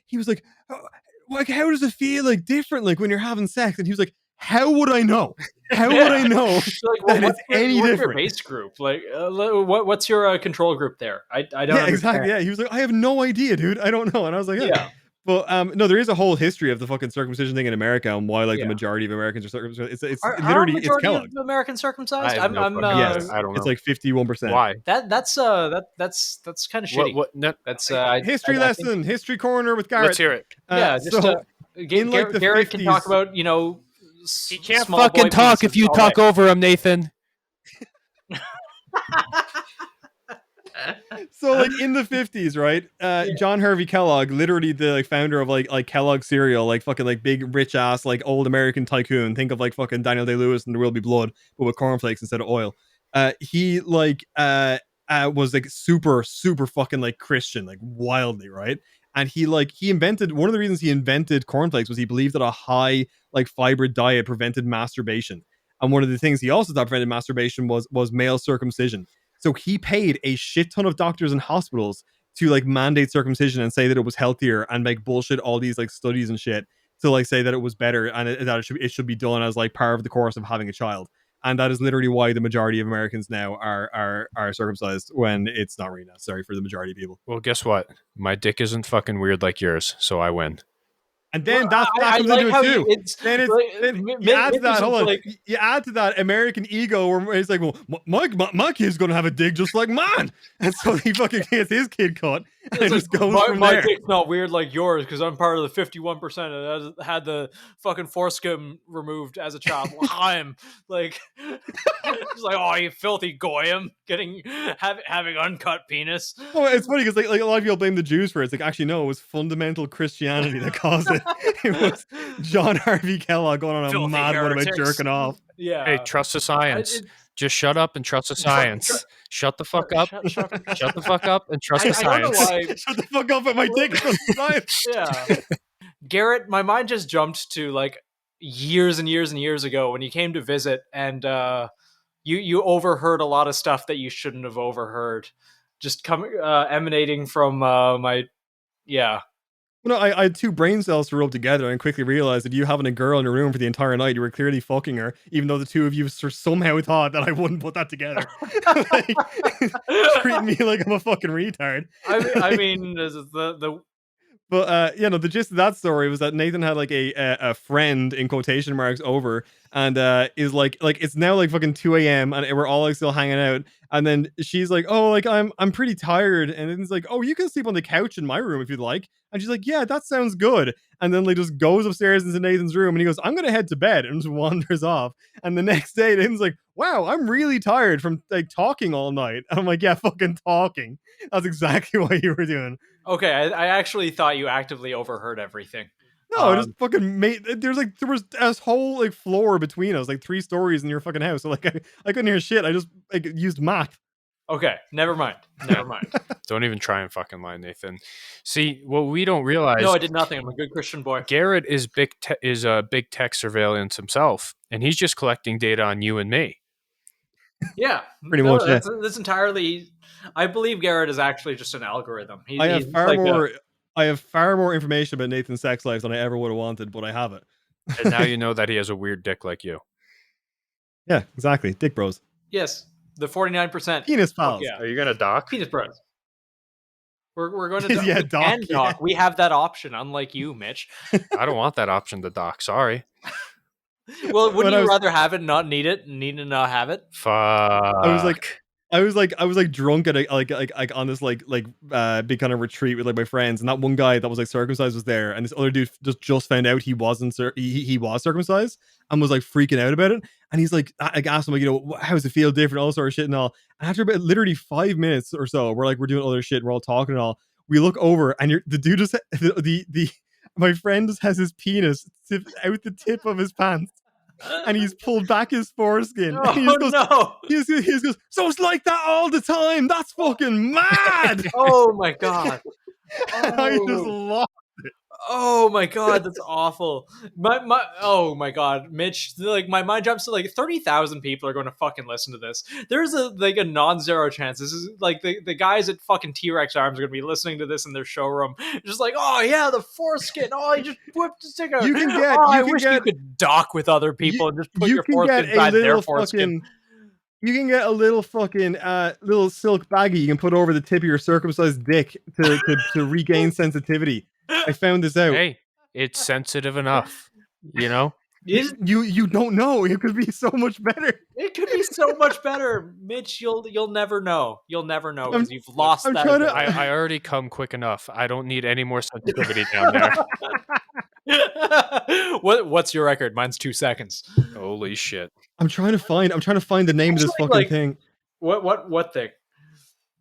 oh, like, how does it feel like different like when you're having sex? And he was like, how would I know? How would I know that it's any different? What's your base group? Like, what's your control group there? I don't. Yeah, exactly. Yeah, he was like, I have no idea, dude. I don't know. And I was like, yeah. But no, there is a whole history of the fucking circumcision thing in America and why the majority of Americans are circumcised. It's literally it's Kellogg. American circumcised. I don't know. It's like 51%. Why? That's kind of shitty. What? No, that's history lesson, history corner with Garrett. Let's hear it. Garrett can talk about he can't fucking talk if you talk over him, Nathan. So like in the 50s, right? John Harvey Kellogg, literally the founder of like Kellogg cereal, like fucking like big rich ass like old American tycoon. Think of like fucking Daniel Day-Lewis and There Will Be Blood, but with cornflakes instead of oil. He was like super fucking like Christian, like wildly, right? And he invented, one of the reasons he invented cornflakes was he believed that a high like fiber diet prevented masturbation. And one of the things he also thought prevented masturbation was male circumcision. So he paid a shit ton of doctors and hospitals to like mandate circumcision and say that it was healthier and like bullshit all these like studies and shit to like say that it was better and that it should be done as like part of the course of having a child. And that is literally why the majority of Americans now are circumcised when it's not really necessary for the majority of people. Well, guess what? My dick isn't fucking weird like yours, so I win. And then that comes into it too. You add to that. Hold on. You add to that American ego, where it's like, well, my kid's gonna have a dick just like mine, and so he fucking gets his kid cut, and it just goes from my there. dick's not weird like yours because I'm part of the 51% that had the fucking foreskin removed as a child. I'm like, it's like, oh, you filthy goyim, having uncut penis. Oh, it's funny because like a lot of people blame the Jews for it. It's like, actually, no, it was fundamental Christianity that caused it. It was John Harvey Kellogg going on a filthy mad one about jerking off. Yeah. Hey, trust the science. Just shut up and trust the science. Shut the fuck up. Shut the fuck up and trust the science. Shut the fuck up at my dick. Trust the science. Yeah. Garrett, my mind just jumped to like years and years and years ago when you came to visit and you overheard a lot of stuff that you shouldn't have overheard, just emanating from my. No, I had two brain cells to rub together and quickly realized that you having a girl in your room for the entire night, you were clearly fucking her, even though the two of you somehow thought that I wouldn't put that together. Like, treating me like I'm a fucking retard. I mean, the But the gist of that story was that Nathan had like a friend in quotation marks over, and is like it's now like fucking 2 a.m. and we're all like still hanging out, and then she's like, oh, like I'm pretty tired, and then it's like, oh, you can sleep on the couch in my room if you'd like, and she's like, yeah, that sounds good, and then like just goes upstairs into Nathan's room and he goes, I'm gonna head to bed, and just wanders off. And the next day Nathan's like, wow, I'm really tired from like talking all night, and I'm like, yeah, fucking talking. That's exactly what you were doing. Okay, I actually thought you actively overheard everything. No, I just fucking made. There was a whole like floor between us, like 3 stories in your fucking house. So like I couldn't hear shit. I just like used math. Okay, never mind. Don't even try and fucking lie, Nathan. See, what we don't realize. No, I did nothing. I'm a good Christian boy. Garrett is big tech surveillance himself, and he's just collecting data on you and me. Yeah, Pretty much. Yeah. That's entirely. I believe Garrett is actually just an algorithm. I have far more information about Nathan's sex life than I ever would have wanted, but I have it. And now you know that he has a weird dick like you. Yeah, exactly. Dick bros. Yes, the 49%. Penis pals. Yeah. Are you gonna dock? Penis bros. We're going to Yeah, we can dock, dock. yeah. We have that option, unlike you, Mitch. I don't want that option to dock. Sorry. Well, wouldn't you rather have it, not need it, need to not have it? Fuck. I was like drunk at like on this like big kind of retreat with like my friends, and that one guy that was like circumcised was there, and this other dude just found out he wasn't he was circumcised and was like freaking out about it, and he's like I asked him like, you know, how does it feel different, all sort of shit and all, and after about literally 5 minutes or so, we're doing other shit, and we're all talking and all, we look over and the dude just my friend just has his penis out the tip of his pants. And he's pulled back his foreskin. Oh, he goes, no. He goes, so it's like that all the time. That's fucking mad. Oh, my God. And I just lost it. Oh, my God. That's awful. Oh, my God. Mitch, like, my mind jumps to, like, 30,000 people are going to fucking listen to this. There's a non-zero chance. This is, like, the guys at fucking T-Rex Arms are going to be listening to this in their showroom. Just like, oh, yeah, the foreskin. Oh, you just whipped his dick out. You can get... I wish you could dock with other people and just put your foreskin inside their foreskin. You can get a little fucking little silk baggie you can put over the tip of your circumcised dick to regain sensitivity. I found this out. Hey, it's sensitive enough, you know? You don't know. It could be so much better. It could be so much better, Mitch. You'll never know. You'll never know because you've lost that. I already come quick enough. I don't need any more sensitivity down there. What's your record? Mine's 2 seconds. Holy shit! I'm trying to find the name of this fucking thing. What thing?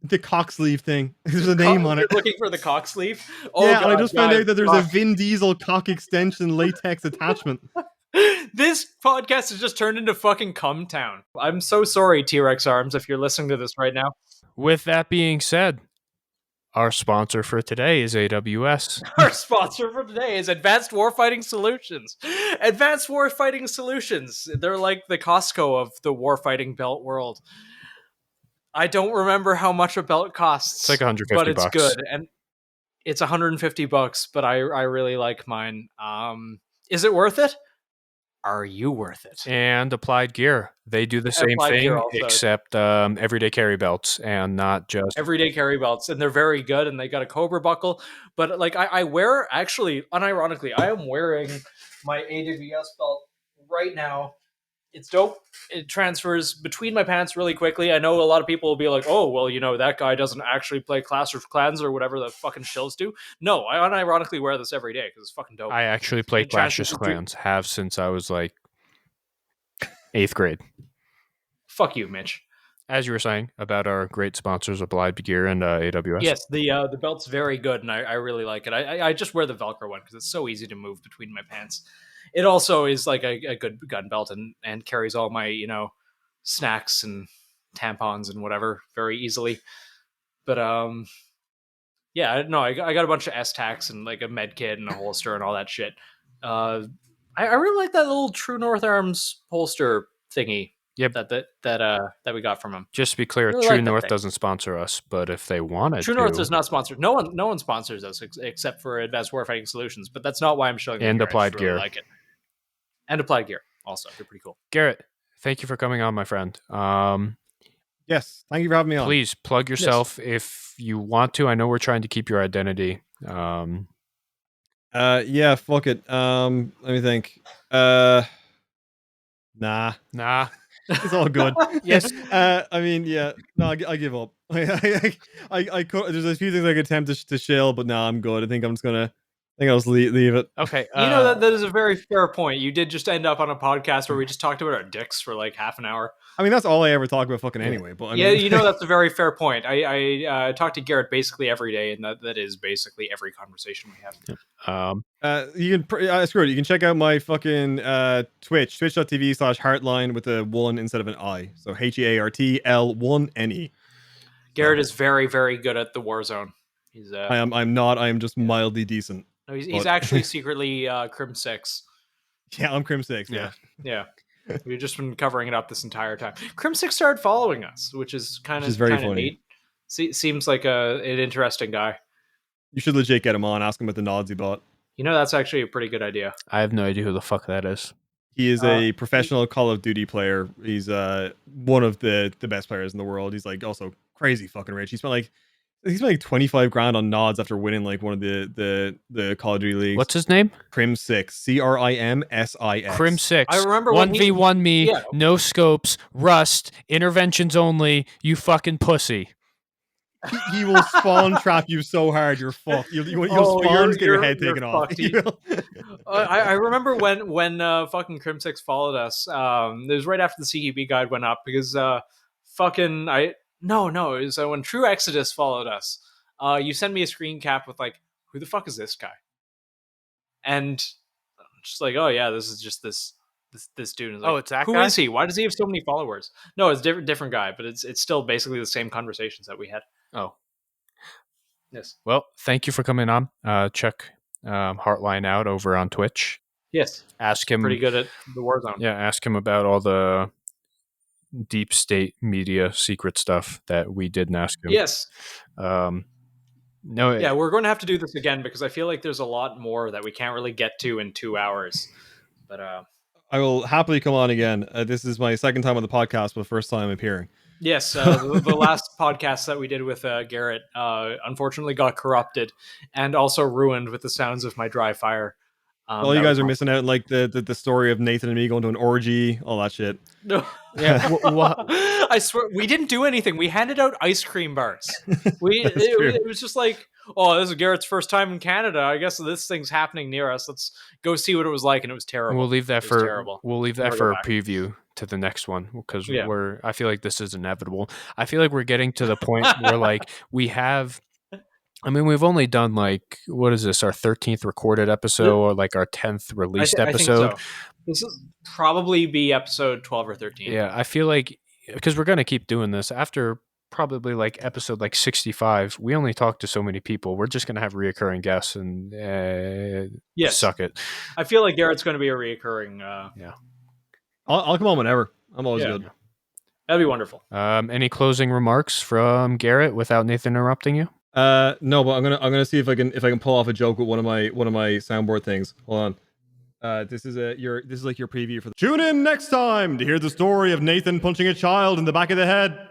The cock sleeve thing. There's a name on it. You're looking for the cock sleeve? Oh, yeah, God, and I just found out that there's a Vin Diesel cock extension latex attachment. This podcast has just turned into fucking cum town. I'm so sorry, T-Rex Arms, if you're listening to this right now. With that being said, our sponsor for today is AWS. Our sponsor for today is Advanced Warfighting Solutions. Advanced Warfighting Solutions. They're like the Costco of the warfighting belt world. I don't remember how much a belt costs. It's like $150, but it's good, and it's $150. But I really like mine. Is it worth it? Are you worth it? And Applied Gear. They do the same thing, except everyday carry belts and not just everyday carry belts. And they're very good. And they got a Cobra buckle. But like I wear, actually, unironically, I am wearing my AWS belt right now. It's dope. It transfers between my pants really quickly. I know a lot of people will be like, oh, well, you know, that guy doesn't actually play Clash of Clans or whatever the fucking shills do. No, I unironically wear this every day because it's fucking dope. I actually play Clash of Clans. Have since I was like 8th grade. Fuck you, Mitch. As you were saying about our great sponsors, Applied Gear and AWS. Yes, the belt's very good, and I really like it. I just wear the Velcro one because it's so easy to move between my pants. It also is like a good gun belt and carries all my, you know, snacks and tampons and whatever very easily. But yeah, no, I got a bunch of S-Tacs and like a med kit and a holster and all that shit. I really like that little True North Arms holster thingy. Yep. That we got from him. Just to be clear, really True North doesn't sponsor us, but if they wanted True North does not sponsor. No one sponsors us except for Advanced Warfighting Solutions, but that's not why I'm showing and Applied Gear. Really like it. And Applied Gear also. They're pretty cool. Garrett, thank you for coming on, my friend. Yes, thank you for having me on. Please plug yourself if you want to. I know we're trying to keep your identity. Yeah, fuck it. Let me think. Nah. It's all good. Yes. I mean, yeah. No, I give up. I could, there's a few things I could attempt to shill, but no, I'm good. I think I'll just leave it. Okay. You know, that is a very fair point. You did just end up on a podcast where we just talked about our dicks for like half an hour. I mean, that's all I ever talk about fucking anyway. But I mean, yeah, you know, that's a very fair point. I talk to Garrett basically every day, and that is basically every conversation we have. You can screw it. You can check out my fucking Twitch, twitch.tv/heartline with a 1 instead of an I. So HEARTL1NE. Garrett is very, very good at the Warzone. He's I'm not. I am just mildly decent. No, he's actually secretly Crim 6. Yeah, I'm Crim 6. Yeah. We've just been covering it up this entire time. Crimsix started following us, which is kind of very funny. Neat. Seems like an interesting guy. You should legit get him on. Ask him what the nods he bought. That's actually a pretty good idea. I have no idea who the fuck that is. He is a professional Call of Duty player. He's one of the best players in the world. He's like also crazy fucking rich. He spent like 25 grand on nods after winning like one of the Call of Duty leagues. What's his name? Crim6. CRIMSIX. Crim6. I remember 1v1 me, no scopes, rust, interventions only, you fucking pussy. He will spawn trap you so hard you're fucked. You'll spawn to get your head taken off. I remember when fucking Crim6 followed us. It was right after the CEB guide went up because it was when True Exodus followed us. You sent me a screen cap with like, who the fuck is this guy? And I'm just like, oh yeah, this is just this dude. Is like, it's that guy? Who is he? Why does he have so many followers? No, it's different guy, but it's still basically the same conversations that we had. Oh. Yes. Well, thank you for coming on. Check Heartline out over on Twitch. Yes. Ask him. Pretty good at the Warzone. Yeah, ask him about all the deep state media secret stuff that we didn't ask him. Yes. We're going to have to do this again because I feel like there's a lot more that we can't really get to in 2 hours. But I will happily come on again. This is my second time on the podcast, but first time appearing. Yes, the last podcast that we did with Garrett unfortunately got corrupted and also ruined with the sounds of my dry fire. All you guys are missing out like the story of Nathan and me going to an orgy, all that shit. No. Yeah, I swear we didn't do anything. We handed out ice cream bars. It was just like, oh, this is Garrett's first time in Canada. I guess this thing's happening near us. Let's go see what it was like, and it was terrible. We'll leave that for a back. preview to the next one because I feel like this is inevitable. I feel like we're getting to the point where like we've only done like, what is this, our 13th recorded episode or like our 10th released episode? I think so. This is probably be episode 12 or 13. Yeah, I feel like because we're going to keep doing this after probably like episode like 65, we only talk to so many people. We're just going to have reoccurring guests and suck it. I feel like Garrett's going to be a reoccurring. Yeah. I'll come on whenever. I'm always good. That'd be wonderful. Any closing remarks from Garrett without Nathan interrupting you? No, but I'm gonna see if I can pull off a joke with one of my soundboard things. Hold on. This is like your preview for the. Tune in next time to hear the story of Nathan punching a child in the back of the head.